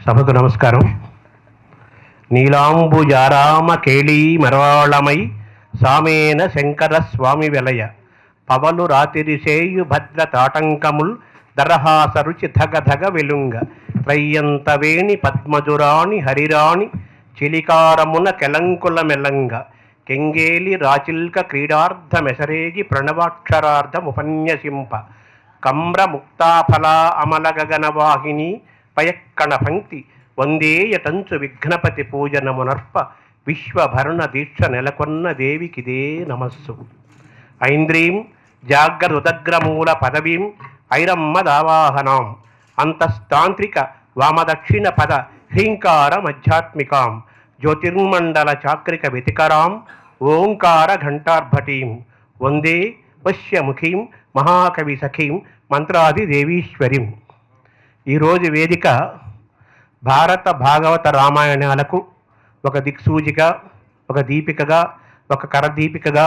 సభకు నమస్కారం. నీలాంబుజారామ కేళీ మరవాళమై సామేన శంకర స్వామి వెలయ పవలు రాతిరిసేయు భద్ర తాటంకముల్ దరహాసరుచి ధగధగ వెలుంగ త్రయ్యంతవేణి పద్మజురాణి హరిరాణి చిలికారమున కెలంకుల మెలంగ కెంగేలి రాచిల్క క్రీడార్థ మెసరేగి ప్రణవాక్షరార్థముపన్యసింప కమ్ర ముక్తాఫలా అమల గగనవాహిని పయక్కణ పంక్తి వందేయటంచు విఘ్నపతి పూజనమునర్ప విశ్వభరణ దీక్ష నెలకొన్న దేవికిదే నమస్సు. ఐంద్రీం జాగ్రదుదగ్రమూల పదవీం ఐరమ్మదావాహనాం అంతస్తాంత్రిక వామదక్షిణ పద హ్రీంకార మధ్యాత్మికాం జ్యోతిర్మండల చాక్రిక వ్యతికరాం ఓంకార ఘంటార్భటీం వందే వశ్యముఖీం మహాకవి సఖీం మంత్రాది దేవీశ్వరీం. ఈరోజు వేదిక భారత భాగవత రామాయణాలకు ఒక దిక్సూచిగా, ఒక దీపికగా, ఒక కరదీపికగా,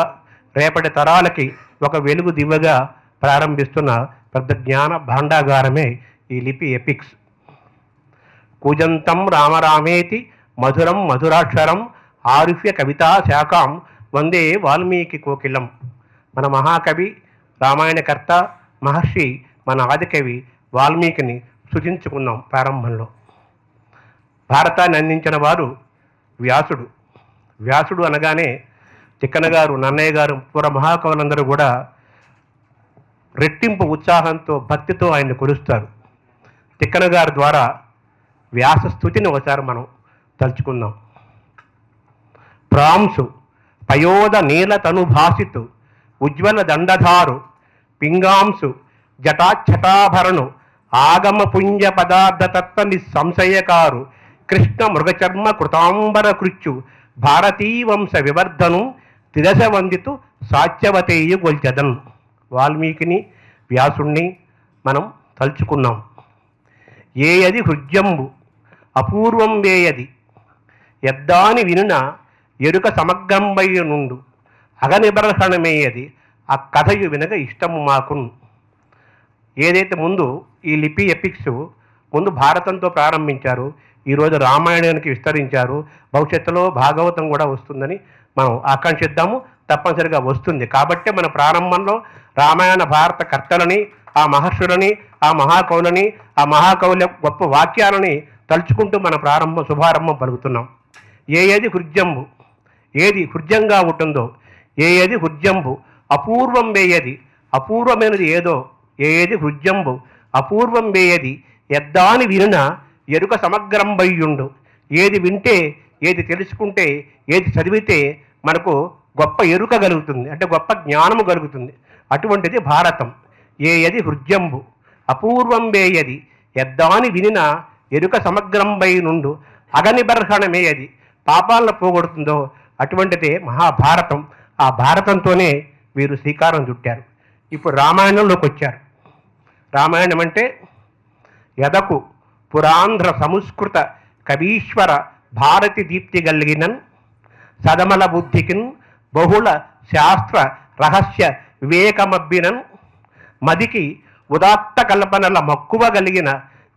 రేపటి తరాలకి ఒక వెలుగు దివ్వగా ప్రారంభిస్తున్న పెద్ద జ్ఞాన భాండాగారమే ఈ లిపి ఎపిక్స్. కూజంతం రామరామేతి మధురం మధురాక్షరం ఆరుహ్య కవితా శాఖాం వందే వాల్మీకి కోకిలం. మన మహాకవి రామాయణకర్త మహర్షి మన ఆదికవి వాల్మీకిని సృజించుకున్నాం. ప్రారంభంలో భారతాన్ని అందించిన వారు వ్యాసుడు. వ్యాసుడు అనగానే తిక్కన గారు, నన్నయ్య గారు, పూర్వ మహాకవులందరూ కూడా రెట్టింపు ఉత్సాహంతో భక్తితో ఆయన్ని కొలుస్తారు. తిక్కన గారి ద్వారా వ్యాస స్తుతిని ఒకసారి మనం తలుచుకుందాం. ప్రాంసు పయోద నీల తనుభాసితు ఉజ్వల దండధారు పింగాంసు జటాఛటాభరణు ఆగమ పుంజ పదార్థతత్వ నిస్సంశయకారు కృష్ణ మృగచర్మ కృతాంబర కృత్యు భారతీవంశ వివర్ధను తిరస వందితు సాత్యవతేయు గొల్చదన్. వాల్మీకిని వ్యాసుణ్ణి మనం తలుచుకున్నాం. ఏయది హృద్యంబు అపూర్వం వేయది ఎద్దాని వినున ఎరుక సమగ్రంబయ్య నుండు అగనిబర్హణమేయది ఆ కథయు వినగ ఇష్టము మాకున్. ఏదైతే ముందు ఈ లిపి ఎపిక్స్ ముందు భారతంతో ప్రారంభించారు, ఈరోజు రామాయణానికి విస్తరించారు. భవిష్యత్తులో భాగవతం కూడా వస్తుందని మనం ఆకాంక్షిద్దాము. తప్పనిసరిగా వస్తుంది. కాబట్టి మన ప్రారంభంలో రామాయణ భారత కర్తలని, ఆ మహర్షులని, ఆ మహాకవులని, ఆ మహాకవుల గొప్ప వాక్యాలని తలుచుకుంటూ మన శుభారంభం పలుకుతున్నాం. ఏది హృద్యంబు, ఏది హృద్యంగా ఉంటుందో, ఏది హృద్యంబు అపూర్వం వేయది, అపూర్వమైనది ఏదో, ఏది హృద్యంబు అపూర్వం వేయది ఎద్దాని వినున ఎరుక సమగ్రం బయ్యుండు. ఏది వింటే, ఏది తెలుసుకుంటే, ఏది చదివితే మనకు గొప్ప ఎరుక కలుగుతుంది, అంటే గొప్ప జ్ఞానము కలుగుతుంది. అటువంటిది భారతం. ఏది హృద్యంబు అపూర్వం వేయది ఎద్దాని వినిన ఎరుక సమగ్రం బై నుండు అగనిబర్హణమేయది పాపాలను పోగొడుతుందో అటువంటిదే మహాభారతం. ఆ భారతంతోనే వీరు శ్రీకారం చుట్టారు. ఇప్పుడు రామాయణంలోకి వచ్చారు. రామాయణం అంటే యదకు పురాంధ్ర సంస్కృత కవీశ్వర భారతి దీప్తి కలిగినన్ సదమల బుద్ధికిన్ బహుళ శాస్త్ర రహస్య వివేకమబ్బినన్ మదికి ఉదాత్త కల్పనల మక్కువ కలిగిన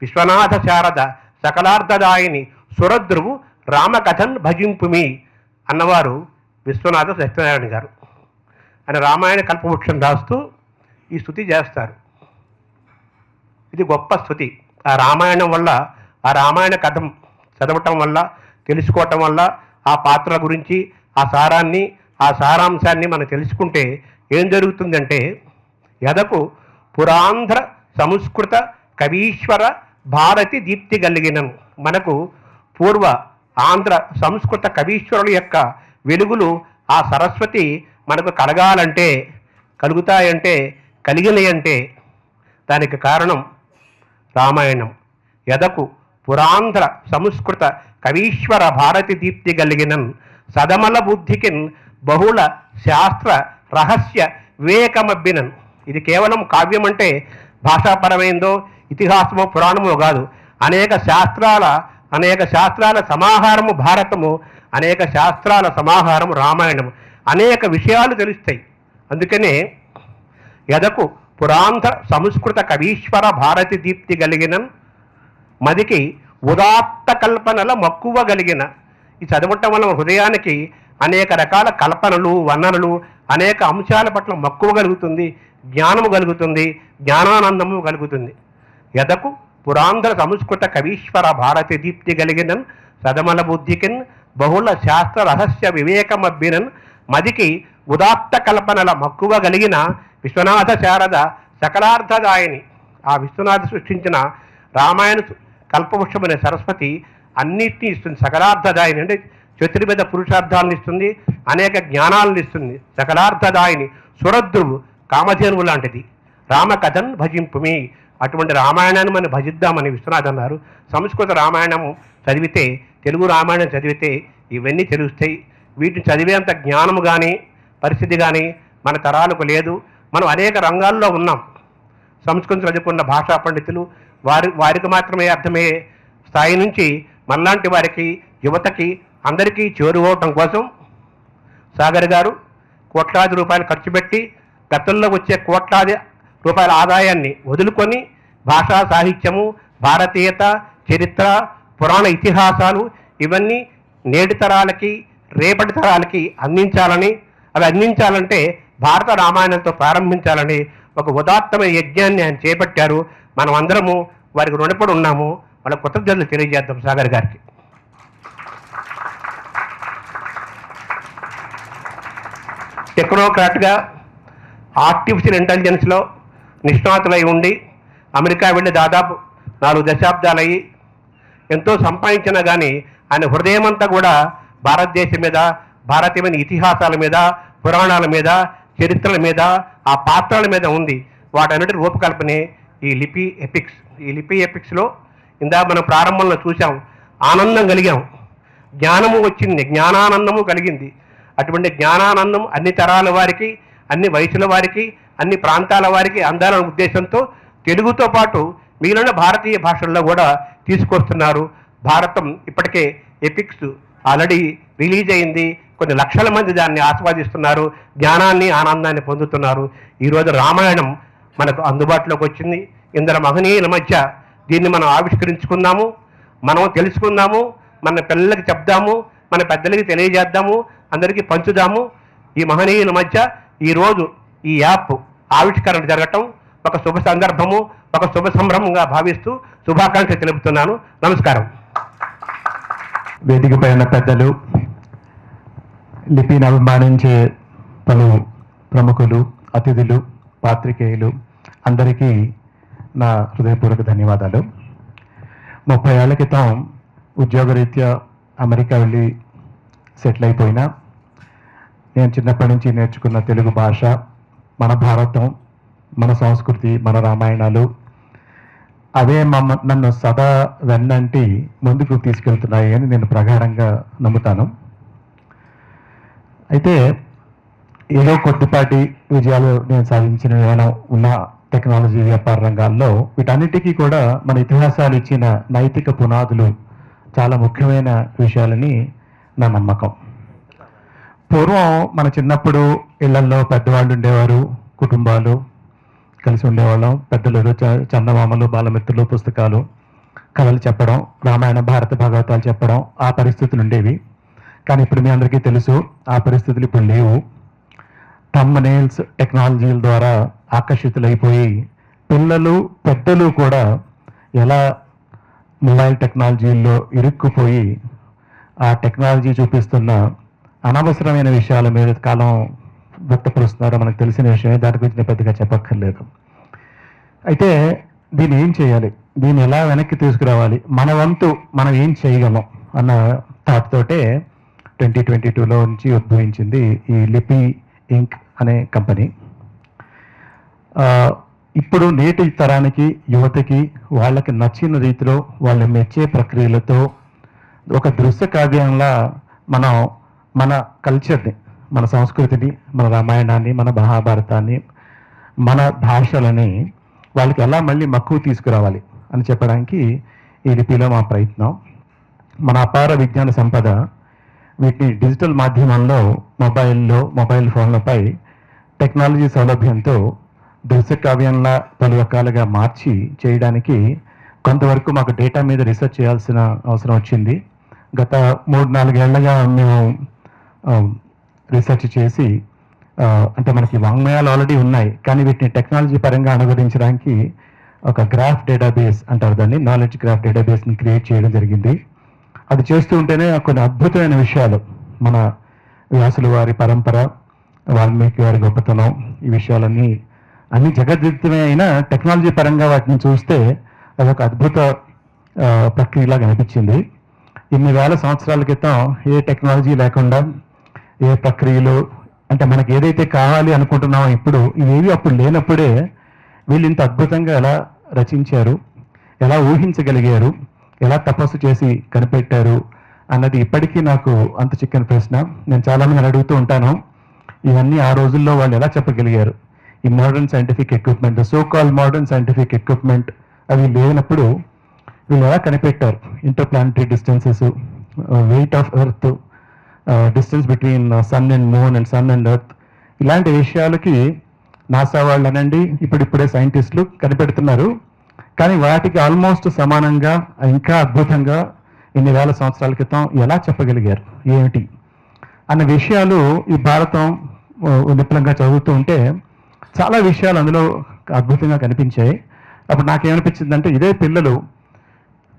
విశ్వనాథ శారద సకలార్థదాయిని సురద్రువు రామకథన్ భజింపుమి అన్నవారు విశ్వనాథ సత్యనారాయణ గారు. ఆయన రామాయణ కల్పవృక్షం రాస్తూ ఈ స్తుతి చేస్తారు. ఇది గొప్ప స్తుతి. ఆ రామాయణం వల్ల, ఆ రామాయణ కథం చదవటం వల్ల, తెలుసుకోవటం వల్ల, ఆ పాత్రల గురించి, ఆ సారాన్ని, ఆ సారాంశాన్ని మనం తెలుసుకుంటే ఏం జరుగుతుందంటే యదకు పురాంధ్ర సంస్కృత కవీశ్వర భారతి దీప్తి కలిగినను, మనకు పూర్వ ఆంధ్ర సంస్కృత కవీశ్వరుల యొక్క వెలుగులు, ఆ సరస్వతి మనకు కలగాలంటే, కలుగుతాయంటే, కలిగినాయంటే దానికి కారణం రామాయణం. యదకు పురాంధ్ర సంస్కృత కవీశ్వర భారతి దీప్తి కలిగినన్ సదమల బుద్ధికిన్ బహుళ శాస్త్ర రహస్య వివేకమబ్బినన్. ఇది కేవలం కావ్యం అంటే భాషాపరమైందో ఇతిహాసమో పురాణమో కాదు. అనేక శాస్త్రాల సమాహారము భారతము, అనేక శాస్త్రాల సమాహారము రామాయణము. అనేక విషయాలు తెలుస్తాయి. అందుకనే యదకు పురాంధ్ర సంస్కృత కవీశ్వర భారతి దీప్తి కలిగిన మదికి ఉదాత్త కల్పనల మక్కువ కలిగిన. ఈ చదవటం వల్ల హృదయానికి అనేక రకాల కల్పనలు, వర్ణనలు, అనేక అంశాల పట్ల మక్కువ కలుగుతుంది, జ్ఞానము కలుగుతుంది, జ్ఞానానందము కలుగుతుంది. ఎదకు పురాంధ్ర సంస్కృత కవీశ్వర భారతి దీప్తి కలిగినన్ సదమల బుద్ధికిన్ బహుళ శాస్త్ర రహస్య వివేకమబ్బినన్ మదికి ఉదాత్త కల్పనల మక్కువ కలిగిన విశ్వనాథ శారద సకలార్థదాయని. ఆ విశ్వనాథ సృష్టించిన రామాయణ కల్పవృక్షమనే సరస్వతి అన్నిటినీ ఇస్తుంది. సకలార్థదాయిని అంటే చతుర్విధ పురుషార్థాలను ఇస్తుంది, అనేక జ్ఞానాలను ఇస్తుంది. సకలార్థదాయిని సురద్రువు కామధేనువు లాంటిది. రామకథన్ భజింపుమి, అటువంటి రామాయణాన్ని మనం భజిద్దామని విశ్వనాథ్ అన్నారు. సంస్కృత రామాయణం చదివితే, తెలుగు రామాయణం చదివితే ఇవన్నీ తెలుస్తాయి. వీటిని చదివేంత జ్ఞానము కానీ పరిస్థితి కానీ మన తరాలకు లేదు. మనం అనేక రంగాల్లో ఉన్నాం. సంస్కృతం చదువుకున్న భాషా పండితులు వారికి మాత్రమే అర్థమయ్యే స్థాయి నుంచి మనలాంటి వారికి, యువతకి అందరికీ చేరువవటం కోసం సాగర్ గారు కోట్లాది రూపాయలు ఖర్చు పెట్టి గతంలో వచ్చే కోట్లాది రూపాయల ఆదాయాన్ని వదులుకొని భాషా సాహిత్యము, భారతీయత, చరిత్ర, పురాణ ఇతిహాసాలు ఇవన్నీ నేటి తరాలకి, రేపటి తరాలకి అందించాలని, అవి అందించాలంటే భారత రామాయణంతో ప్రారంభించాలని ఒక ఉదాత్తమైన యజ్ఞాన్ని ఆయన చేపట్టారు. మనం అందరము వారికి రుణపడి ఉన్నాము. వాళ్ళ కృతజ్ఞతలు తెలియజేద్దాం సాగర్ గారికి. టెక్నోక్రాట్గా ఆర్టిఫిషియల్ ఇంటెలిజెన్స్లో నిష్ణాతులై ఉండి అమెరికా వెళ్ళి దాదాపు 4 దశాబ్దాలయ్యి ఎంతో సంపాదించినా కానీ ఆయన హృదయమంతా కూడా భారతదేశం మీద, భారతీయమైన ఇతిహాసాల మీద, పురాణాల మీద, చరిత్రల మీద, ఆ పాత్రల మీద ఉంది. వాటన్నిటి రూపకల్పనే ఈ లిపి ఎపిక్స్. ఈ లిపి ఎపిక్స్లో ఇందాక మనం ప్రారంభంలో చూసాం, ఆనందం కలిగాం, జ్ఞానము వచ్చింది, జ్ఞానానందము కలిగింది. అటువంటి జ్ఞానానందం అన్ని తరాల వారికి, అన్ని వయసుల వారికి, అన్ని ప్రాంతాల వారికి అందాలనే ఉద్దేశంతో తెలుగుతో పాటు మిగిలిన భారతీయ భాషల్లో కూడా తీసుకొస్తున్నారు. భారతం ఇప్పటికే ఎపిక్స్ ఆల్రెడీ రిలీజ్ అయింది. కొన్ని లక్షల మంది దాన్ని ఆస్వాదిస్తున్నారు, జ్ఞానాన్ని, ఆనందాన్ని పొందుతున్నారు. ఈరోజు రామాయణం మనకు అందుబాటులోకి వచ్చింది. ఇందరు మహనీయుల మధ్య దీన్ని మనం ఆవిష్కరించుకుందాము, మనం తెలుసుకుందాము, మన పిల్లలకి చెప్దాము, మన పెద్దలకి తెలియజేద్దాము, అందరికీ పంచుదాము. ఈ మహనీయుల మధ్య ఈరోజు ఈ యాప్ ఆవిష్కరణ జరగటం ఒక శుభ సందర్భము, ఒక శుభ సంభ్రమంగా భావిస్తూ శుభాకాంక్షలు తెలుపుతున్నాను. నమస్కారం. వేదిక పైన పెద్దలు, లిపిని అభిమానించే పలు ప్రముఖులు, అతిథులు, పాత్రికేయులు అందరికీ నా హృదయపూర్వక ధన్యవాదాలు. 30 ఏళ్ల క్రితం ఉద్యోగరీత్యా అమెరికా వెళ్ళి సెటిల్ అయిపోయినా నేను చిన్నప్పటి నుంచి నేర్చుకున్న తెలుగు భాష, మన భారతం, మన సంస్కృతి, మన రామాయణాలు అవే నన్ను సదా వెన్నంటి ముందుకు తీసుకెళ్తున్నాయి అని నేను ప్రగాఢంగా నమ్ముతాను. అయితే ఏదో కొద్దిపాటి విజయాలు నేను సాధించిన ఏమైనా ఉన్న టెక్నాలజీ, వ్యాపార రంగాల్లో వీటన్నిటికీ కూడా మన ఇతిహాసాలు ఇచ్చిన నైతిక పునాదులు చాలా ముఖ్యమైన విషయాలని నా నమ్మకం. పూర్వం మన చిన్నప్పుడు ఇళ్లల్లో పెద్దవాళ్ళు ఉండేవారు, కుటుంబాలు కలిసి ఉండేవాళ్ళం. పెద్దలు చందమామలు, బాలమిత్రులు, పుస్తకాలు, కథలు చెప్పడం, రామాయణ, భారత భాగవతాలు చెప్పడం, ఆ పరిస్థితులు ఉండేవి. కానీ ఇప్పుడు మీ అందరికీ తెలుసు ఆ పరిస్థితులు ఇప్పుడు లేవు. థంబ్నెయిల్స్, టెక్నాలజీల ద్వారా ఆకర్షితులైపోయి పిల్లలు, పెద్దలు కూడా ఎలా మొబైల్ టెక్నాలజీల్లో ఇరుక్కుపోయి ఆ టెక్నాలజీ చూపిస్తున్న అనవసరమైన విషయాల మీద కాలం వ్యక్తపరుస్తున్నారో మనకు తెలిసిన విషయమే, దాని గురించి నేను పెద్దగా చెప్పక్కర్లేదు. అయితే దీన్ని ఏం చేయాలి, దీన్ని ఎలా వెనక్కి తీసుకురావాలి, మన వంతు మనం ఏం చేయగలం అన్న థాట్ తోటే 2022లో నుంచి ఉద్భవించింది ఈ లిపి ఇంక్ అనే కంపెనీ. ఇప్పుడు నేటి తరానికి, యువతకి వాళ్ళకి నచ్చిన రీతిలో, వాళ్ళు మెచ్చే ప్రక్రియలతో ఒక దృశ్య కావ్యంలా మనం మన కల్చర్ని, మన సంస్కృతిని, మన రామాయణాన్ని, మన మహాభారతాన్ని, మన భాషలని వాళ్ళకి ఎలా మళ్ళీ మక్కువ తీసుకురావాలి అని చెప్పడానికి ఈ లిపిలో మా ప్రయత్నం. మన అపార విజ్ఞాన సంపద వీటిని డిజిటల్ మాధ్యమంలో, మొబైల్ ఫోన్లపై టెక్నాలజీ సౌలభ్యంతో దృశ్య కావ్యంలా పలు రకాలుగా మార్చి చేయడానికి కొంతవరకు మాకు డేటా మీద రీసెర్చ్ చేయాల్సిన అవసరం వచ్చింది. గత 3-4 ఏళ్లుగా మేము రీసెర్చ్ చేసి అంటే మనకి వాంగ్మయాలు ఆల్రెడీ ఉన్నాయి, కానీ వీటిని టెక్నాలజీ పరంగా అనువదించడానికి ఒక గ్రాఫ్ డేటాబేస్ అంటారు దాన్ని, నాలెడ్జ్ గ్రాఫ్ డేటాబేస్ని క్రియేట్ చేయడం జరిగింది. అది చేస్తూ ఉంటేనే కొన్ని అద్భుతమైన విషయాలు, మన వ్యాసుల వారి పరంపర, వాల్మీకి వారి గొప్పతనం, ఈ విషయాలన్నీ అన్ని జగద్విదితమే అయినా టెక్నాలజీ పరంగా వాటిని చూస్తే అదొక అద్భుత ప్రక్రియలాగా అనిపించింది. ఇన్ని వేల సంవత్సరాల క్రితం ఏ టెక్నాలజీ లేకుండా, ఏ ప్రక్రియలు, అంటే మనకి ఏదైతే కావాలి అనుకుంటున్నామో ఇప్పుడు ఇవేవి అప్పుడు లేనప్పుడే వీళ్ళు ఇంత అద్భుతంగా ఎలా రచించారు, ఎలా ఊహించగలిగారు, ఎలా తపస్సు చేసి కనిపెట్టారు అన్నది ఇప్పటికీ నాకు అంత చిక్కని ప్రశ్న. నేను చాలామంది అడుగుతూ ఉంటాను, ఇవన్నీ ఆ రోజుల్లో వాళ్ళు ఎలా చెప్పగలిగారు? ఈ modern scientific equipment, so call modern scientific equipment అవి లేనప్పుడు వీళ్ళు ఎలా కనిపెట్టారు? Interplanetary distances, weight of earth, distance between sun and moon and sun and earth, ఇలాంటి విషయాలకి నాసా వాళ్ళు అనండి, ఇప్పుడిప్పుడే సైంటిస్టులు కనిపెడుతున్నారు. కానీ వాటికి ఆల్మోస్ట్ సమానంగా ఇంకా అద్భుతంగా ఇన్ని వేల సంవత్సరాల క్రితం ఎలా చెప్పగలిగారు ఏమిటి అన్న విషయాలు ఈ భారతం విపులంగా చదువుతూ ఉంటే చాలా విషయాలు అందులో అద్భుతంగా కనిపించాయి. అప్పుడు నాకేమనిపించిందంటే, ఇదే పిల్లలు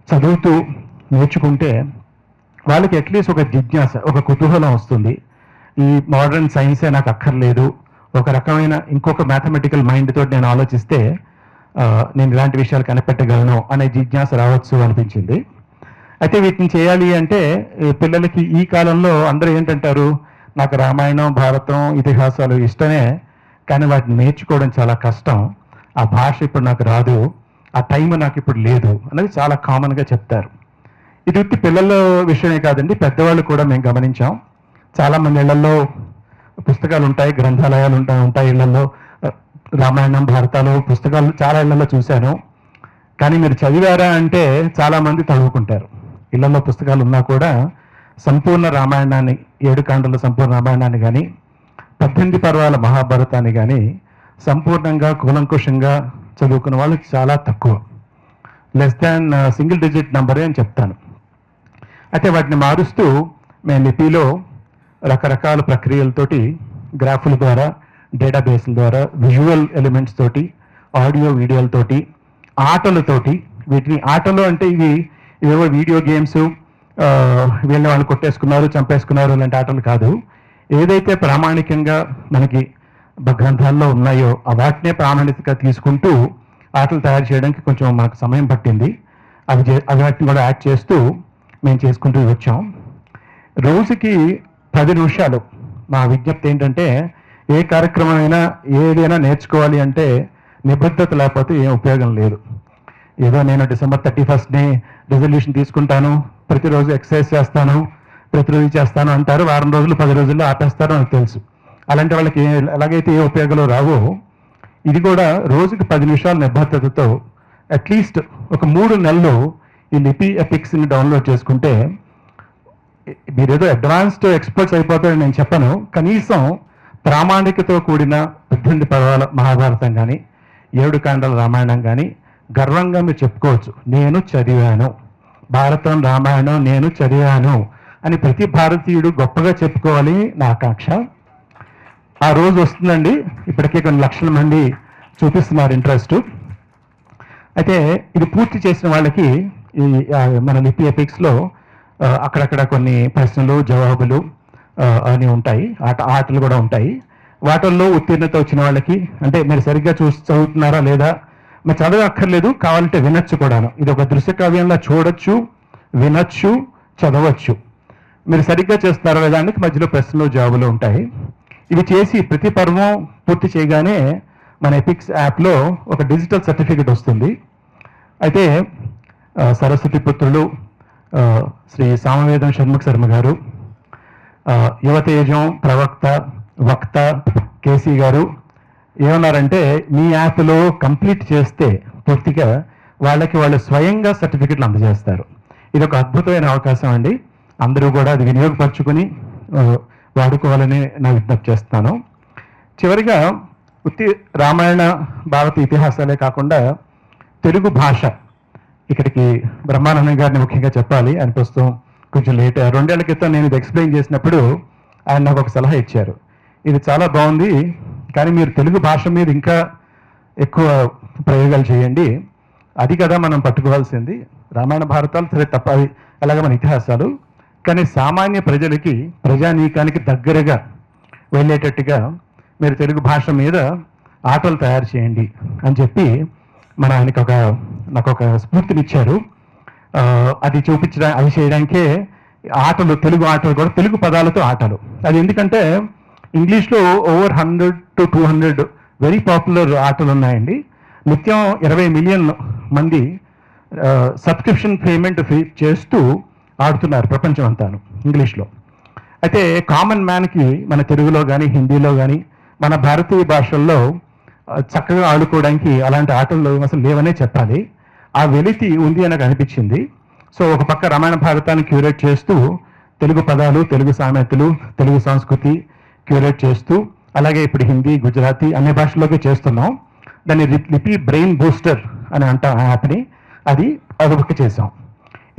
చదువుతూ నేర్చుకుంటే వాళ్ళకి అట్లీస్ట్ ఒక జిజ్ఞాస, ఒక కుతూహలం వస్తుంది. ఈ మోడర్న్ సైన్సే నాకు అక్కర్లేదు, ఒక రకమైన ఇంకొక మ్యాథమెటికల్ మైండ్ తోటి నేను ఆలోచిస్తే నేను ఇలాంటి విషయాలు కనిపెట్టగలను అనే జిజ్ఞాస రావచ్చు అనిపించింది. అయితే వీటిని చేయాలి అంటే పిల్లలకి ఈ కాలంలో అందరూ ఏంటంటారు, నాకు రామాయణం, భారతం, ఇతిహాసాలు ఇష్టమే, కానీ వాటిని నేర్చుకోవడం చాలా కష్టం, ఆ భాష ఇప్పుడు నాకు రాదు, ఆ టైం నాకు ఇప్పుడు లేదు అనేది చాలా కామన్గా చెప్తారు. ఇది ఉత్తి పిల్లల విషయమే కాదండి, పెద్దవాళ్ళు కూడా మేము గమనించాం. చాలామంది ఇళ్లలో పుస్తకాలు ఉంటాయి, గ్రంథాలయాలు ఉంటాయి ఇళ్లలో, రామాయణం, భారతాలు పుస్తకాలు చాలా ఇళ్లలో చూశాను. కానీ మీరు చదివారా అంటే చాలామంది చదువుకుంటారు. ఇళ్లలో పుస్తకాలు ఉన్నా కూడా సంపూర్ణ రామాయణాన్ని, 7 కాండల సంపూర్ణ రామాయణాన్ని కానీ, 18 పర్వాల మహాభారతాన్ని కానీ సంపూర్ణంగా కూలంకుషంగా చదువుకున్న వాళ్ళు చాలా తక్కువ, లెస్ దాన్ సింగిల్ డిజిట్ నెంబరే అని చెప్తాను. అయితే వాటిని మారుస్తూ మేము లిపిలో రకరకాల ప్రక్రియలతోటి, గ్రాఫుల ద్వారా, డేటాబేస్ల ద్వారా, విజువల్ ఎలిమెంట్స్ తోటి, ఆడియో వీడియోలతోటి, ఆటలతోటి, వీటిని ఆటలు అంటే ఇవేవో వీడియో గేమ్స్, వీళ్ళని వాళ్ళు కొట్టేసుకున్నారు, చంపేసుకున్నారు అలాంటి ఆటలు కాదు. ఏదైతే ప్రామాణికంగా మనకి గ్రంథాల్లో ఉన్నాయో వాటినే ప్రామాణికంగా తీసుకుంటూ ఆటలు తయారు చేయడానికి కొంచెం మనకు సమయం పట్టింది. అవి వాటిని కూడా యాడ్ చేస్తూ మేము చేసుకుంటూ వచ్చాం. రోజుకి 10 నిమిషాలు. మా విజ్ఞప్తి ఏంటంటే, ఏ కార్యక్రమం అయినా ఏదైనా నేర్చుకోవాలి అంటే నిబద్ధత లేకపోతే ఏం ఉపయోగం లేదు. ఏదో నేను December 31st రెజల్యూషన్ తీసుకుంటాను, ప్రతిరోజు ఎక్సర్సైజ్ చేస్తాను, ప్రతిరోజు చేస్తాను అంటారు, వారం రోజులు 10 రోజుల్లో ఆపేస్తారో నాకు తెలుసు. అలాంటి వాళ్ళకి ఎలాగైతే ఏ ఉపయోగాలు రావో, ఇది కూడా రోజుకి 10 నిమిషాల నిబద్ధతతో అట్లీస్ట్ ఒక 3 నెలలు ఈ లిపి ఎపిక్స్ని డౌన్లోడ్ చేసుకుంటే మీరేదో అడ్వాన్స్డ్ ఎక్స్పర్ట్స్ అయిపోతారని నేను చెప్పను, కనీసం ప్రామాణికతో కూడిన 18 పర్వాల మహాభారతం కానీ, 7 కాండల రామాయణం కానీ గర్వంగా మీరు చెప్పుకోవచ్చు, నేను చదివాను, భారతం, రామాయణం నేను చదివాను అని ప్రతి భారతీయుడు గొప్పగా చెప్పుకోవాలి నా ఆకాంక్ష. ఆ రోజు వస్తుందండి. ఇప్పటికే కొన్ని లక్షల మంది చూపిస్తున్నారు ఇంట్రెస్ట్. అయితే ఇది పూర్తి చేసిన వాళ్ళకి ఈ మన లిపి ఎపిక్స్లో అక్కడక్కడ కొన్ని ప్రశ్నలు, జవాబులు అని ఉంటాయి, ఆటలు కూడా ఉంటాయి. వాటిల్లో ఉత్తీర్ణత వచ్చిన వాళ్ళకి, అంటే మీరు సరిగ్గా చదువుతున్నారా లేదా, మీరు చదవక్కర్లేదు, కావాలంటే వినొచ్చు కూడాను. ఇది ఒక దృశ్య కావ్యంలో చూడొచ్చు, వినొచ్చు, చదవచ్చు. మీరు సరిగ్గా చేస్తున్నారా లేదా అని మధ్యలో ప్రశ్నలు, జవాబులు ఉంటాయి. ఇవి చేసి ప్రతి పర్వం పూర్తి చేయగానే మన ఎపిక్స్ యాప్లో ఒక డిజిటల్ సర్టిఫికెట్ వస్తుంది. అయితే సరస్వతి పుత్రులు శ్రీ సామవేదం షణ్ముఖ శర్మ గారు, యువతేజం ప్రవక్త, వక్త కేసీ గారు ఏమన్నారంటే, మీ యాప్లో కంప్లీట్ చేస్తే పూర్తిగా వాళ్ళు స్వయంగా సర్టిఫికెట్లు అందజేస్తారు. ఇది ఒక అద్భుతమైన అవకాశం అండి. అందరూ కూడా అది వినియోగపరచుకొని వాడుకోవాలని నా విజ్ఞప్తి చేస్తాను. చివరిగా రామాయణ, భారత ఇతిహాసాలే కాకుండా తెలుగు భాష, ఇక్కడికి బ్రహ్మానందం గారిని ముఖ్యంగా చెప్పాలి. ఆయన ప్రస్తుతం కొంచెం లేట్. 2 ఏళ్ల క్రితం నేను ఇది ఎక్స్ప్లెయిన్ చేసినప్పుడు ఆయన నాకు ఒక సలహా ఇచ్చారు. ఇది చాలా బాగుంది, కానీ మీరు తెలుగు భాష మీద ఇంకా ఎక్కువ ప్రయోగాలు చేయండి. అది కదా మనం పట్టుకోవాల్సింది. రామాయణ భారతాలు సరే తప్ప, అవి అలాగే మన ఇతిహాసాలు, కానీ సామాన్య ప్రజలకి, ప్రజానీకానికి దగ్గరగా వెళ్ళేటట్టుగా మీరు తెలుగు భాష మీద ఆటలు తయారు చేయండి అని చెప్పి ఆయనకి నాకు ఒక స్ఫూర్తినిచ్చారు. అది అది చేయడానికే ఆటలు, తెలుగు ఆటలు కూడా తెలుగు పదాలతో ఆటలు. అది ఎందుకంటే ఇంగ్లీష్లో ఓవర్ 100 to 200 వెరీ పాపులర్ ఆటలు ఉన్నాయండి. నిత్యం 20 మిలియన్ మంది సబ్స్క్రిప్షన్ పేమెంట్ చేస్తూ ఆడుతున్నారు ప్రపంచం అంతాను ఇంగ్లీష్లో. అయితే కామన్ మ్యాన్కి మన తెలుగులో కానీ, హిందీలో కానీ, మన భారతీయ భాషల్లో చక్కగా ఆడుకోవడానికి అలాంటి ఆటలు అసలు లేవనే చెప్పాలి. ఆ వెలితి ఉంది అని నాకు అనిపించింది. సో ఒక పక్క రామాయణ భారతాన్ని క్యూరేట్ చేస్తూ తెలుగు పదాలు, తెలుగు సామెతలు, తెలుగు సంస్కృతి క్యూరేట్ చేస్తూ, అలాగే ఇప్పుడు హిందీ, గుజరాతీ అన్ని భాషల్లోకి చేస్తున్నాం. దాన్ని లిపి బ్రెయిన్ బూస్టర్ అని అంటాం యాప్ని. అది ఒక చేసాం.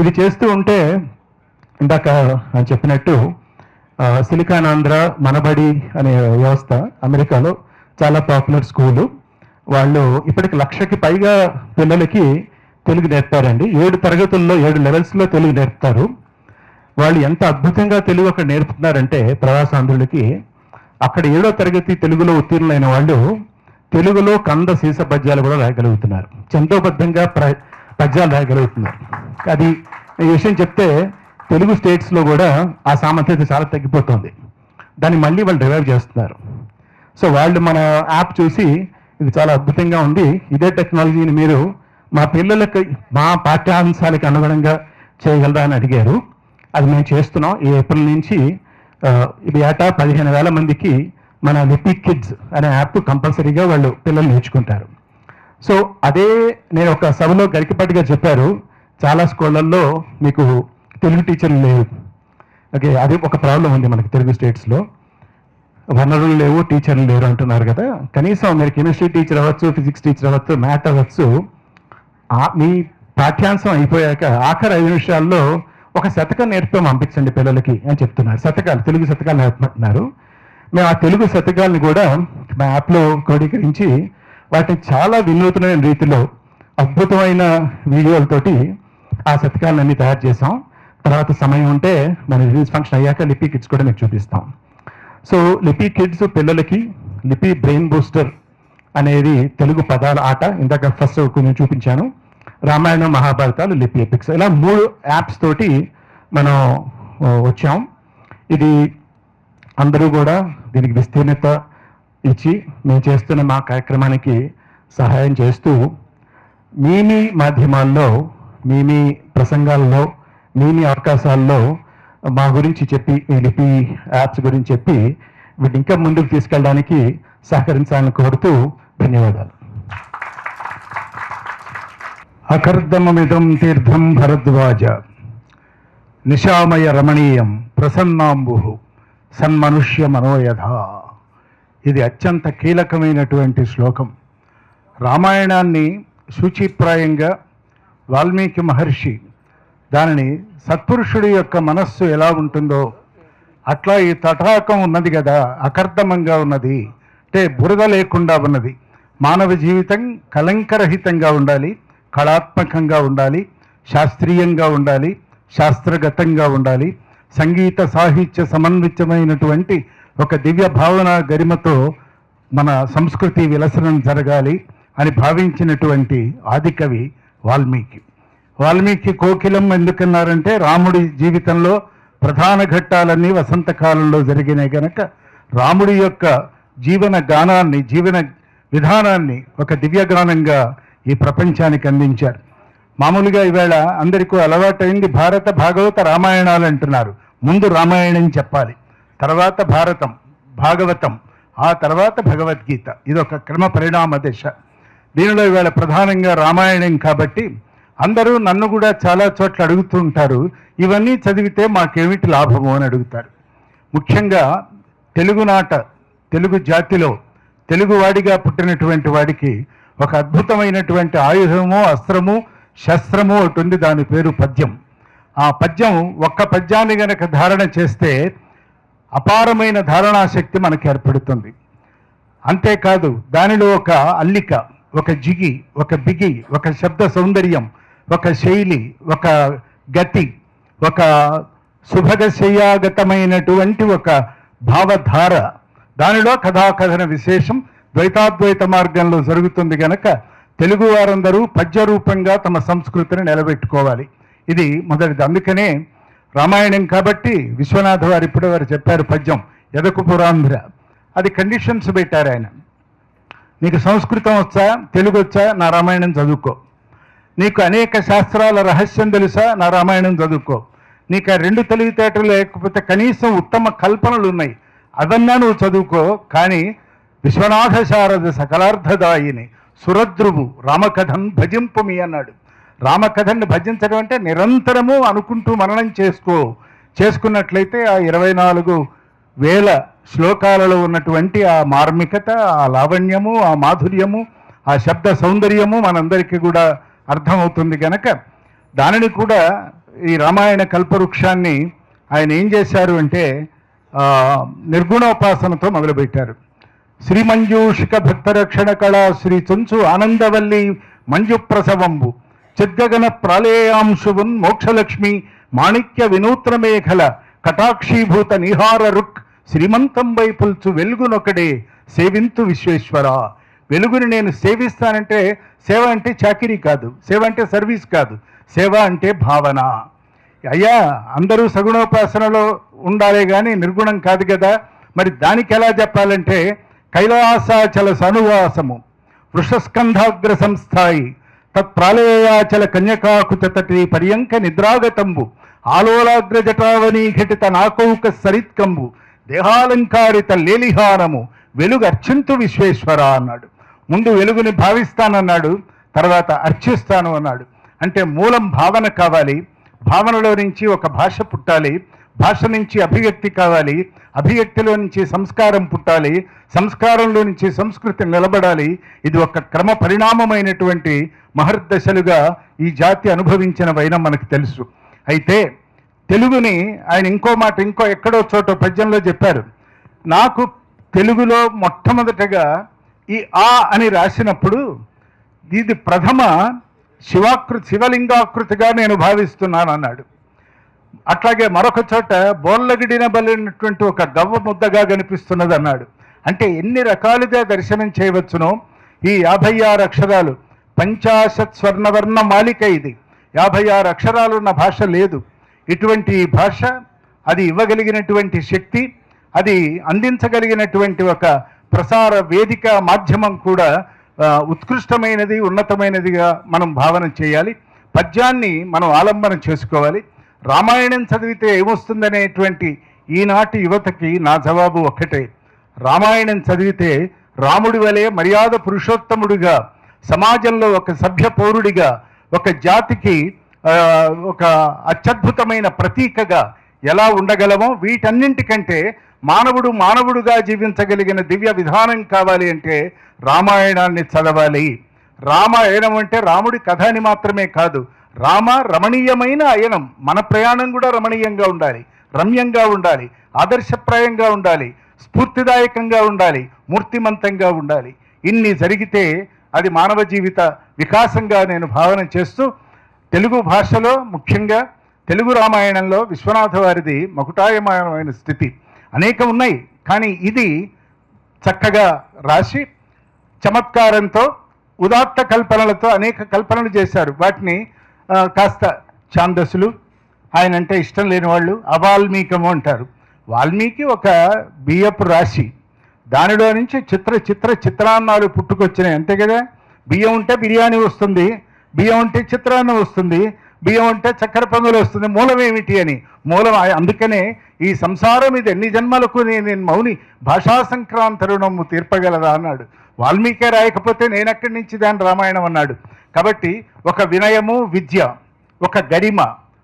ఇది చేస్తూ ఉంటే ఇందాక చెప్పినట్టు సిలికాన్ ఆంధ్ర మనబడి అనే వ్యవస్థ అమెరికాలో చాలా పాపులర్ స్కూలు. వాళ్ళు ఇప్పటికి 1,00,000కి పైగా పిల్లలకి తెలుగు నేర్పారండి. 7 తరగతుల్లో 7 లెవెల్స్లో తెలుగు నేర్పుతారు. వాళ్ళు ఎంత అద్భుతంగా తెలుగు అక్కడ నేర్పుతున్నారంటే ప్రవాసాంధ్రులకి, అక్కడ 7వ తరగతి తెలుగులో ఉత్తీర్ణులైన వాళ్ళు తెలుగులో కంద సీస పద్యాలు కూడా రాయగలుగుతున్నారు. చందోబద్ధంగా పద్యాలు రాయగలుగుతున్నారు. అది ఈ విషయం చెప్తే తెలుగు స్టేట్స్లో కూడా ఆ సామర్థ్యత చాలా తగ్గిపోతుంది. దాన్ని మళ్ళీ వాళ్ళు రివైవ్ చేస్తున్నారు. సో వాళ్ళు మన యాప్ చూసి ఇది చాలా అద్భుతంగా ఉంది, ఇదే టెక్నాలజీని మీరు మా పిల్లలకి, మా పాఠ్యాంశాలకు అనుగుణంగా చేయగలరా అని అడిగారు. అది మేము చేస్తున్నాం. ఈ ఏప్రిల్ నుంచి ఇది ఏటా 15,000 మందికి మన లిపి కిడ్స్ అనే యాప్ కంపల్సరీగా వాళ్ళు పిల్లలు నేర్చుకుంటారు. సో అదే నేను ఒక సభలో గరికపాటిగా చెప్పారు, చాలా స్కూళ్ళల్లో మీకు తెలుగు టీచర్లు లేవు. ఓకే, అది ఒక ప్రాబ్లం ఉంది మనకి తెలుగు స్టేట్స్లో. వనరులు లేవు, టీచర్లు లేరు అంటున్నారు కదా. కనీసం మీరు కెమిస్ట్రీ టీచర్ అవ్వచ్చు, ఫిజిక్స్ టీచర్ అవ్వచ్చు, మ్యాథ్ అవ్వచ్చు, మీ పాఠ్యాంశం అయిపోయాక ఆఖరి 5 నిమిషాల్లో ఒక శతకం నేర్పి పంపించండి పిల్లలకి అని చెప్తున్నారు. శతకాలు, తెలుగు శతకాలు నేర్పమంటున్నారు. మేము ఆ తెలుగు శతకాలను కూడా మా యాప్లో క్రోడీకరించి వాటిని చాలా వినూత్నమైన రీతిలో అద్భుతమైన వీడియోలతోటి ఆ శతకాలన్నీ తయారు చేసాం. తర్వాత సమయం ఉంటే మన రిలీజ్ ఫంక్షన్ అయ్యాక లిపి కిడ్స్ కూడా మీకు చూపిస్తాం. సో లిపి కిడ్స్ పిల్లలకి లిపి బ్రెయిన్ బూస్టర్ అనేది తెలుగు పదాల ఆట. ఇందాక ఫస్ట్ కొంచెం చూపించాను. రామాయణం, మహాభారతాలు, లిపి ఎపిక్స్, ఇలా 3 యాప్స్ తోటి మనం వచ్చాం. ఇది అందరూ కూడా దీనికి విస్తీర్ణత ఇచ్చి మేము చేస్తున్న మా కార్యక్రమానికి సహాయం చేస్తూ మీ మాధ్యమాల్లో, మీ ప్రసంగాల్లో, మీ అవకాశాల్లో మా గురించి చెప్పి, ఈ లిపి యాప్స్ గురించి చెప్పి వీటిని ఇంకా ముందుకు తీసుకెళ్ళడానికి సహకరించాలని కోరుతూ ధన్యవాదాలు. అకర్దమమిదం తీర్థం భరద్వాజ నిశామయ రమణీయం ప్రసన్నాంబు సన్మనుష్య మనోయధ. ఇది అత్యంత కీలకమైనటువంటి శ్లోకం. రామాయణాన్ని సూచిప్రాయంగా వాల్మీకి మహర్షి దానిని సత్పురుషుడి యొక్క మనస్సు ఎలా ఉంటుందో అట్లా ఈ తటాకం ఉన్నది కదా, అకర్దమంగా ఉన్నది అంటే బురద లేకుండా ఉన్నది. మానవ జీవితం కలంకరహితంగా ఉండాలి, కళాత్మకంగా ఉండాలి, శాస్త్రీయంగా ఉండాలి, శాస్త్రగతంగా ఉండాలి, సంగీత సాహిత్య సమన్వితమైనటువంటి ఒక దివ్య భావన గరిమతో మన సంస్కృతి విలసనం జరగాలి అని భావించినటువంటి ఆదికవి వాల్మీకి. వాల్మీకి కోకిలం ఎందుకన్నారంటే రాముడి జీవితంలో ప్రధాన ఘట్టాలన్నీ వసంతకాలంలో జరిగినాయి కనుక రాముడి యొక్క జీవన గానాన్ని, జీవన విధానాన్ని ఒక దివ్యగానంగా ఈ ప్రపంచానికి అందించారు. మామూలుగా ఈవేళ అందరికీ అలవాటైంది భారత, భాగవత, రామాయణాలు అంటున్నారు. ముందు రామాయణం చెప్పాలి, తర్వాత భారతం, భాగవతం, ఆ తర్వాత భగవద్గీత. ఇదొక క్రమ పరిణామ దశ. దీనిలో ఈవేళ ప్రధానంగా రామాయణం కాబట్టి అందరూ నన్ను కూడా చాలా చోట్ల అడుగుతూ ఉంటారు, ఇవన్నీ చదివితే మాకేమిటి లాభము అని అడుగుతారు. ముఖ్యంగా తెలుగునాట, తెలుగు జాతిలో తెలుగువాడిగా పుట్టినటువంటి వాడికి ఒక అద్భుతమైనటువంటి ఆయుధము, అస్త్రము, శస్త్రము ఒకటి ఉంది, దాని పేరు పద్యం. ఆ పద్యం ఒక్క పద్యాన్ని గనక ధారణ చేస్తే అపారమైన ధారణాశక్తి మనకి ఏర్పడుతుంది. అంతేకాదు దానిలో ఒక అల్లిక, ఒక జిగి, ఒక బిగి, ఒక శబ్ద సౌందర్యం, ఒక శైలి, ఒక గతి, ఒక శుభగశయ్యాగతమైనటువంటి ఒక భావధార, దానిలో కథాకథన విశేషం ద్వైతాద్వైత మార్గంలో జరుగుతుంది గనక తెలుగు వారందరూ పద్య రూపంగా తమ సంస్కృతిని నిలబెట్టుకోవాలి. ఇది మొదటిది. అందుకనే రామాయణం కాబట్టి విశ్వనాథ వారు ఇప్పుడు వారు చెప్పారు పద్యం ఎదకు పురాంధ్ర. అది కండిషన్స్ పెట్టారు ఆయన. నీకు సంస్కృతం వచ్చా, తెలుగు వచ్చా, నా రామాయణం చదువుకో. నీకు అనేక శాస్త్రాల రహస్యం తెలుసా, నా రామాయణం చదువుకో. నీకు ఆ రెండు తెలివితేటలు లేకపోతే కనీసం ఉత్తమ కల్పనలు ఉన్నాయి, అదన్నా నువ్వు చదువుకో. కానీ విశ్వనాథ శారద సకలార్థదాయిని సురద్రువు రామకథన్ భజింపుమి అన్నాడు. రామకథని భజించడం అంటే నిరంతరము అనుకుంటూ మననం చేసుకున్నట్లయితే ఆ 24,000 శ్లోకాలలో ఉన్నటువంటి ఆ మార్మికత, ఆ లావణ్యము, ఆ మాధుర్యము, ఆ శబ్ద సౌందర్యము మనందరికీ కూడా అర్థమవుతుంది కనుక దానిని కూడా ఈ రామాయణ కల్పవృక్షాన్ని ఆయన ఏం చేశారు అంటే నిర్గుణోపాసనతో మొదలుపెట్టారు. శ్రీమంజూషిక భక్తరక్షణ కళా శ్రీ చుంచు ఆనందవల్లి మంజు ప్రసవంబు చిద్గగన ప్రాళేయాంశువున్ మోక్షలక్ష్మి మాణిక్య వినూత్న మేఖల కటాక్షీభూత నిహార రుక్ శ్రీమంతం వైపుల్చు వెలుగునొకడే సేవింతు విశ్వేశ్వర. వెలుగుని నేను సేవిస్తానంటే సేవ అంటే చాకిరీ కాదు, సేవ అంటే సర్వీస్ కాదు, సేవ అంటే భావన. అయ్యా అందరూ సగుణోపాసనలో ఉండాలే కానీ నిర్గుణం కాదు కదా. మరి దానికి ఎలా చెప్పాలంటే కైలాసాచల సనువాసము వృషస్కంధాగ్ర సంస్థాయి తత్ప్రాళయాచల కన్యకాకుతటి పర్యంక నిద్రాగతంబు ఆలోలాగ్ర జటావనీ ఘటిత నాకౌక సరిత్కంబు దేహాలంకారిత లేలిహారము వెలుగు అర్చింతు విశ్వేశ్వర అన్నాడు. ముందు వెలుగుని భావిస్తానన్నాడు, తర్వాత అర్చిస్తాను అన్నాడు. అంటే మూలం భావన కావాలి, భావనలో నుంచి ఒక భాష పుట్టాలి, భాష నుంచి అభివ్యక్తి కావాలి, అభివ్యక్తిలో నుంచి సంస్కారం పుట్టాలి, సంస్కారంలో నుంచి సంస్కృతి నిలబడాలి. ఇది ఒక క్రమ పరిణామమైనటువంటి మహర్దశలుగా ఈ జాతి అనుభవించిన వైనం మనకు తెలుసు. అయితే తెలుగుని ఆయన ఇంకో మాట ఎక్కడో చోట పద్యంలో చెప్పారు. నాకు తెలుగులో మొట్టమొదటగా ఈ ఆ అని రాసినప్పుడు ఇది ప్రథమ శివలింగాకృతిగా నేను భావిస్తున్నాను అన్నాడు. అట్లాగే మరొక చోట బోల్లగిడినబలినటువంటి ఒక గవ్వ ముద్దగా కనిపిస్తున్నది అన్నాడు. అంటే ఎన్ని రకాలుగా దర్శనం చేయవచ్చునో ఈ 56 అక్షరాలు 50 స్వర్ణవర్ణ మాలిక. ఇది 56 అక్షరాలున్న భాష లేదు. ఇటువంటి భాష, అది ఇవ్వగలిగినటువంటి శక్తి, అది అందించగలిగినటువంటి ఒక ప్రసార వేదిక మాధ్యమం కూడా ఉత్కృష్టమైనది, ఉన్నతమైనదిగా మనం భావన చేయాలి. పద్యాన్ని మనం ఆలంబనం చేసుకోవాలి. రామాయణం చదివితే ఏమొస్తుందనేటువంటి ఈనాటి యువతకి నా జవాబు ఒక్కటే. రామాయణం చదివితే రాముడి వలె మర్యాద పురుషోత్తముడిగా, సమాజంలో ఒక సభ్య పౌరుడిగా, ఒక జాతికి ఒక అత్యద్భుతమైన ప్రతీకగా ఎలా ఉండగలమో, వీటన్నింటికంటే మానవుడుగా జీవించగలిగిన దివ్య విధానం కావాలి అంటే రామాయణాన్ని చదవాలి. రామాయణం అంటే రాముడి కథ అని మాత్రమే కాదు, రమణీయమైన అయనం. మన ప్రయాణం కూడా రమణీయంగా ఉండాలి, రమ్యంగా ఉండాలి, ఆదర్శప్రాయంగా ఉండాలి, స్ఫూర్తిదాయకంగా ఉండాలి, మూర్తిమంతంగా ఉండాలి. ఇన్ని జరిగితే అది మానవ జీవిత వికాసంగా నేను భావన చేస్తూ తెలుగు భాషలో ముఖ్యంగా తెలుగు రామాయణంలో విశ్వనాథ వారిది మకుటాయమానమైన స్థితి అనేకం ఉన్నాయి. కానీ ఇది చక్కగా రాసి చమత్కారంతో ఉదాత్త కల్పనలతో అనేక కల్పనలు చేశారు. వాటిని కాస్త ఛాందస్సులు, ఆయన అంటే ఇష్టం లేని వాళ్ళు అవాల్మీకము అంటారు. వాల్మీకి ఒక బియ్యపు రాశి, దానిలో నుంచి చిత్రాన్నాలు పుట్టుకొచ్చినాయి, అంతే కదా. బియ్యం ఉంటే బిర్యానీ వస్తుంది, బియ్యం ఉంటే చిత్రాన్నం వస్తుంది, బియ్యం ఉంటే చక్కెర పొంగలు వస్తుంది. మూలం ఏమిటి అని మూలం. అందుకనే ఈ సంసారం ఇది ఎన్ని జన్మలకు నేను మౌని భాషా సంక్రాంతరుణము తీర్పగలదా అన్నాడు. వాల్మీకే రాయకపోతే నేనెక్కడి నుంచి దాని రామాయణం అన్నాడు. కాబట్టి ఒక వినయము, విద్య, ఒక గరిమ,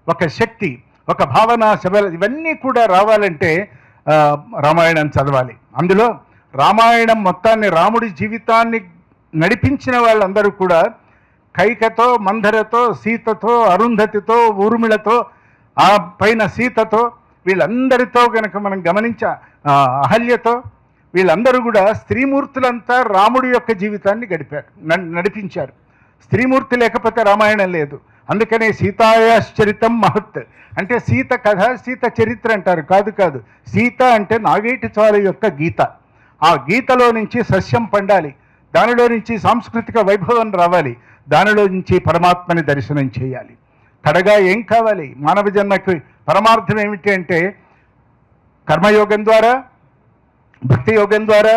ఒక శక్తి, ఒక భావన, ఇవన్నీ కూడా రావాలంటే రామాయణం చదవాలి. అందులో రామాయణం మొత్తాన్ని, రాముడి జీవితాన్ని నడిపించిన వాళ్ళందరూ కూడా కైకతో, మందరతో, సీతతో, అరుంధతితో, ఊర్మిళతో, ఆ పైన సీతతో, వీళ్ళందరితో కనుక మనం అహల్యతో, వీళ్ళందరూ కూడా స్త్రీమూర్తులంతా రాముడి యొక్క జీవితాన్ని నడిపించారు. స్త్రీమూర్తి లేకపోతే రామాయణం లేదు. అందుకనే సీతాయాశ్చరితం మహత్ అంటే సీత కథ, సీత చరిత్ర అంటారు. కాదు, సీత అంటే నాగేటి చాలు యొక్క గీత. ఆ గీతలో నుంచి సస్యం పండాలి, దానిలో నుంచి సాంస్కృతిక వైభవం రావాలి, దానిలో నుంచి పరమాత్మని దర్శనం చేయాలి. కడగా ఏం కావాలి? మానవ జన్మకి పరమార్థం ఏమిటి అంటే కర్మయోగం ద్వారా, భక్తి యోగం ద్వారా,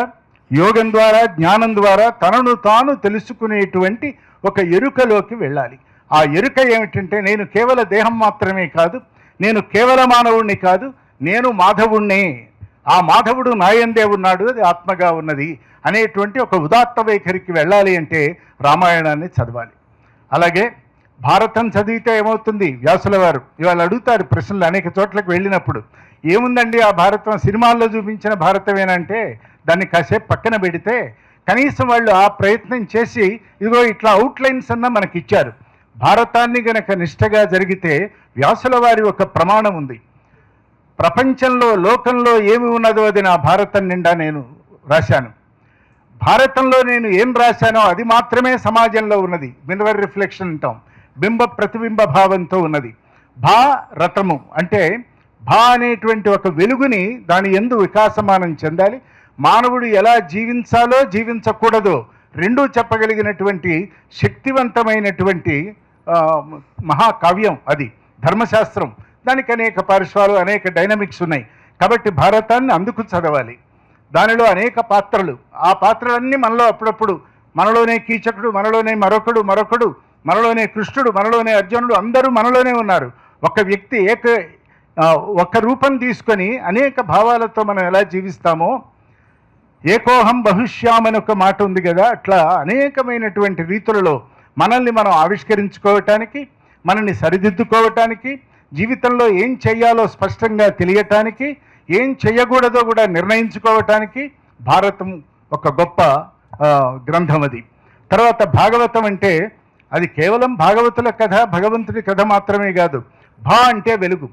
యోగం ద్వారా, జ్ఞానం ద్వారా తనను తాను తెలుసుకునేటువంటి ఒక ఎరుకలోకి వెళ్ళాలి. ఆ ఎరుక ఏమిటంటే నేను కేవల దేహం మాత్రమే కాదు, నేను కేవల మానవుణ్ణి కాదు, నేను మాధవుణ్ణే, ఆ మాధవుడు నాయందే ఉన్నాడు, అది ఆత్మగా ఉన్నది అనేటువంటి ఒక ఉదాత్త వైఖరికి వెళ్ళాలి అంటే రామాయణాన్ని చదవాలి. అలాగే భారతం చదివితే ఏమవుతుంది? వ్యాసుల వారు ఇవాళ అడుగుతారు ప్రశ్నలు అనేక చోట్లకు వెళ్ళినప్పుడు, ఏముందండి ఆ భారతం సినిమాల్లో చూపించిన భారతమేనంటే దాన్ని కాసేపు పక్కన పెడితే కనీసం వాళ్ళు ఆ ప్రయత్నం చేసి ఇదిగో ఇట్లా అవుట్లైన్స్ అన్న మనకి ఇచ్చారు. భారతాన్ని గనక నిష్టగా జరిగితే వ్యాసుల వారి ఒక ప్రమాణం ఉంది. ప్రపంచంలో, లోకంలో ఏమి ఉన్నదో అది నా భారతం నిండా నేను రాశాను. భారతంలో నేను ఏం రాశానో అది మాత్రమే సమాజంలో ఉన్నది. మిర్రర్ రిఫ్లెక్షన్ అంటాం, బింబ ప్రతిబింబ భావంతో ఉన్నది. భారతము అంటే భా అనేటువంటి ఒక వెలుగుని దాని యందు వికాసమానం చెందాలి. మానవుడు ఎలా జీవించాలో జీవించకూడదో రెండూ చెప్పగలిగినటువంటి శక్తివంతమైనటువంటి మహాకావ్యం అది ధర్మశాస్త్రం. దానికి అనేక పార్శ్వాలు, అనేక డైనమిక్స్ ఉన్నాయి. కాబట్టి భారతాన్ని అందుకు చదవాలి. దానిలో అనేక పాత్రలు, ఆ పాత్రలన్నీ మనలో అప్పుడప్పుడు, మనలోనే కీచకుడు, మనలోనే మరొకడు, మనలోనే కృష్ణుడు, మనలోనే అర్జునుడు, అందరూ మనలోనే ఉన్నారు. ఒక వ్యక్తి ఒక రూపం తీసుకొని అనేక భావాలతో మనం ఎలా జీవిస్తామో, ఏకోహం బహుశ్యామని ఒక మాట ఉంది కదా, అట్లా అనేకమైనటువంటి రీతులలో మనల్ని మనం ఆవిష్కరించుకోవటానికి, మనల్ని సరిదిద్దుకోవటానికి, జీవితంలో ఏం చెయ్యాలో స్పష్టంగా తెలియటానికి, ఏం చెయ్యకూడదో కూడా నిర్ణయించుకోవటానికి భారతం ఒక గొప్ప గ్రంథం అది. తర్వాత భాగవతం అంటే అది కేవలం భాగవతుల కథ, భగవంతుడి కథ మాత్రమే కాదు. భా అంటే వెలుగు,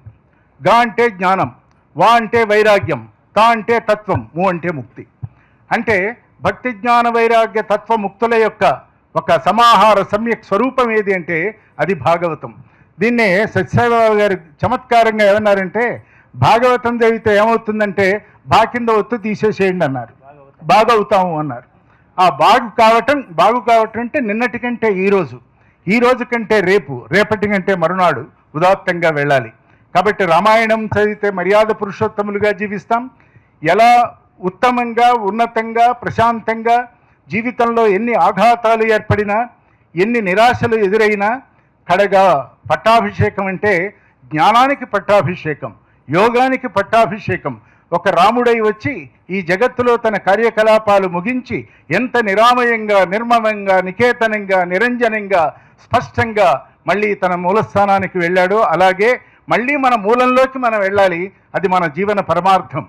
గా అంటే జ్ఞానం, వా అంటే వైరాగ్యం, తా అంటే తత్వం, ము అంటే ముక్తి. అంటే భక్తి జ్ఞాన వైరాగ్య తత్వ ముక్తుల యొక్క ఒక సమాహార సమ్యక్ స్వరూపం ఏది అంటే అది భాగవతం. దీన్నే సత్యసాయిబాబా గారు చమత్కారంగా ఏమన్నారంటే, భాగవతం చదివితే ఏమవుతుందంటే బా కింద ఒత్తు తీసేసేయండి అన్నారు, బాగవుతాము అన్నారు. ఆ బాగు కావటం అంటే నిన్నటి కంటే ఈ రోజు కంటే రేపు, రేపటి కంటే మరునాడు ఉదాత్తంగా వెళ్ళాలి. కాబట్టి రామాయణం చదివితే మర్యాద పురుషోత్తములుగా జీవిస్తాం. ఎలా ఉత్తమంగా, ఉన్నతంగా, ప్రశాంతంగా జీవితంలో ఎన్ని ఆఘాతాలు ఏర్పడినా, ఎన్ని నిరాశలు ఎదురైనా కడగా పట్టాభిషేకం అంటే జ్ఞానానికి పట్టాభిషేకం, యోగానికి పట్టాభిషేకం. ఒక రాముడై వచ్చి ఈ జగత్తులో తన కార్యకలాపాలు ముగించి ఎంత నిరామయంగా, నిర్మమంగా, నికేతనంగా, నిరంజనంగా, స్పష్టంగా మళ్ళీ తన మూలస్థానానికి వెళ్ళాడో అలాగే మళ్ళీ మన మూలంలోకి మనం వెళ్ళాలి. అది మన జీవన పరమార్థం.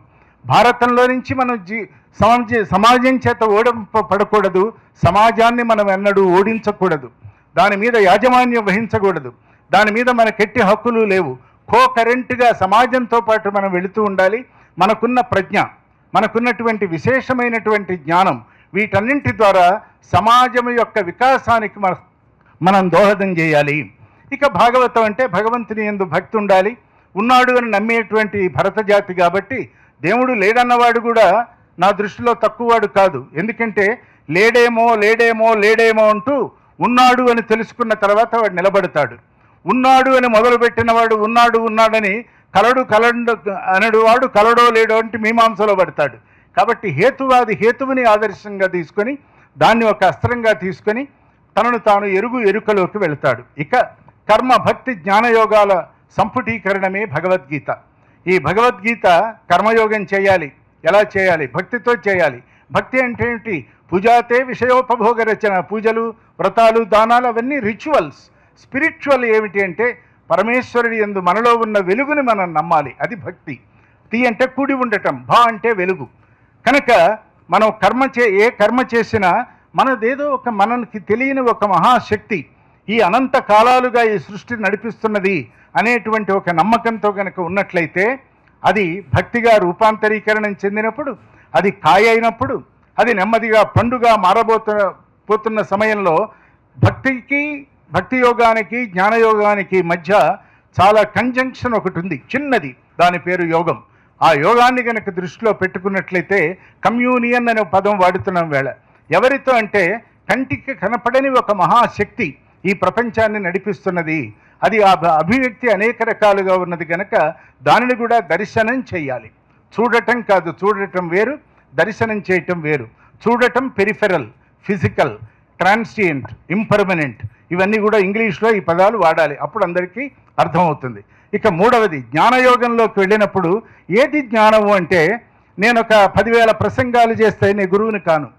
భారతంలో నుంచి మనం సమాజం చేత పడకూడదు, సమాజాన్ని మనం ఎన్నడూ ఓడించకూడదు, దాని మీద యాజమాన్యం వహించకూడదు, దాని మీద మనకెట్టి హక్కులు లేవు. కరెంట్గా సమాజంతో పాటు మనం వెళుతూ ఉండాలి. మనకున్న ప్రజ్ఞ, మనకున్నటువంటి విశేషమైనటువంటి జ్ఞానం, వీటన్నింటి ద్వారా సమాజం యొక్క వికాసానికి మనం దోహదం చేయాలి. ఇక భాగవతం అంటే భగవంతుని యందు భక్తి ఉండాలి. ఉన్నాడు అని నమ్మేటువంటి భరత జాతి కాబట్టి దేవుడు లేడన్నవాడు కూడా నా దృష్టిలో తక్కువవాడు కాదు. ఎందుకంటే లేడేమో అంటూ ఉన్నాడు అని తెలుసుకున్న తర్వాత వాడు నిలబడతాడు. ఉన్నాడు అని మొదలుపెట్టినవాడు ఉన్నాడని కలడు అనడు వాడు కలడో లేడో అంటే మీమాంసలో పడతాడు. కాబట్టి హేతువుని ఆదర్శంగా తీసుకొని దాన్ని ఒక అస్త్రంగా తీసుకొని తనను తాను ఎరుకలోకి వెళతాడు. ఇక కర్మ, భక్తి, జ్ఞానయోగాల సంపుటీకరణమే భగవద్గీత. ఈ భగవద్గీత కర్మయోగం చేయాలి. ఎలా చేయాలి? భక్తితో చేయాలి. భక్తి అంటే ఏమిటి? పూజాతే విషయోపభోగ రచన, పూజలు, వ్రతాలు, దానాలు అవన్నీ రిచువల్స్. స్పిరిచువల్ ఏమిటి అంటే పరమేశ్వరుడి యందు మనలో ఉన్న వెలుగుని మనం నమ్మాలి, అది భక్తి. తి అంటే కూడి ఉండటం, భా అంటే వెలుగు. కనుక మనం ఏ కర్మ చేసినా మనదేదో మనకి తెలియని ఒక మహాశక్తి ఈ అనంత కాలాలుగా ఈ సృష్టి నడిపిస్తున్నది అనేటువంటి ఒక నమ్మకంతో కనుక ఉన్నట్లయితే అది భక్తిగా రూపాంతరీకరణం చెందినప్పుడు, అది కాయ అయినప్పుడు, అది నెమ్మదిగా పండుగ పోతున్న సమయంలో భక్తి యోగానికి జ్ఞానయోగానికి మధ్య చాలా కంజంక్షన్ ఒకటి ఉంది, చిన్నది, దాని పేరు యోగం. ఆ యోగాన్ని కనుక దృష్టిలో పెట్టుకున్నట్లయితే కమ్యూనియన్ అనే పదం వాడుతున్నాం వేళ. ఎవరితో అంటే కంటికి కనపడని ఒక మహాశక్తి ఈ ప్రపంచాన్ని నడిపిస్తున్నది. అది ఆ అభివ్యక్తి అనేక రకాలుగా ఉన్నది కనుక దానిని కూడా దర్శనం చేయాలి. చూడటం కాదు, చూడటం వేరు, దర్శనం చేయటం వేరు. చూడటం పెరిఫెరల్, ఫిజికల్, ట్రాన్సియంట్, ఇంపర్మనెంట్, ఇవన్నీ కూడా ఇంగ్లీష్లో ఈ పదాలు వాడాలి, అప్పుడు అందరికీ అర్థమవుతుంది. ఇక మూడవది, జ్ఞానయోగంలోకి వెళ్ళినప్పుడు ఏది జ్ఞానము అంటే, నేను ఒక 10,000 ప్రసంగాలు చేస్తే నేను గురువుని కాను,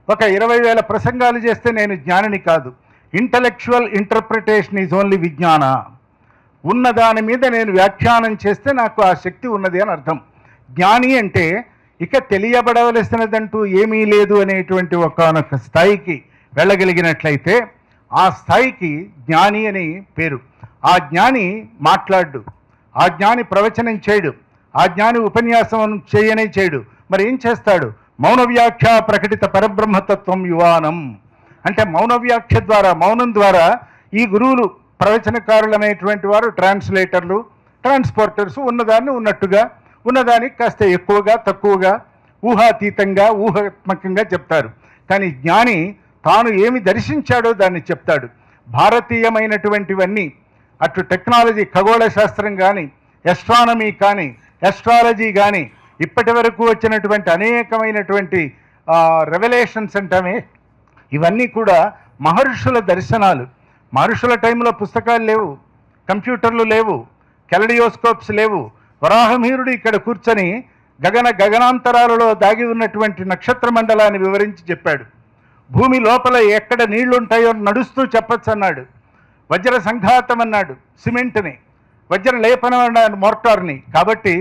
ఒక 20,000 ప్రసంగాలు చేస్తే నేను జ్ఞానిని కాదు. ఇంటలెక్చువల్ ఇంటర్ప్రిటేషన్ ఈజ్ ఓన్లీ విజ్ఞాన. ఉన్న దాని మీద నేను వ్యాఖ్యానం చేస్తే నాకు ఆ శక్తి ఉన్నది అని అర్థం. జ్ఞాని అంటే ఇక తెలియబడవలసినదంటూ ఏమీ లేదు అనేటువంటి ఒకానొక స్థాయికి వెళ్ళగలిగినట్లయితే ఆ స్థాయికి జ్ఞాని అని పేరు. ఆ జ్ఞాని మాట్లాడు, ఆ జ్ఞాని ప్రవచనం చేయడు, ఆ జ్ఞాని ఉపన్యాసం చేయడు, మరి ఏం చేస్తాడు? మౌన వ్యాఖ్య ప్రకటిత పరబ్రహ్మతత్వం యువానం అంటే మౌన వ్యాఖ్య ద్వారా, మౌనం ద్వారా ఈ గురువులు ప్రవచనకారులు అనేటువంటి వారు ట్రాన్స్లేటర్లు, ట్రాన్స్పోర్టర్స్ ఉన్నదాన్ని ఉన్నట్టుగా, ఉన్నదానికి కాస్త ఎక్కువగా తక్కువగా ఊహాతీతంగా ఊహాత్మకంగా చెప్తారు. కానీ జ్ఞాని తాను ఏమి దర్శించాడో దాన్ని చెప్తాడు. భారతీయమైనటువంటివన్నీ, అటు టెక్నాలజీ, ఖగోళ శాస్త్రం కానీ, ఎస్ట్రానమీ కానీ, ఎస్ట్రాలజీ కానీ, ఇప్పటి వరకు వచ్చినటువంటి అనేకమైనటువంటి రెవల్యూషన్స్ అంటామే, ఇవన్నీ కూడా మహర్షుల దర్శనాలు. మహర్షుల టైంలో పుస్తకాలు లేవు, కంప్యూటర్లు లేవు, కెలడియోస్కోప్స్ లేవు. వరాహమీరుడు ఇక్కడ కూర్చొని గగనాంతరాలలో దాగి ఉన్నటువంటి నక్షత్ర మండలాన్ని వివరించి చెప్పాడు. భూమి లోపల ఎక్కడ నీళ్లుంటాయో నడుస్తూ చెప్పచ్చు అన్నాడు. వజ్ర సంఘాతం అన్నాడు సిమెంట్ని, వజ్ర లేపనం అన్నాడు మోర్టార్ని. కాబట్టి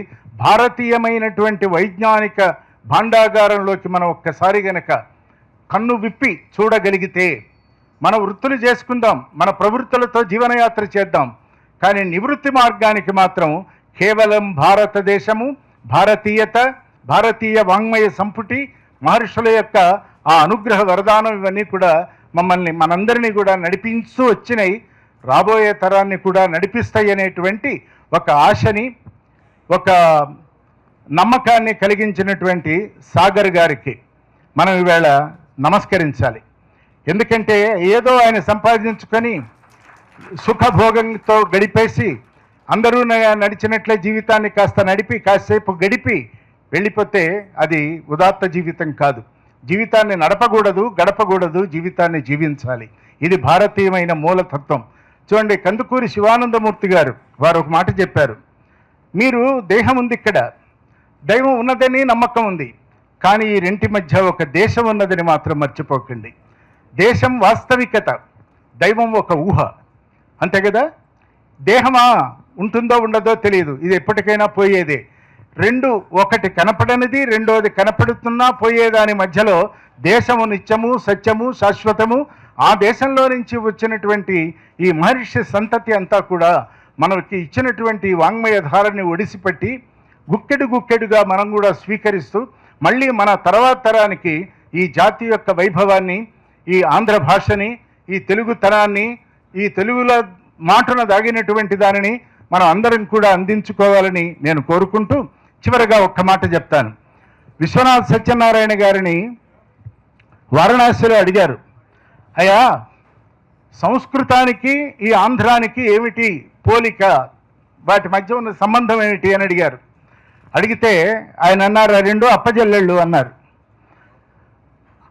భారతీయమైనటువంటి వైజ్ఞానిక భాండాగారంలోకి మనం ఒక్కసారి గనక కన్ను విప్పి చూడగలిగితే మన వృత్తులు చేసుకుందాం, మన ప్రవృత్తులతో జీవనయాత్ర చేద్దాం. కానీ నివృత్తి మార్గానికి మాత్రం కేవలం భారతదేశము, భారతీయత, భారతీయ వాంగ్మయ సంపుటి, మహర్షుల యొక్క ఆ అనుగ్రహ వరదానం, ఇవన్నీ కూడా మనందరినీ కూడా నడిపించు వచ్చినాయి, రాబోయే తరాన్ని కూడా నడిపిస్తాయి అనేటువంటి ఒక ఆశని, ఒక నమ్మకాన్ని కలిగించినటువంటి సాగర్ గారికి మనం ఈవేళ నమస్కరించాలి. ఎందుకంటే ఏదో ఆయన సంపాదించుకొని సుఖభోగంతో గడిపేసి అందరూ నడిచినట్లే జీవితాన్ని కాస్త నడిపి కాసేపు గడిపి వెళ్ళిపోతే అది ఉదాత్త జీవితం కాదు. జీవితాన్ని నడపకూడదు, గడపకూడదు, జీవితాన్ని జీవించాలి. ఇది భారతీయమైన మూలతత్వం. చూడండి, కందుకూరి శివానందమూర్తి గారు వారు ఒక మాట చెప్పారు. మీరు దేహం ఉంది, ఇక్కడ దైవం ఉన్నదని నమ్మకం ఉంది, కానీ ఈ రెంటి మధ్య ఒక దేశం ఉన్నదని మాత్రం మర్చిపోకండి. దేశం వాస్తవికత, దైవం ఒక ఊహ, అంతే కదా. దేహమా ఉంటుందో ఉండదో తెలియదు, ఇది ఎప్పటికైనా పోయేదే. రెండు, ఒకటి కనపడనిది, రెండోది కనపడుతున్నా పోయేదాని మధ్యలో దేశము నిత్యము, సత్యము, శాశ్వతము. ఆ దేశంలో నుంచి వచ్చినటువంటి ఈ మహర్షి సంతతి అంతా కూడా మనకి ఇచ్చినటువంటి వాంగ్మయ ధారని ఒడిసిపెట్టి గుక్కెడు గుక్కెడుగా మనం కూడా స్వీకరిస్తూ మళ్ళీ మన తర్వాత తరానికి ఈ జాతి యొక్క వైభవాన్ని, ఈ ఆంధ్ర భాషని, ఈ తెలుగుతనాన్ని, ఈ తెలుగులో మాటను దాగినటువంటి దానిని మనం అందరం కూడా అందించుకోవాలని నేను కోరుకుంటూ చివరగా ఒక్క మాట చెప్తాను. విశ్వనాథ్ సత్యనారాయణ గారిని వారణాసిలో అడిగారు, అయ్యా సంస్కృతానికి ఈ ఆంధ్రానికి ఏమిటి పోలిక, వాటి మధ్య ఉన్న సంబంధం ఏమిటి అని అడిగారు. అడిగితే ఆయన అన్నారు, రెండు అప్పచెల్లెళ్ళు అన్నారు.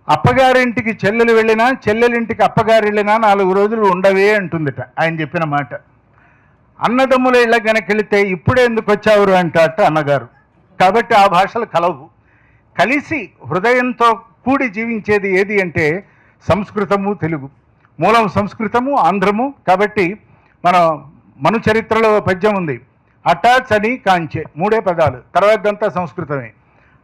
అప్పగారింటికి చెల్లెలు వెళ్ళినా, చెల్లెలింటికి అప్పగారు వెళ్ళినా 4 రోజులు ఉండవే అంటుందిట ఆయన చెప్పిన మాట. అన్నదమ్ముల ఇళ్ళ కనుక వెళితే ఇప్పుడే ఎందుకు వచ్చావురు అంటాట అన్నగారు. కాబట్టి ఆ భాషలు కలవు. కలిసి హృదయంతో కూడి జీవించేది ఏది అంటే సంస్కృతము, తెలుగు. మూలం సంస్కృతము, ఆంధ్రము. కాబట్టి మను చరిత్రలో పద్యం ఉంది, అటాచ్ అని కాంచే, 3 పదాలు, తర్వాతంతా సంస్కృతమే.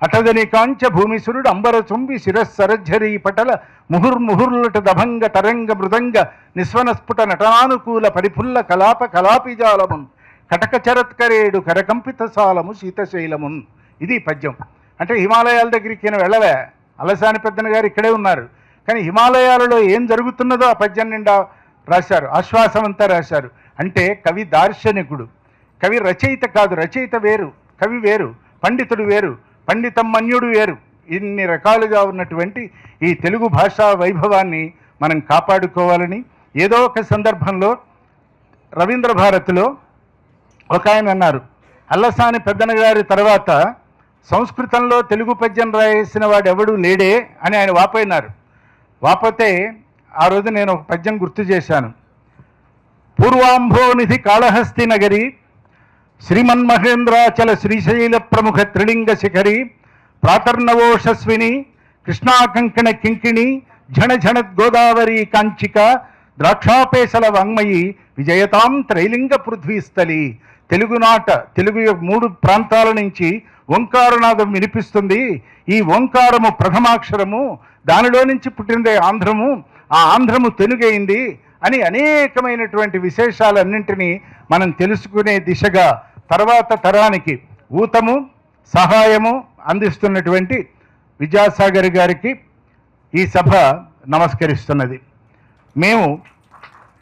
అటదని కాంచ భూమిసురుడు అంబర చుంబి శిరస్సరజ్జరీ పటల ముహుర్ముహుర్లట దభంగ తరంగ మృదంగ నిస్వనస్ఫుట నటనానుకూల పరిఫుల్ల కలాప కలాపిజాలమున్ కటక చరత్కరేడు కరకంపిత సాలము శీతశైలమున్. ఇది పద్యం. అంటే హిమాలయాల దగ్గరికి ఈయన వెళ్ళలే, అలసాని పెద్దన గారు ఇక్కడే ఉన్నారు. కానీ హిమాలయాలలో ఏం జరుగుతున్నదో ఆ పద్యం నిండా రాశారు, ఆశ్వాసం అంతా రాశారు. అంటే కవి దార్శనికుడు, కవి రచయిత కాదు, రచయిత వేరు, కవి వేరు, పండితుడు వేరు, పండితమన్యుడు వేరు. ఇన్ని రకాలుగా ఉన్నటువంటి ఈ తెలుగు భాషా వైభవాన్ని మనం కాపాడుకోవాలని ఏదో ఒక సందర్భంలో రవీంద్ర భారతిలో ఒక ఆయన అన్నారు, అల్లసాని పెద్దన గారి తర్వాత సంస్కృతంలో తెలుగు పద్యం రాయేసిన వాడు ఎవడూ లేడే అని ఆయన వాపోయినారు. వాపోతే ఆ రోజు నేను ఒక పద్యం గుర్తు చేశాను. పూర్వాంభోనిధి కాళహస్తి నగరి శ్రీమన్మహేంద్రాచల శ్రీశైల ప్రముఖ త్రిలింగ శిఖరి ప్రాతర్నవోషస్విని కృష్ణాకంకణ కింకిణి ఝణఝణద్ గోదావరి కాంచిక ద్రాక్షాపేశల వాంగ్మయి విజయతాం త్రైలింగ పృథ్వీస్థలి. తెలుగునాట తెలుగు 3 ప్రాంతాల నుంచి ఓంకారనాదం వినిపిస్తుంది. ఈ ఓంకారము ప్రథమాక్షరము, దానిలో నుంచి పుట్టినదే ఆంధ్రము, ఆ ఆంధ్రము తెలుగైంది అని అనేకమైనటువంటి విశేషాలన్నింటినీ మనం తెలుసుకునే దిశగా తర్వాత తరానికి ఊతము సహాయము అందిస్తున్నటువంటి విద్యాసాగర్ గారికి ఈ సభ నమస్కరిస్తున్నది. మేము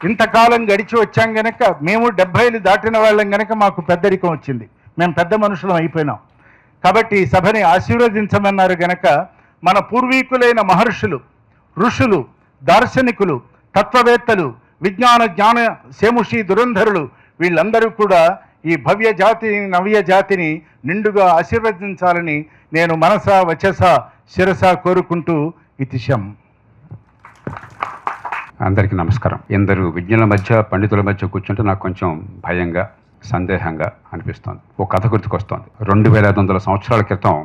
ఇంతకాలం గడిచి వచ్చాం గనక, మేము 70 దాటిన వాళ్ళం గనక మాకు పెద్దరికం వచ్చింది, మేము పెద్ద మనుషులం అయిపోయినాం. కాబట్టి ఈ సభని ఆశీర్వదించమన్నారు గనక మన పూర్వీకులైన మహర్షులు, ఋషులు, దార్శనికులు, తత్వవేత్తలు, విజ్ఞాన జ్ఞాన సేముషి దురంధరులు వీళ్ళందరూ కూడా ఈ భవ్య జాతిని నవ్య జాతిని నిండుగా ఆశీర్వదించాలని నేను మనస వచస శిరస కోరుకుంటూ ఇతిశం. అందరికీ నమస్కారం. ఎందరు విజ్ఞుల మధ్య పండితుల మధ్య కూర్చుంటే నాకు కొంచెం భయంగా సందేహంగా అనిపిస్తోంది. ఒక కథ గుర్తుకొస్తోంది. 2500 సంవత్సరాల క్రితం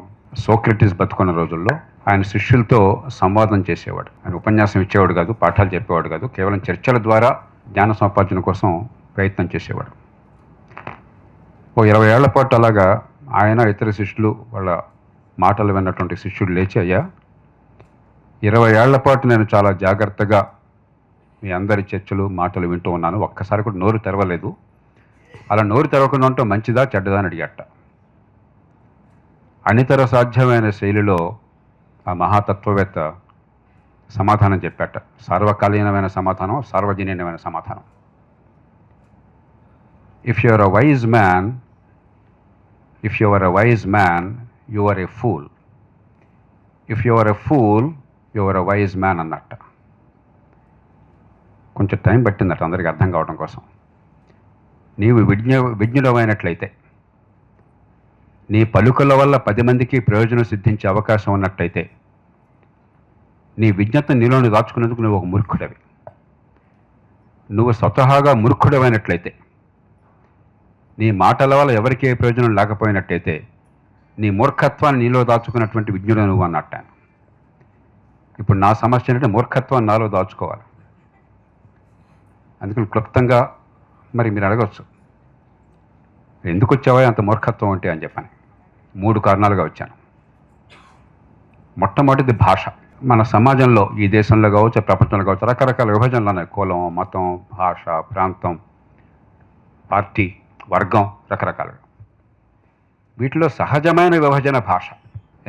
సోక్రటీస్ బతుకున్న రోజుల్లో ఆయన శిష్యులతో సంవాదం చేసేవాడు. ఆయన ఉపన్యాసం ఇచ్చేవాడు కాదు, పాఠాలు చెప్పేవాడు కాదు, కేవలం చర్చల ద్వారా జ్ఞాన సముపార్జన కోసం ప్రయత్నం చేసేవాడు. ఓ 20 ఏళ్ల పాటు అలాగా ఆయన ఇతర శిష్యులు వాళ్ళ మాటలు విన్నటువంటి శిష్యుడు లేచి, అయ్యా 20 ఏళ్ల పాటు నేను చాలా జాగ్రత్తగా మీ అందరి చర్చలు మాటలు వింటూ ఉన్నాను, ఒక్కసారి కూడా నోరు తెరవలేదు. అలా నోరు తెరవకుండా ఉంటే మంచిదా చెడ్డదా అని అడిగట. అనితర సాధ్యమైన శైలిలో ఆ మహాతత్వవేత్త సమాధానం చెప్పాట. సార్వకాలీనమైన సమాధానం, సార్వజనీయమైన సమాధానం. If you are a wise man, you are a fool. If you are a fool, you are a wise man అన్నట్ట. కొంచెం టైం పట్టిందట అందరికీ అర్థం కావడం కోసం. నీవు విజ్ఞుడమైనట్లయితే, నీ పలుకుల వల్ల 10 మందికి ప్రయోజనం సిద్ధించే అవకాశం ఉన్నట్లయితే, నీ విజ్ఞత నీలోని దాచుకునేందుకు నువ్వు ఒక మూర్ఖుడవి. నువ్వు స్వతహాగా మూర్ఖుడమైనట్లయితే, నీ మాటల వల్ల ఎవరికి ఏ ప్రయోజనం లేకపోయినట్లయితే, నీ మూర్ఖత్వాన్ని నీలో దాచుకున్నటువంటి విజ్ఞుడు నువ్వు అన్నట్టాను. ఇప్పుడు నా సమస్య ఏంటంటే మూర్ఖత్వాన్ని నాలో దాచుకోవాలి. అందుకని క్లుప్తంగా మరి మీరు అడగవచ్చు, ఎందుకు వచ్చావా అంత మూర్ఖత్వం అంటే అని చెప్పని. 3 కారణాలుగా వచ్చాను. మొట్టమొదటిది భాష. మన సమాజంలో, ఈ దేశంలో కావచ్చు, ప్రపంచంలో కావచ్చు, రకరకాల విభజనలు ఉన్నాయి. కులం, మతం, భాష, ప్రాంతం, పార్టీ, వర్గం, రకరకాలుగా. వీటిలో సహజమైన విభజన భాష.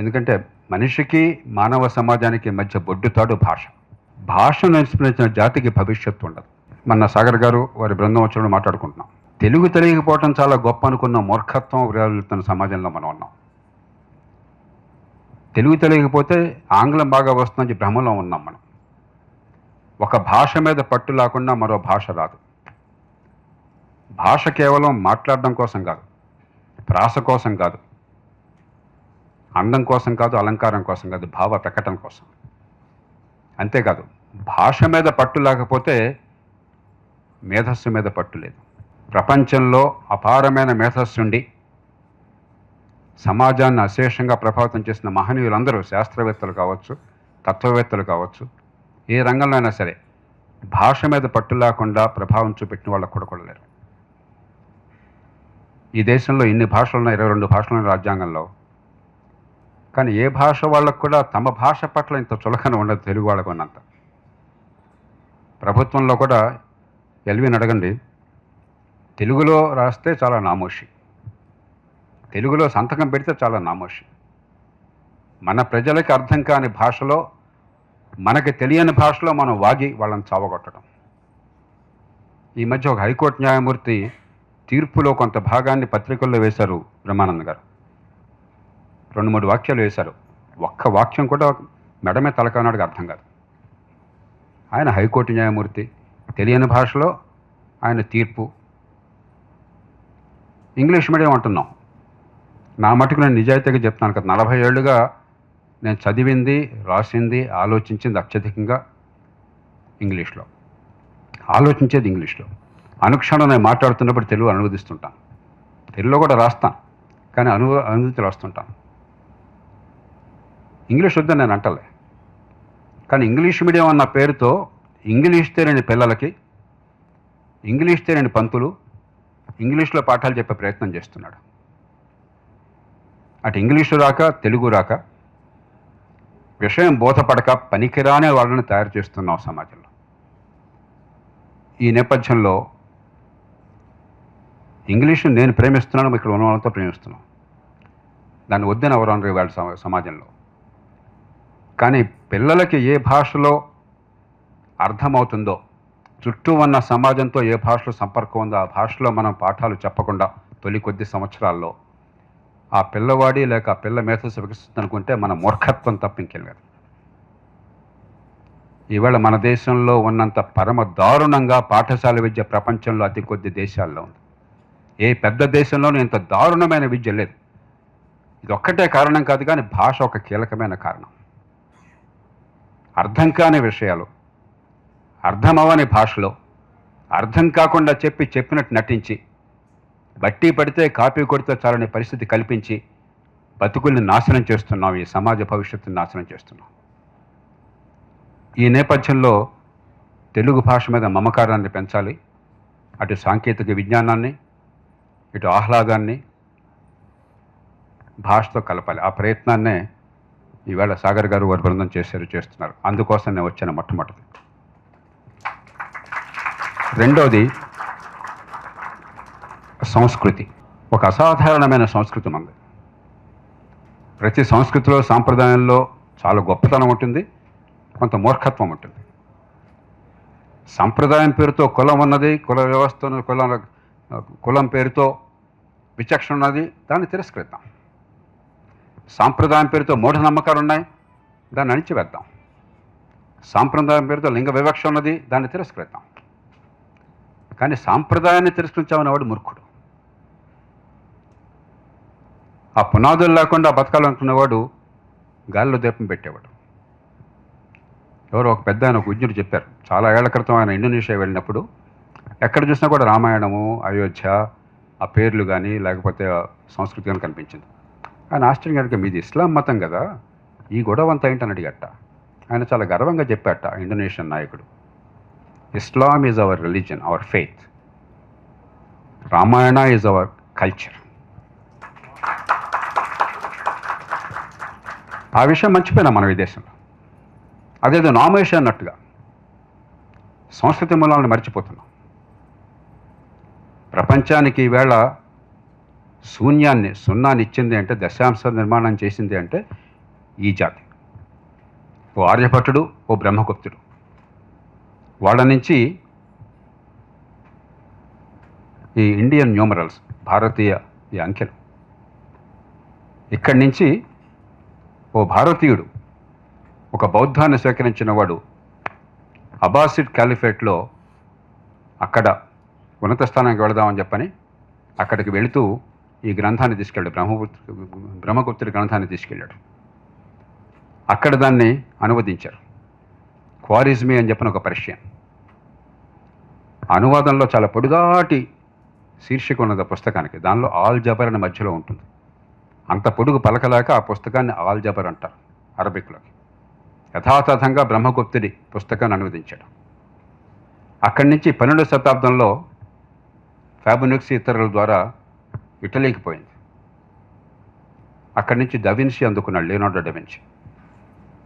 ఎందుకంటే మనిషికి మానవ సమాజానికి మధ్య బొడ్డుతాడు భాష. భాషను నేర్చుకునే జాతికి భవిష్యత్తు ఉండదు. మన సాగర్ గారు వారి బృందం వచ్చినప్పుడు మాట్లాడుకుంటున్నాం. తెలుగు తెలియకపోవటం చాలా గొప్ప అనుకున్న మూర్ఖత్వం విరాజిల్లుతున్న సమాజంలో మనం ఉన్నాం. తెలుగు తెలియకపోతే ఆంగ్లం బాగా వస్తుందని భ్రమలో ఉన్నాం మనం. ఒక భాష మీద పట్టు లేకుండా మరో భాష రాదు. భాష కేవలం మాట్లాడడం కోసం కాదు, ప్రాస కోసం కాదు, అందం కోసం కాదు, అలంకారం కోసం కాదు, భావ ప్రకటన కోసం. అంతేకాదు, భాష మీద పట్టు లేకపోతే మేధస్సు మీద పట్టు లేదు. ప్రపంచంలో అపారమైన మేధస్సుండి సమాజాన్ని అశేషంగా ప్రభావితం చేసిన మహనీయులందరూ, శాస్త్రవేత్తలు కావచ్చు, తత్వవేత్తలు కావచ్చు, ఏ రంగంలో అయినా సరే భాష మీద పట్టు లేకుండా ప్రభావం చూపెట్టిన వాళ్ళకు కూడా లేరు. ఈ దేశంలో ఇన్ని భాషలున్న 22 భాషలున్న రాజ్యాంగంలో కానీ ఏ భాష వాళ్ళకు కూడా తమ భాష పట్ల ఇంత చులకన ఉండదు తెలుగు వాళ్ళకు ఉన్నంత. ప్రభుత్వంలో కూడా ఎల్విని అడగండి, తెలుగులో రాస్తే చాలా నామోషి, తెలుగులో సంతకం పెడితే చాలా నామోషి. మన ప్రజలకి అర్థం కాని భాషలో, మనకి తెలియని భాషలో మనం వాగి వాళ్ళని చావగొట్టడం. ఈ మధ్య ఒక హైకోర్టు న్యాయమూర్తి తీర్పులో కొంత భాగాన్ని పత్రికల్లో వేశారు బ్రహ్మానంద్ గారు. 2-3 వాక్యాలు వేశారు. ఒక్క వాక్యం కూడా మెడమే తలకానాడికి అర్థం కాదు. ఆయన హైకోర్టు న్యాయమూర్తి, తెలియని భాషలో ఆయన తీర్పు. ఇంగ్లీష్ మీడియం అంటున్నాం. నా మటుకు నేను నిజాయితీగా చెప్తున్నాను కదా, 40 ఏళ్ళుగా నేను చదివింది, రాసింది, ఆలోచించింది అత్యధికంగా ఇంగ్లీష్లో, ఆలోచించేది ఇంగ్లీష్లో. అనుక్షణం నేను మాట్లాడుతున్నప్పుడు తెలుగు అనువదిస్తుంటాను, తెలుగులో కూడా రాస్తాను, కానీ అనువదితులు రాస్తుంటాను. ఇంగ్లీష్ వద్దని నేను అంటలే, కానీ ఇంగ్లీష్ మీడియం అన్న పేరుతో ఇంగ్లీష్ తెలియని పిల్లలకి, ఇంగ్లీష్ తెలియని పంతులు ఇంగ్లీష్లో పాఠాలు చెప్పే ప్రయత్నం చేస్తున్నాడు. అటు ఇంగ్లీషు రాక, తెలుగు రాక, విషయం బోధపడక పనికిరానే వాళ్ళని తయారు చేస్తున్నాం సమాజంలో. ఈ నేపథ్యంలో ఇంగ్లీషు నేను ప్రేమిస్తున్నాను, ఇక్కడ ఉన్న వాళ్ళతో ప్రేమిస్తున్నాం, దాన్ని వద్దని ఎవరు అనరు వాళ్ళ సమాజంలో. కానీ పిల్లలకి ఏ భాషలో అర్థమవుతుందో, చుట్టూ ఉన్న సమాజంతో ఏ భాషలో సంపర్కం ఉందో ఆ భాషలో మనం పాఠాలు చెప్పకుండా తొలి కొద్ది సంవత్సరాల్లో ఆ పిల్లవాడి లేక ఆ పిల్ల మేధస్సు వికసిస్తుంది అనుకుంటే మన మూర్ఖత్వం తప్ప ఇంకేం లేదు. ఈవేళ మన దేశంలో ఉన్నంత పరమ దారుణంగా పాఠశాల విద్య ప్రపంచంలో అతి కొద్ది దేశాల్లో ఉంది. ఏ పెద్ద దేశంలోనూ ఇంత దారుణమైన విద్య లేదు. ఇది ఒక్కటే కారణం కాదు, కానీ భాష ఒక కీలకమైన కారణం. అర్థం కాని విషయాలు అర్థమవని భాషలో అర్థం కాకుండా చెప్పినట్టు నటించి, బట్టి పడితే కాపీ కొడితే చాలని పరిస్థితి కల్పించి బతుకుల్ని నాశనం చేస్తున్నాం, ఈ సమాజ భవిష్యత్తుని నాశనం చేస్తున్నాం. ఈ నేపథ్యంలో తెలుగు భాష మీద మమకారాన్ని పెంచాలి. అటు సాంకేతిక విజ్ఞానాన్ని, ఇటు ఆహ్లాదాన్ని భాషతో కలపాలి. ఆ ప్రయత్నాన్నే ఈవేళ సాగర్ గారు వారి బృందం చేస్తున్నారు. అందుకోసం నేను వచ్చాను మొట్టమొదటి. రెండోది సంస్కృతి. ఒక అసాధారణమైన సంస్కృతి ఉంది. ప్రతి సంస్కృతిలో, సాంప్రదాయంలో చాలా గొప్పతనం ఉంటుంది, కొంత మూర్ఖత్వం ఉంటుంది. సంప్రదాయం పేరుతో కులం ఉన్నది, కుల వ్యవస్థ, కులం పేరుతో విచక్షణ ఉన్నది, దాన్ని తిరస్కరిద్దాం. సాంప్రదాయం పేరుతో మూఢనమ్మకాలు ఉన్నాయి, దాన్ని అణిచివేద్దాం. సాంప్రదాయం పేరుతో లింగ వివక్ష ఉన్నది, దాన్ని తిరస్కరిద్దాం. కానీ సాంప్రదాయాన్ని తిరస్కరించామనే వాడు మూర్ఖుడు. ఆ పునాదులు లేకుండా బతకాలనుకునేవాడు గాలిలో దీపం పెట్టేవాడు. ఎవరో ఒక పెద్ద ఆయన, ఒక విజ్ఞుడు చెప్పారు, చాలా ఏళ్ల క్రితం ఆయన ఇండోనేషియా వెళ్ళినప్పుడు ఎక్కడ చూసినా కూడా రామాయణము, అయోధ్య, ఆ పేర్లు కానీ లేకపోతే సంస్కృతి కానీ కనిపించింది. ఆయన ఆశ్చర్యంగా అడిగా, మీది ఇస్లాం మతం కదా, ఈ గొడవ అంతా ఏంటని అడిగట. ఆయన చాలా గర్వంగా చెప్పాట, ఇండోనేషియన్ నాయకుడు, Islam is our religion, our faith, Ramayana is our culture. ఆ విషయం మర్చిపోయినాం మనం ఈ దేశంలో. అదేదో నామేష అన్నట్టుగా సంస్కృతి మూలాలను మర్చిపోతున్నాం. ప్రపంచానికి ఈవేళ సున్నాన్ని ఇచ్చింది అంటే, దశాంశ నిర్మాణం చేసింది అంటే ఈ జాతి. ఓ ఆర్యభట్టుడు, ఓ బ్రహ్మగుప్తుడు. వాళ్ళ నుంచి ఈ ఇండియన్ న్యూమరల్స్, భారతీయ ఈ అంకెలు, ఇక్కడి నుంచి ఓ భారతీయుడు, ఒక బౌద్ధాన్ని స్వీకరించిన వాడు అబ్బాసిడ్ క్యాలిఫేట్లో అక్కడ ఉన్నత స్థానానికి వెళదామని చెప్పని అక్కడికి వెళుతూ ఈ గ్రంథాన్ని తీసుకెళ్ళాడు, బ్రహ్మగుప్తుడి గ్రంథాన్ని తీసుకెళ్ళాడు. అక్కడ దాన్ని అనువదించారు. క్వారిజ్మీ అని చెప్పిన ఒక పర్షియన్. అనువాదంలో చాలా పొడుగాటి శీర్షిక ఉన్నది ఆ పుస్తకానికి. దానిలో ఆల్ జబర్ అనే మధ్యలో ఉంటుంది. అంత పొడుగు పలకలేక ఆ పుస్తకాన్ని ఆల్ జబర్ అంటారు అరబిక్లోకి. యథాతథంగా బ్రహ్మగుప్తుడి పుస్తకాన్ని అనువదించాడు. అక్కడి నుంచి 12వ శతాబ్దంలో ఫ్యాబునిక్స్ ఇతరుల ద్వారా ఇటలీకి పోయింది. అక్కడి నుంచి డవిన్సీ అందుకున్నాడు, లియోనార్డో డవిన్సీ.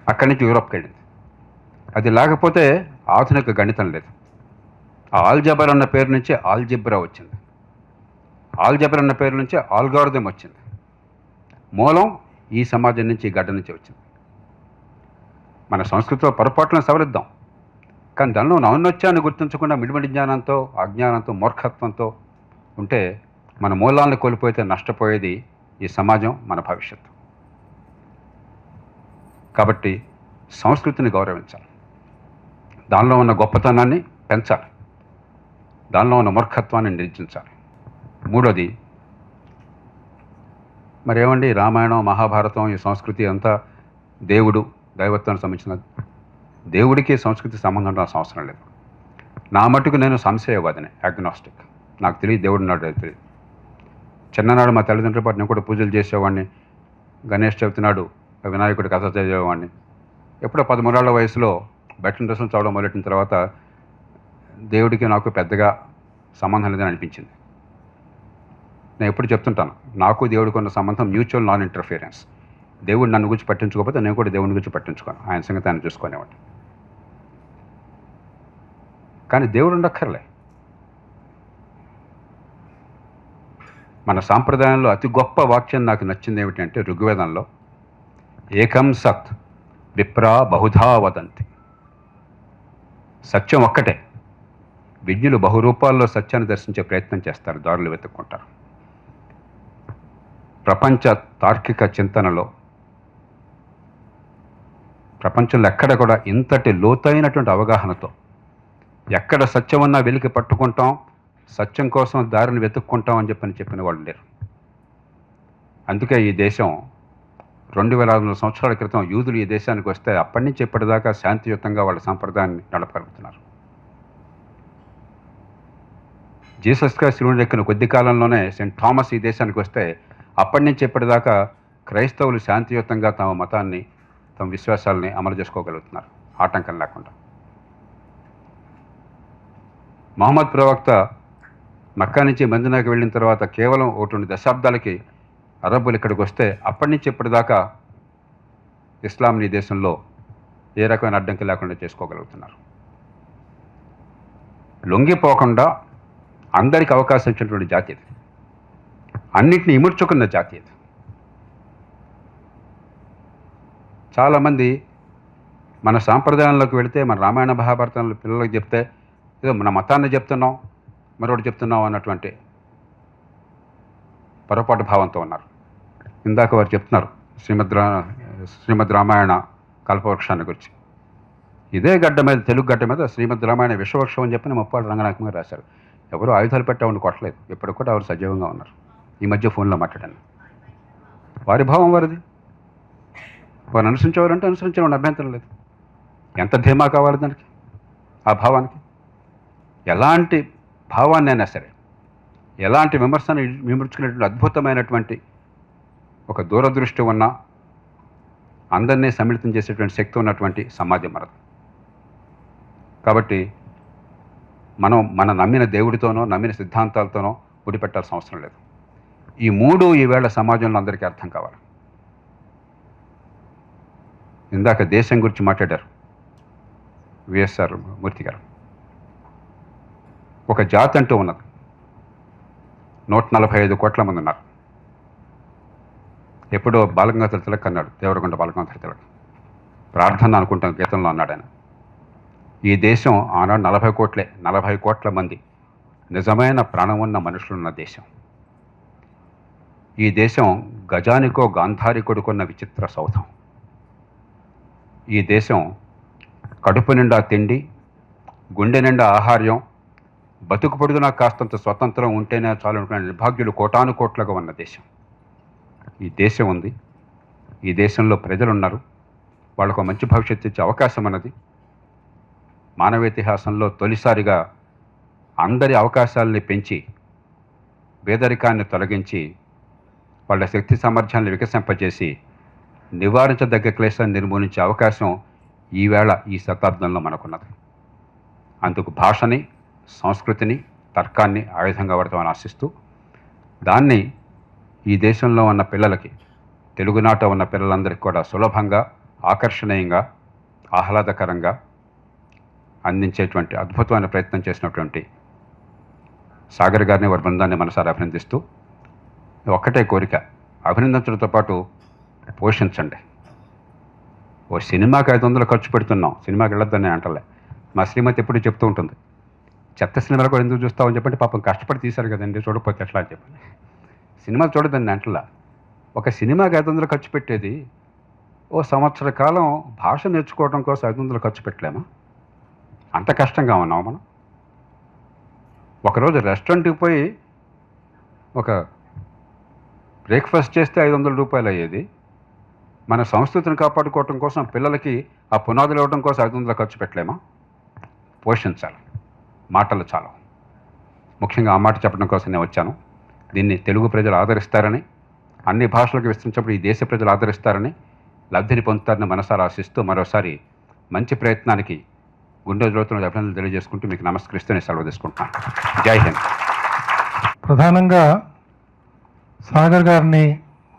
అక్కడి నుంచి యూరోప్కి వెళ్ళింది. అది లేకపోతే ఆధునిక గణితం లేదు. ఆ ఆల్జబర్ అన్న పేరు నుంచి ఆల్జిబ్రా వచ్చింది, ఆల్జబర్ అన్న పేరు నుంచి ఆల్గారిథం వచ్చింది. మూలం ఈ సమాజం నుంచి, ఈ గడ్డ నుంచి వచ్చింది. మన సంస్కృతిలో పొరపాట్లను సవరిద్దాం, కానీ దానిలో ఔన్నత్యాన్ని గుర్తించకుండా మిడిమిడి జ్ఞానంతో, అజ్ఞానంతో, మూర్ఖత్వంతో ఉంటే మన మూలాలను కోల్పోతే నష్టపోయేది ఈ సమాజం, మన భవిష్యత్తు. కాబట్టి సంస్కృతిని గౌరవించాలి, దానిలో ఉన్న గొప్పతనాన్ని పెంచాలి, దానిలో ఉన్న మూర్ఖత్వాన్ని నిర్జించాలి. మూడోది, మరేమండి రామాయణం, మహాభారతం, ఈ సంస్కృతి అంతా దేవుడు, దైవత్వానికి సంబంధించినది. దేవుడికి సంస్కృతి సంబంధం ఉండాల్సిన అవసరం లేదు. నా మటుకు నేను సంశయవాదిని, అగ్నాస్టిక్. నాకు తెలియదు దేవుడు నాడు, అది తెలియదు. చిన్ననాడు మా తల్లిదండ్రుల పాటు నేను కూడా పూజలు చేసేవాడిని. గణేష్ చవితి నాడు వినాయకుడి కథ చదివేవాడిని. ఎప్పుడో 13 ఏళ్ల వయసులో బెట్టిన డ్రెస్సులు చదవడం మొదలెట్టిన తర్వాత దేవుడికి నాకు పెద్దగా సంబంధం లేదని అనిపించింది. నేను ఎప్పుడు చెప్తుంటాను, నాకు దేవుడికి ఉన్న సంబంధం మ్యూచువల్ నాన్ ఇంటర్ఫియరెన్స్. దేవుడు నన్ను గురించి పట్టించుకోకపోతే నేను కూడా దేవుని గురించి పట్టించుకోను, ఆయన సంగతి ఆయన చూసుకునేవాడు. కానీ దేవుడు ఉండక్కర్లే. మన సాంప్రదాయంలో అతి గొప్ప వాక్యం నాకు నచ్చింది ఏమిటంటే, ఋగ్వేదంలో ఏకం సత్ విప్రా బహుధా వదంతి. సత్యం ఒక్కటే. విజ్ఞులు బహురూపాల్లో సత్యాన్ని దర్శించే ప్రయత్నం చేస్తారు, దారులు వెతుక్కుంటారు. ప్రపంచ తార్కిక చింతనలో ప్రపంచంలో ఎక్కడ కూడా ఇంతటి లోతైనటువంటి అవగాహనతో ఎక్కడ సత్యం ఉన్నా వెలికి పట్టుకుంటాం, సత్యం కోసం దారిని వెతుక్కుంటాం అని చెప్పిన వాళ్ళు లేరు. అందుకే ఈ దేశం 2500 సంవత్సరాల క్రితం యూదులు ఈ దేశానికి వస్తే అప్పటి నుంచి ఇప్పటిదాకా శాంతియుతంగా వాళ్ళ సంప్రదాయాన్ని నడపగలుగుతున్నారు. జీసస్ క్రైస్ట్ శిలువను ఎక్కిన కొద్ది కాలంలోనే సెయింట్ థామస్ ఈ దేశానికి వస్తే అప్పటి నుంచి ఇప్పటిదాకా క్రైస్తవులు శాంతియుతంగా తమ మతాన్ని, తమ విశ్వాసాలని అమలు చేసుకోగలుగుతున్నారు ఆటంకం లేకుండా. మహమ్మద్ ప్రవక్త మక్కా నుంచి మదీనాకి వెళ్ళిన తర్వాత కేవలం 1-2 దశాబ్దాలకి అరబ్బులు ఇక్కడికి వస్తే అప్పటి నుంచి ఇప్పటిదాకా ఇస్లాంని దేశంలో ఏ రకమైన అడ్డంకి లేకుండా చేసుకోగలుగుతున్నారు. లొంగిపోకుండా అందరికీ అవకాశం ఇచ్చినటువంటి జాతి ఇది, అన్నిటిని ఇముడ్చుకున్న జాతి ఇది. చాలామంది మన సాంప్రదాయంలోకి వెళితే, మన రామాయణ మహాభారతంలో పిల్లలకు చెప్తే ఏదో మన మతాన్ని చెప్తున్నాం, మరొకటి చెప్తున్నాం అన్నటువంటి పొరపాటు భావంతో ఉన్నారు. ఇందాక వారు చెప్తున్నారు శ్రీమద్ రామాయణ కల్పవృక్షాన్ని గురించి. ఇదే గడ్డ మీద, తెలుగు గడ్డ మీద శ్రీమద్ రామాయణ విశ్వవృక్షం అని చెప్పి ముప్పాడు రంగనాయకం గారు రాశారు. ఎవరు ఆయుధాలు పెట్టేవాడిని కొట్టలేదు, ఎప్పుడు కూడా ఎవరు సజీవంగా ఉన్నారు. ఈ మధ్య ఫోన్లో మాట్లాడాను. వారి భావం వారిది, వారు అనుసరించేవారంటే అనుసరించేవాడిని, అభ్యంతరం లేదు. ఎంత ధీమా కావాలి దానికి, ఆ భావానికి. ఎలాంటి భావాన్ని అయినా సరే, ఎలాంటి విమర్శను విమర్శించుకునేటువంటి అద్భుతమైనటువంటి ఒక దూరదృష్టి ఉన్న, అందరినీ సమ్మిళితం చేసేటువంటి శక్తి ఉన్నటువంటి సమాజం మనది. కాబట్టి మనం నమ్మిన దేవుడితోనో, నమ్మిన సిద్ధాంతాలతోనో ముడిపెట్టాల్సిన అవసరం లేదు. ఈ 3 ఈవేళ సమాజంలో అందరికీ అర్థం కావాలి. ఇందాక దేశం గురించి మాట్లాడారు విఎస్ఆర్ మూర్తి గారు. ఒక జాతి అంటూ ఉన్నది, 145 కోట్ల మంది ఉన్నారు. ఎప్పుడో బాలగంగాధర తిలక్ అన్నాడు, దేవరకొండ బాలగంగాధర తిలక్, ప్రార్థన అనుకుంటాం గీతంలో అన్నాడు ఆయన. ఈ దేశం ఆనాడు 40 కోట్ల మంది నిజమైన ప్రాణం ఉన్న మనుషులున్న దేశం. ఈ దేశం గజానికో గాంధారికొడుకున్న విచిత్ర సౌధం. ఈ దేశం కడుపు నిండా తిండి, గుండె నిండా ఆహార్యం, బతుకు పొడుగునా కాస్తంత స్వతంత్రం ఉంటేనే చాలు అనుకునే నిర్భాగ్యులు కోటానుకోట్లుగా ఉన్న దేశం. ఈ దేశం ఉంది, ఈ దేశంలో ప్రజలు ఉన్నారు, వాళ్ళకు మంచి భవిష్యత్తు ఇచ్చే అవకాశం అన్నది. మానవ ఇతిహాసంలో తొలిసారిగా అందరి అవకాశాలని పెంచి, పేదరికాన్ని తొలగించి, వాళ్ళ శక్తి సామర్థ్యాన్ని వికసింపజేసి, నివారించదగ్గ క్లేశాన్ని నిర్మూలించే అవకాశం ఈవేళ ఈ శతాబ్దంలో మనకున్నది. అందుకు భాషని, సంస్కృతిని, తర్కాన్ని ఆయుధంగా వాడతామని ఆశిస్తూ, దాన్ని ఈ దేశంలో ఉన్న పిల్లలకి తెలుగునాట ఉన్న పిల్లలందరికీ కూడా సులభంగా, ఆకర్షణీయంగా, ఆహ్లాదకరంగా అందించేటువంటి అద్భుతమైన ప్రయత్నం చేసినటువంటి సాగర్ గారిని, వారి బృందాన్ని మనసారా అభినందిస్తూ ఒక్కటే కోరిక, అభినందించడంతో పాటు పోషించండి. ఓ సినిమాకి 500 ఖర్చు పెడుతున్నాం, సినిమాకి వెళ్ళొద్దని అంటలే. మా శ్రీమతి ఎప్పుడు చెప్తూ ఉంటుంది, చెత్త సినిమాలు కూడా ఎందుకు చూస్తామని చెప్పండి, పాపం కష్టపడి తీశారు కదండి, చూడకపోతే ఎట్లా అని చెప్పండి. సినిమాలు చూడదండి అంటలా. ఒక సినిమాకి 500 ఖర్చు పెట్టేది ఓ సంవత్సర కాలం భాష నేర్చుకోవడం కోసం 500 ఖర్చు పెట్టలేమా? అంత కష్టంగా ఉన్నాము మనం. ఒకరోజు రెస్టారెంట్కి పోయి ఒక బ్రేక్ఫాస్ట్ చేస్తే 500 రూపాయలు అయ్యేది. మన సంస్కృతిని కాపాడుకోవటం కోసం, పిల్లలకి ఆ పునాదులు ఇవ్వడం కోసం 500 ఖర్చు పెట్టలేమా? పోషించాలి. మాటలు చాలు. ముఖ్యంగా ఆ మాట చెప్పడం కోసం నేను వచ్చాను. దీన్ని తెలుగు ప్రజలు ఆదరిస్తారని, అన్ని భాషలకు విస్తరించినప్పుడు ఈ దేశ ప్రజలు ఆదరిస్తారని, లబ్ధిని పొందుతారని మనసారా ఆశిస్తూ మరోసారి మంచి ప్రయత్నానికి గుండె జ్యోతులను అభినందనలు తెలియజేసుకుంటూ మీకు నమస్కరిస్తూ నేను సెలవు తీసుకుంటున్నాను. జై హింద్. ప్రధానంగా సాగర్ గారిని,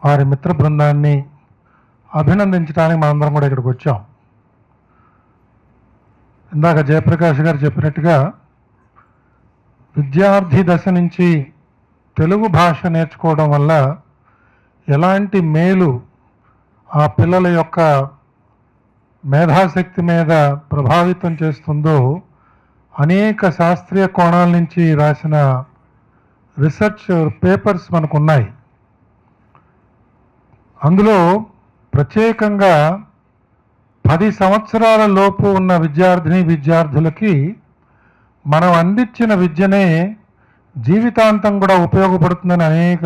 వారి మిత్ర బృందాన్ని అభినందించడానికి మనందరం కూడా ఇక్కడికి వచ్చాం. ఇందాక జయప్రకాష్ గారు చెప్పినట్టుగా విద్యార్థి దశ నుంచి తెలుగు భాష నేర్చుకోవడం వల్ల ఎలాంటి మేలు ఆ పిల్లల యొక్క మేధాశక్తి మీద ప్రభావితం చేస్తుందో అనేక శాస్త్రీయ కోణాల నుంచి రాసిన రీసెర్చ్ పేపర్స్ మనకున్నాయి. అందులో ప్రత్యేకంగా 10 సంవత్సరాల లోపు ఉన్న విద్యార్థులకి మనం అందించిన విద్యనే జీవితాంతం కూడా ఉపయోగపడుతుందని అనేక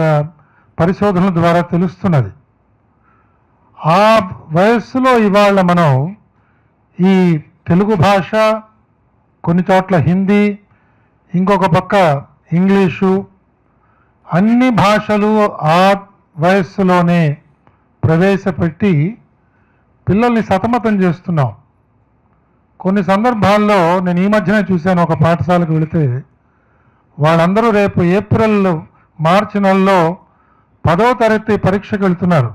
పరిశోధనల ద్వారా తెలుస్తున్నది. ఆ వయస్సులో ఇవాళ మనం ఈ తెలుగు భాష, కొన్ని చోట్ల హిందీ, ఇంకొక పక్క ఇంగ్లీషు, అన్ని భాషలు ఆ వయస్సులోనే ప్రవేశపెట్టి పిల్లల్ని సతమతం చేస్తున్నాం. కొన్ని సందర్భాల్లో నేను ఈ మధ్యనే చూశాను, ఒక పాఠశాలకు వెళితే వాళ్ళందరూ రేపు మార్చి నెలలో 10వ తరగతి పరీక్షకు వెళ్తున్నారు.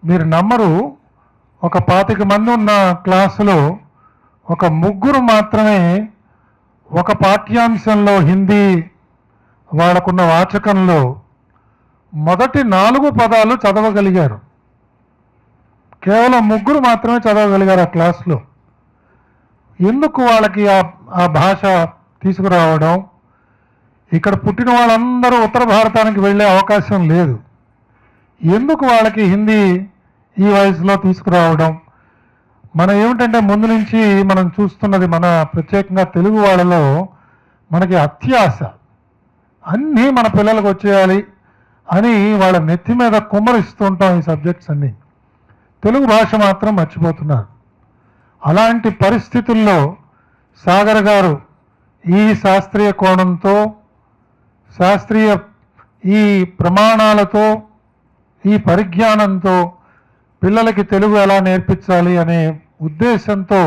మీరు నమ్మరు, ఒక 25 మంది ఉన్న క్లాసులో ఒక 3 మాత్రమే ఒక పాఠ్యాంశంలో హిందీ వాళ్ళకున్న వాచకంలో మొదటి 4 పదాలు చదవగలిగారు. కేవలం 3 మాత్రమే చదవగలిగారు ఆ క్లాసులో. ఎందుకు వాళ్ళకి ఆ భాష తీసుకురావడం? ఇక్కడ పుట్టిన వాళ్ళందరూ ఉత్తర భారతానికి వెళ్ళే అవకాశం లేదు. ఎందుకు వాళ్ళకి హిందీ ఈ వయసులో తీసుకురావడం? మనం ఏమిటంటే ముందు నుంచి మనం చూస్తున్నది, మన ప్రత్యేకంగా తెలుగు వాళ్ళలో మనకి అత్యాశ, అన్నీ మన పిల్లలకు వచ్చేయాలి అని వాళ్ళ నెత్తి మీద కుమ్మరిస్తూ ఉంటాం ఈ సబ్జెక్ట్స్ అన్నీ. తెలుగు భాష మాత్రం మర్చిపోతున్నారు. అలాంటి పరిస్థితుల్లో సాగర్ గారు ఈ శాస్త్రీయ కోణంతో, శాస్త్రీయ ఈ ప్రమాణాలతో, ఈ పరిజ్ఞానంతో పిల్లలకి తెలుగు ఎలా నేర్పించాలి అనే ఉద్దేశంతో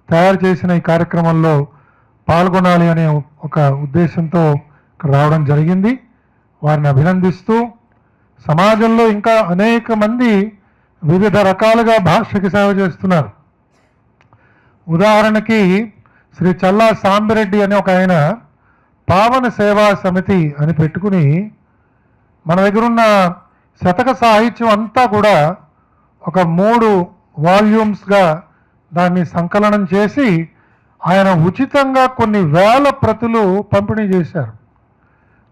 తయారు చేసిన ఈ కార్యక్రమంలో పాల్గొనాలి అనే ఒక ఉద్దేశంతో ఇక్కడ రావడం జరిగింది. వారిని అభినందిస్తూ, సమాజంలో ఇంకా అనేక మంది వివిధ రకాలుగా భాషకి సేవ చేస్తున్నారు. ఉదాహరణకి శ్రీ చల్లా సాంబిరెడ్డి అని ఒక ఆయన పావన సేవా సమితి అని పెట్టుకుని మన దగ్గరున్న శతక సాహిత్యం అంతా కూడా ఒక 3 వాల్యూమ్స్గా దాన్ని సంకలనం చేసి ఆయన ఉచితంగా కొన్ని వేల ప్రతులు పంపిణీ చేశారు.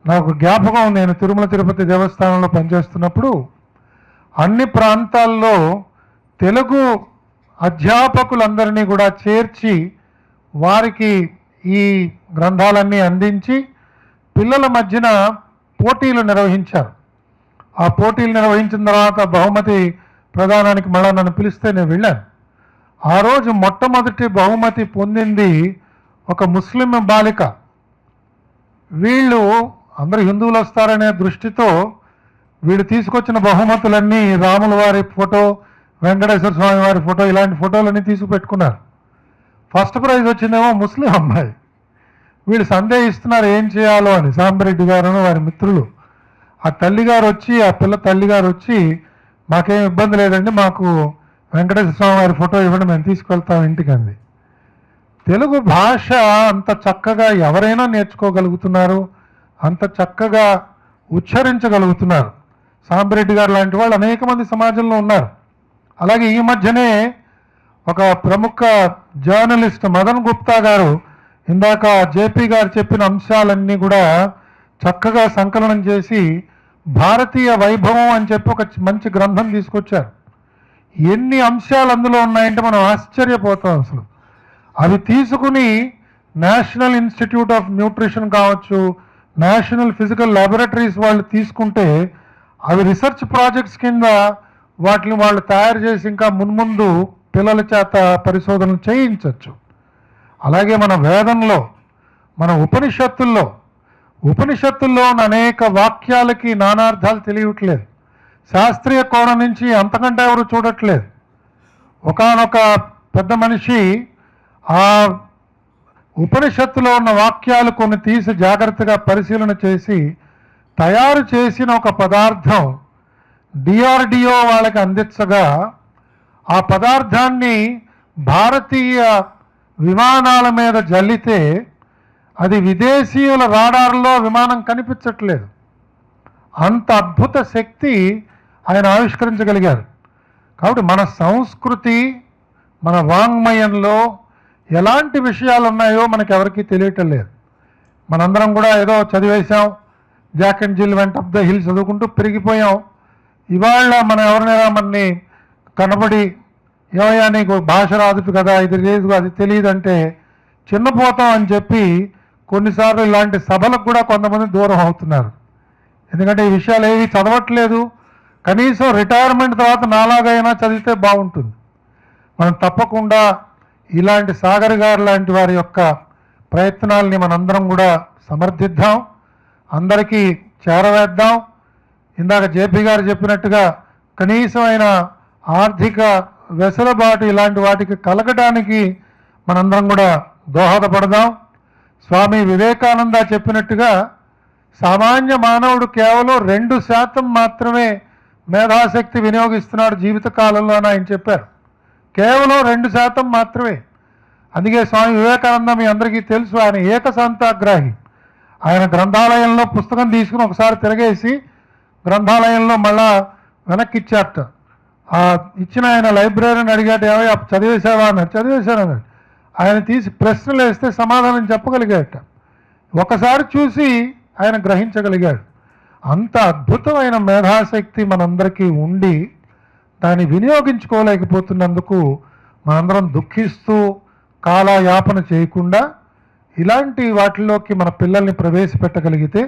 నాకు జ్ఞాపకం, నేను తిరుమల తిరుపతి దేవస్థానంలో పనిచేస్తున్నప్పుడు అన్ని ప్రాంతాల్లో తెలుగు అధ్యాపకులందరినీ కూడా చేర్చి వారికి ఈ గ్రంథాలన్నీ అందించి పిల్లల మధ్యన పోటీలు నిర్వహించారు. ఆ పోటీలు నిర్వహించిన తర్వాత బహుమతి ప్రదానానికి మళ్ళా నన్ను పిలిస్తే నేను వెళ్ళాను. ఆ రోజు మొట్టమొదటి బహుమతి పొందింది ఒక ముస్లిం బాలిక. వీళ్ళు అందరూ హిందువులు వస్తారనే దృష్టితో వీళ్ళు తీసుకొచ్చిన బహుమతులన్నీ రాముల వారి ఫోటో, వెంకటేశ్వర స్వామి వారి ఫోటో, ఇలాంటి ఫోటోలన్నీ తీసుకుపెట్టుకున్నారు. ఫస్ట్ ప్రైజ్ వచ్చిందేమో ముస్లిం అమ్మాయి. వీళ్ళు సందేహిస్తున్నారు ఏం చేయాలో అని. సాంబిరెడ్డి గారు వారి మిత్రులు, ఆ తల్లిగారు వచ్చి, ఆ పిల్ల తల్లిగారు వచ్చి మాకేం ఇబ్బంది లేదండి, మాకు వెంకటేశ్వర స్వామి వారి ఫోటో ఇవ్వండి, మేము తీసుకెళ్తాం ఇంటికి అంది. తెలుగు భాష అంత చక్కగా ఎవరైనా నేర్చుకోగలుగుతున్నారు, అంత చక్కగా ఉచ్చరించగలుగుతున్నారు. సాంబిరెడ్డి గారు లాంటి వాళ్ళు అనేక మంది సమాజంలో ఉన్నారు. అలాగే ఈ మధ్యనే ఒక ప్రముఖ జర్నలిస్ట్ మదన్ గుప్తా గారు ఇందాక జేపీ గారు చెప్పిన అంశాలన్నీ కూడా చక్కగా సంకలనం చేసి భారతీయ వైభవం అని చెప్పి ఒక మంచి గ్రంథం తీసుకొచ్చారు. ఎన్ని అంశాలు అందులో ఉన్నాయంటే మనం ఆశ్చర్యపోతాం అసలు. అవి తీసుకుని నేషనల్ ఇన్స్టిట్యూట్ ఆఫ్ న్యూట్రిషన్ కావచ్చు, నేషనల్ ఫిజికల్ ల్యాబొరేటరీస్ వాళ్ళు తీసుకుంటే అవి రిసెర్చ్ ప్రాజెక్ట్స్ కింద వాటిని వాళ్ళు తయారు చేసి ఇంకా మున్ముందు పిల్లల చేత పరిశోధనలు చేయించవచ్చు. అలాగే మన వేదంలో, మన ఉపనిషత్తుల్లో ఉన్న అనేక వాక్యాలకి నానార్థాలు తెలియట్లేదు. శాస్త్రీయ కోణం నుంచి అంతకంటే ఎవరు చూడట్లేదు. ఒకానొక పెద్ద మనిషి ఆ ఉపనిషత్తులో ఉన్న వాక్యాలు కొన్ని తీసి జాగ్రత్తగా పరిశీలన చేసి తయారు చేసిన ఒక పదార్థం డిఆర్డిఓ వాళ్ళకి అందించగా ఆ పదార్థాన్ని భారతీయ విమానాల మీద జల్లితే అది విదేశీయుల రాడార్లో విమానం కనిపించట్లేదు. అంత అద్భుత శక్తి ఆయన ఆవిష్కరించగలిగారు. కాబట్టి మన సంస్కృతి, మన వాంగ్మయంలో ఎలాంటి విషయాలు ఉన్నాయో మనకి ఎవరికీ తెలియటం లేదు. మనందరం కూడా ఏదో చదివేశాం, Jack and Jill went up the hill చదువుకుంటూ పెరిగిపోయాం. ఇవాళ మనం ఎవరినైనా మనని కనబడి ఏమయ్యా నీకు భాష రాదు కదా, ఇది లేదు అది తెలియదు అంటే చిన్నపోతాం అని చెప్పి కొన్నిసార్లు ఇలాంటి సభలకు కూడా కొంతమంది దూరం అవుతున్నారు. ఎందుకంటే ఈ విషయాలు ఏవి చదవట్లేదు. కనీసం రిటైర్మెంట్ తర్వాత నాలాగైనా చదివితే బాగుంటుంది. మనం తప్పకుండా ఇలాంటి సాగర్ గారు లాంటి వారి యొక్క ప్రయత్నాల్ని మనందరం కూడా సమర్థిద్దాం, అందరికీ చేరవేద్దాం. ఇందాక జేపీ గారు చెప్పినట్టుగా కనీసమైన ఆర్థిక వెసులుబాటు ఇలాంటి వాటికి కలగడానికి మనందరం కూడా దోహదపడదాం. స్వామి వివేకానంద చెప్పినట్టుగా సామాన్య మానవుడు కేవలం 2% మాత్రమే మేధాశక్తి వినియోగిస్తున్నాడు జీవితకాలంలో అని ఆయన చెప్పారు. కేవలం 2% మాత్రమే. అందుకే స్వామి వివేకానంద మీ అందరికీ తెలుసు, ఆయన ఏకసంతాగ్రాహి. ఆయన గ్రంథాలయంలో పుస్తకం తీసుకుని ఒకసారి తిరగేసి గ్రంథాలయంలో మళ్ళా వెనక్కి ఇచ్చారట. ఇచ్చిన ఆయన లైబ్రరీని అడిగాడు, ఏమయ్య చదివేశావా అన్నాడు. చదివేశాను అన్నాడు. ఆయన తీసి ప్రశ్నలు వేస్తే సమాధానం చెప్పగలిగాడట. ఒకసారి చూసి ఆయన గ్రహించగలిగాడు. అంత అద్భుతమైన మేధాశక్తి మనందరికీ ఉండి దాన్ని వినియోగించుకోలేకపోతున్నందుకు మనందరం దుఃఖిస్తూ కాలయాపన చేయకుండా ఇలాంటి వాటిల్లోకి మన పిల్లల్ని ప్రవేశపెట్టగలిగితే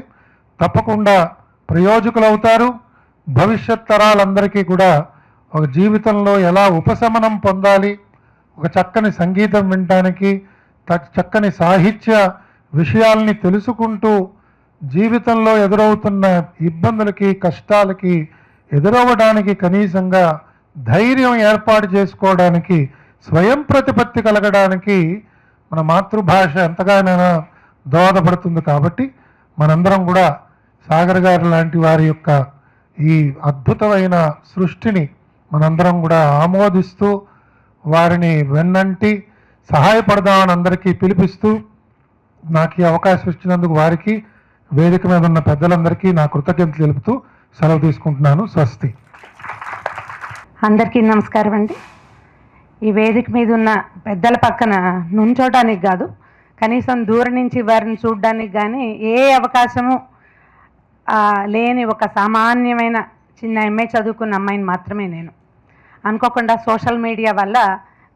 తప్పకుండా ప్రయోజకులవుతారు. భవిష్యత్ తరాలందరికీ కూడా ఒక జీవితంలో ఎలా ఉపశమనం పొందాలి, ఒక చక్కని సంగీతం వినటానికి, చక్కని సాహిత్య విషయాల్ని తెలుసుకుంటూ జీవితంలో ఎదురవుతున్న ఇబ్బందులకి, కష్టాలకి ఎదురవ్వడానికి కనీసంగా ధైర్యం ఏర్పాటు చేసుకోవడానికి, స్వయం ప్రతిపత్తి కలగడానికి మన మాతృభాష ఎంతగానైనా దోహదపడుతుంది. కాబట్టి మనందరం కూడా సాగర్ గారు లాంటి వారి యొక్క ఈ అద్భుతమైన సృష్టిని మనందరం కూడా ఆమోదిస్తూ వారిని వెన్నంటి సహాయపడదామని అందరికీ పిలిపిస్తూ నాకు ఈ అవకాశం ఇచ్చినందుకు వారికి, వేదిక మీద ఉన్న పెద్దలందరికీ నా కృతజ్ఞతలు తెలుపుతూ సెలవు తీసుకుంటున్నాను. స్వస్తి. అందరికీ నమస్కారం అండి. ఈ వేదిక మీద ఉన్న పెద్దల పక్కన నుంచోటానికి కాదు, కనీసం దూరం నుంచి వారిని చూడడానికి కానీ ఏ అవకాశము లేని ఒక సామాన్యమైన చిన్న ఎంఏ చదువుకున్న అమ్మాయిని మాత్రమే నేను. అనుకోకుండా సోషల్ మీడియా వల్ల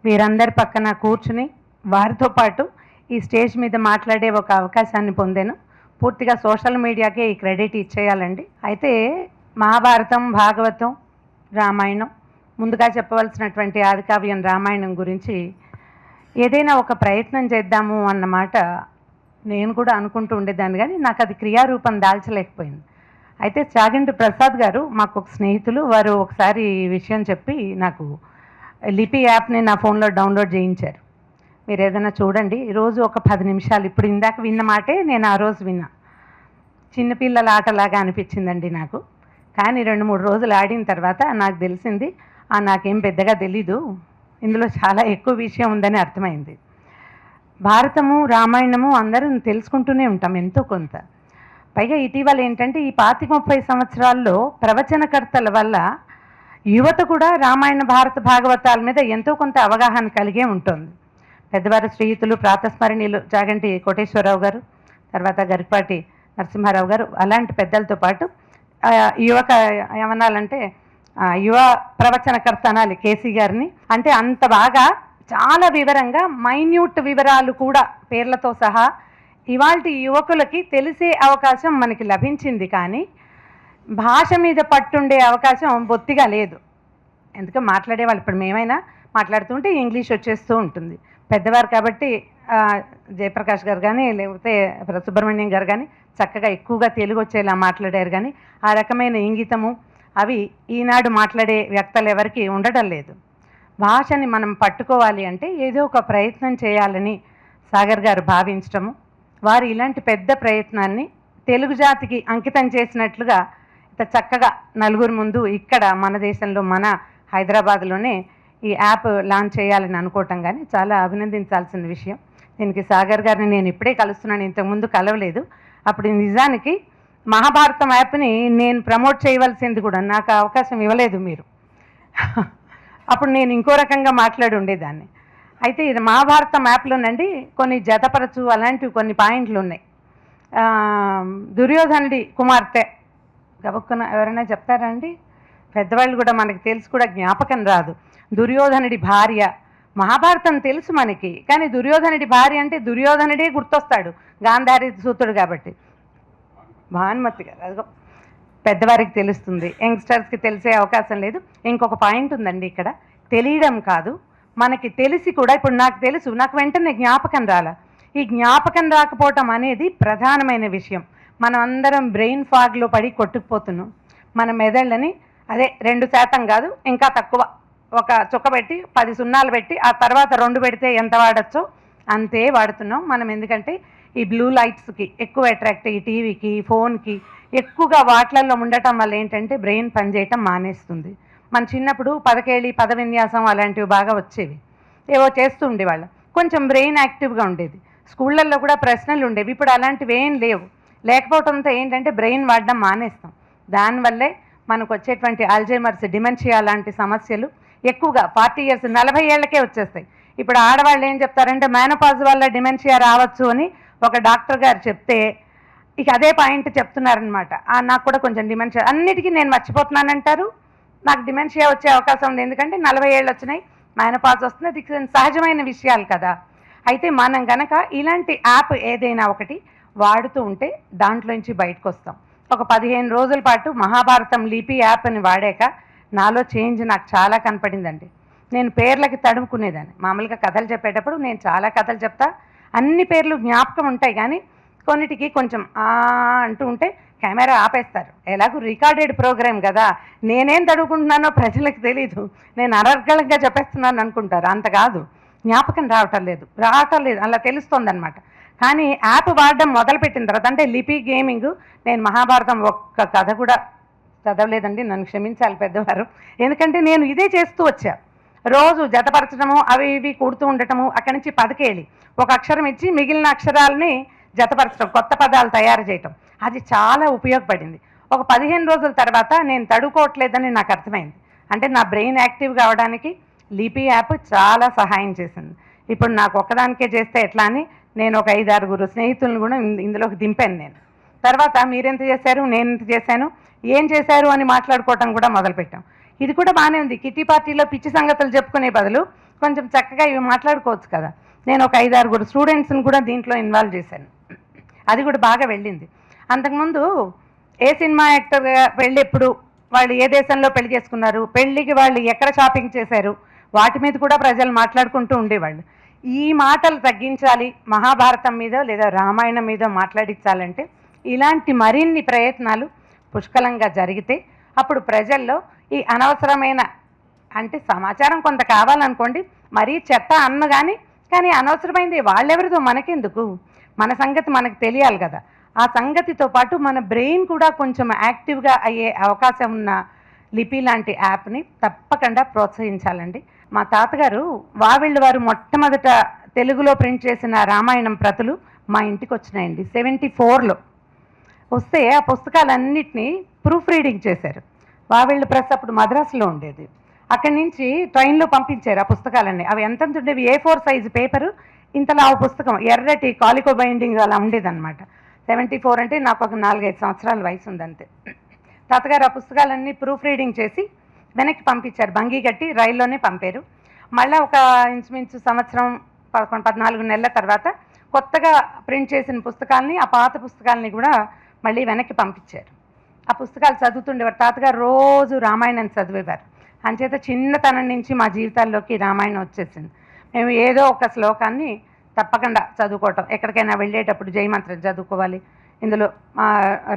వీరందరి పక్కన కూర్చుని వారితో పాటు ఈ స్టేజ్ మీద మాట్లాడే ఒక అవకాశాన్ని పొందాను. పూర్తిగా సోషల్ మీడియాకే ఈ క్రెడిట్ ఇచ్చేయాలండి. అయితే మహాభారతం, భాగవతం, రామాయణం, ముందుగా చెప్పవలసినటువంటి ఆదికావ్యం రామాయణం గురించి ఏదైనా ఒక ప్రయత్నం చేద్దాము అన్నమాట నేను కూడా అనుకుంటూ ఉండేదాన్ని, కానీ నాకు అది క్రియారూపం దాల్చలేకపోయింది. అయితే చాగంటి ప్రసాద్ గారు మాకు ఒక స్నేహితులు, వారు ఒకసారి ఈ విషయం చెప్పి నాకు లిపి యాప్ని నా ఫోన్లో డౌన్లోడ్ చేయించారు. మీరు ఏదైనా చూడండి, రోజు ఒక 10 నిమిషాలు, ఇప్పుడు ఇందాక విన్న మాటే నేను ఆ రోజు విన్నా. చిన్నపిల్లల ఆటలాగా అనిపించిందండి నాకు. కానీ 2-3 రోజులు ఆడిన తర్వాత నాకు తెలిసింది నాకేం పెద్దగా తెలీదు, ఇందులో చాలా ఎక్కువ విషయం ఉందని అర్థమైంది. భారతము, రామాయణము అందరం తెలుసుకుంటూనే ఉంటాం ఎంతో కొంత. పైగా ఇటీవల ఏంటంటే ఈ 25-30 సంవత్సరాల్లో ప్రవచనకర్తల వల్ల యువత కూడా రామాయణ, భారత, భాగవతాల మీద ఎంతో కొంత అవగాహన కలిగే ఉంటుంది. పెద్దవారు శ్రీయుతులు ప్రాతస్మరణీయులు చాగంటి కోటేశ్వరరావు గారు, తర్వాత గరికపాటి నరసింహారావు గారు, అలాంటి పెద్దలతో పాటు ఏమనాలంటే యువ ప్రవచనకర్త అనాలి కేసీ గారిని. అంటే అంత బాగా చాలా వివరంగా మైన్యూట్ వివరాలు కూడా పేర్లతో సహా ఇవాల్టి యువకులకి తెలిసే అవకాశం మనకి లభించింది. కానీ భాష మీద పట్టుండే అవకాశం బొత్తిగా లేదు. ఎందుకంటే మాట్లాడేవాళ్ళు ఇప్పుడు మేమైనా మాట్లాడుతుంటే ఇంగ్లీష్ వచ్చేస్తూ ఉంటుంది. పెద్దవారు కాబట్టి జయప్రకాష్ గారు కానీ లేకపోతే సుబ్రహ్మణ్యం గారు కానీ చక్కగా ఎక్కువగా తెలుగు వచ్చేలా మాట్లాడారు. కానీ ఆ రకమైన ఇంగితము అవి ఈనాడు మాట్లాడే వ్యక్తులు ఎవరికి ఉండడం లేదు. భాషని మనం పట్టుకోవాలి అంటే ఏదో ఒక ప్రయత్నం చేయాలని సాగర్ గారు భావించటము, వారు ఇలాంటి పెద్ద ప్రయత్నాన్ని తెలుగు జాతికి అంకితం చేసినట్లుగా ఇంత చక్కగా నలుగురు ముందు ఇక్కడ మన దేశంలో మన హైదరాబాద్లోనే ఈ యాప్ లాంచ్ చేయాలని అనుకోవటం కానీ చాలా అభినందించాల్సిన విషయం. దీనికి సాగర్ గారిని నేను ఇప్పుడే కలుస్తున్నాను, ఇంతకుముందు కలవలేదు. అప్పుడు నిజానికి మహాభారతం యాప్ని నేను ప్రమోట్ చేయవలసింది కూడా నాకు అవకాశం ఇవ్వలేదు మీరు. అప్పుడు నేను ఇంకో రకంగా మాట్లాడి ఉండేదాన్ని. అయితే ఇది మహాభారతం యాప్లోనండి కొన్ని జతపరచు అలాంటివి కొన్ని పాయింట్లు ఉన్నాయి. దుర్యోధనుడి కుమార్తె గబుక్కున ఎవరైనా చెప్తారా అండి? పెద్దవాళ్ళు కూడా మనకి తెలుసు కూడా జ్ఞాపకం రాదు. దుర్యోధనుడి భార్య, మహాభారతం తెలుసు మనకి, కానీ దుర్యోధనుడి భార్య అంటే దుర్యోధనుడే గుర్తొస్తాడు, గాంధారి సూతుడు కాబట్టి. భానుమతి గారు అదిగో పెద్దవారికి తెలుస్తుంది, యంగ్స్టర్స్కి తెలిసే అవకాశం లేదు. ఇంకొక పాయింట్ ఉందండి ఇక్కడ, తెలియడం కాదు మనకి తెలిసి కూడా ఇప్పుడు నాకు తెలుసు, నాకు వెంటనే జ్ఞాపకం రాలా. ఈ జ్ఞాపకం రాకపోవటం అనేది ప్రధానమైన విషయం. మనం అందరం బ్రెయిన్ ఫాగ్లో పడి కొట్టుకుపోతున్నాం. మన మెదళ్ళని అదే 2% కాదు ఇంకా తక్కువ, ఒక చుక్క పెట్టి 10 సున్నాలు పెట్టి ఆ తర్వాత 2 పెడితే ఎంత వాడచ్చో అంతే వాడుతున్నాం మనం. ఎందుకంటే ఈ బ్లూ లైట్స్కి ఎక్కువ అట్రాక్ట్, ఈ టీవీకి, ఫోన్కి ఎక్కువగా వాటిలలో ఉండటం వల్ల ఏంటంటే బ్రెయిన్ పనిచేయటం మానేస్తుంది. మన చిన్నప్పుడు పదకేళి, పద విన్యాసం అలాంటివి బాగా వచ్చేవి, ఏవో చేస్తూ ఉండేవాళ్ళం, కొంచెం బ్రెయిన్ యాక్టివ్గా ఉండేది. స్కూళ్ళల్లో కూడా ప్రశ్నలు ఉండేవి, ఇప్పుడు అలాంటివి ఏం లేవు. లేకపోవడంతో ఏంటంటే బ్రెయిన్ వాడడం మానేస్తాం. దానివల్లే మనకు వచ్చేటువంటి ఆల్జైమర్స్, డిమెన్షియా లాంటి సమస్యలు ఎక్కువగా 40 years 40 ఏళ్లకే వచ్చేస్తాయి. ఇప్పుడు ఆడవాళ్ళు ఏం చెప్తారంటే మేనోపాజ్ వల్ల డిమెన్షియా రావచ్చు అని ఒక డాక్టర్ గారు చెప్తే ఇక అదే పాయింట్ చెప్తున్నారనమాట. నాకు కూడా కొంచెం డిమెన్షియా, అన్నిటికీ నేను మర్చిపోతున్నానంటారు, నాకు డిమెన్షియా వచ్చే అవకాశం ఉంది ఎందుకంటే 40 ఏళ్ళు వచ్చినాయి, మేనోపాజ్ వస్తుంది, అది సహజమైన విషయాలు కదా. అయితే మనం కనుక ఇలాంటి యాప్ ఏదైనా ఒకటి వాడుతూ ఉంటే దాంట్లోంచి బయటకు వస్తాం. ఒక 15 రోజుల పాటు మహాభారతం లిపి యాప్ని వాడాక నాలో చేంజ్ నాకు చాలా కనపడిందండి. నేను పేర్లకి తడుముకునేదాన్ని. మామూలుగా కథలు చెప్పేటప్పుడు నేను చాలా కథలు చెప్తా, అన్ని పేర్లు జ్ఞాపకం ఉంటాయి, కానీ కొన్నిటికి కొంచెం అంటూ ఉంటే కెమెరా ఆపేస్తారు. ఎలాగూ రికార్డెడ్ ప్రోగ్రామ్ కదా, నేనేం తడుముకుంటున్నానో ప్రజలకు తెలీదు, నేను అనర్గళంగా చెప్పేస్తున్నాను అనుకుంటారు. అంత కాదు, జ్ఞాపకం రావటం లేదు అలా తెలుస్తుంది అనమాట. కానీ యాప్ వాడడం మొదలుపెట్టిన తర్వాత అంటే లిపి గేమింగ్, నేను మహాభారతం ఒక్క కథ కూడా చదవలేదండి, నన్ను క్షమించాలి పెద్దవారు. ఎందుకంటే నేను ఇదే చేస్తూ వచ్చా, రోజు జతపరచడము, అవి ఇవి కూడుతూ ఉండటము, అక్కడి నుంచి 10 ఒక అక్షరం ఇచ్చి మిగిలిన అక్షరాలని జతపరచడం, కొత్త పదాలు తయారు చేయటం, అది చాలా ఉపయోగపడింది. ఒక 15 రోజుల తర్వాత నేను తడుకోవట్లేదని నాకు అర్థమైంది. అంటే నా బ్రెయిన్ యాక్టివ్ కావడానికి లిపి యాప్ చాలా సహాయం చేసింది. ఇప్పుడు నాకు ఒక్కదానికే చేస్తే ఎట్లా అని నేను ఒక 5-6 స్నేహితులను కూడా ఇందులోకి దింపాను నేను. తర్వాత మీరెంత చేశారు, నేను ఎంత చేశాను, ఏం చేశారు అని మాట్లాడుకోవటం కూడా మొదలుపెట్టాం. ఇది కూడా బాగానే ఉంది. కిట్టి పార్టీలో పిచ్చి సంగతులు చెప్పుకునే బదులు కొంచెం చక్కగా ఇవి మాట్లాడుకోవచ్చు కదా. నేను ఒక 5-6 స్టూడెంట్స్ని కూడా దీంట్లో ఇన్వాల్వ్ చేశాను, అది కూడా బాగా వెళ్ళింది. అంతకుముందు ఏ సినిమా యాక్టర్గా పెళ్ళి ఎప్పుడు, వాళ్ళు ఏ దేశంలో పెళ్లి చేసుకున్నారు, పెళ్ళికి వాళ్ళు ఎక్కడ షాపింగ్ చేశారు, వాటి మీద కూడా ప్రజలు మాట్లాడుకుంటూ ఉండేవాళ్ళు. ఈ మాటలు తగ్గించాలి, మహాభారతం మీద లేదా రామాయణం మీద మాట్లాడించాలంటే ఇలాంటి మరిన్ని ప్రయత్నాలు పుష్కలంగా జరిగితే అప్పుడు ప్రజల్లో ఈ అనవసరమైన అంటే సమాచారం కొంత కావాలనుకోండి, మరీ చెత్త కానీ అనవసరమైంది వాళ్ళెవరిదో మనకెందుకు, మన సంగతి మనకు తెలియాలి కదా. ఆ సంగతితో పాటు మన బ్రెయిన్ కూడా కొంచెం యాక్టివ్గా అయ్యే అవకాశం ఉన్న లిపి లాంటి యాప్ని తప్పకుండా ప్రోత్సహించాలండి. మా తాతగారు వావిళ్ళు వారు మొట్టమొదట తెలుగులో ప్రింట్ చేసిన రామాయణం ప్రతులు మా ఇంటికి వచ్చినాయండి 74లో. వస్తే ఆ పుస్తకాలన్నింటినీ ప్రూఫ్ రీడింగ్ చేశారు. వావిళ్ళు ప్రెస్ అప్పుడు మద్రాసులో ఉండేది. అక్కడి నుంచి ట్రైన్లో పంపించారు ఆ పుస్తకాలన్నీ. అవి ఎంత ఉండేవి, A4 సైజు పేపరు, ఇంతలా ఆ పుస్తకం ఎర్రటి కాలికో బైండింగ్ అలా ఉండేదన్నమాట. 74 అంటే నాకు ఒక 4-5 సంవత్సరాల వయసు ఉందంతే. తాతగారు ఆ పుస్తకాలన్నీ ప్రూఫ్ రీడింగ్ చేసి వెనక్కి పంపించారు, బంగీ కట్టి రైల్లోనే పంపారు. మళ్ళీ ఒక ఇంచుమించు సంవత్సరం 14 నెలల తర్వాత కొత్తగా ప్రింట్ చేసిన పుస్తకాలని, ఆ పాత పుస్తకాలని కూడా మళ్ళీ వెనక్కి పంపించారు. ఆ పుస్తకాలు చదువుతుండేవారు. తాతగారు రోజు రామాయణం చదివేవారు. అంచేత చిన్నతనం నుంచి మా జీవితాల్లోకి రామాయణం వచ్చేసింది. మేము ఏదో ఒక శ్లోకాన్ని తప్పకుండా చదువుకోవటం, ఎక్కడికైనా వెళ్ళేటప్పుడు జయమంత్రం చదువుకోవాలి, ఇందులో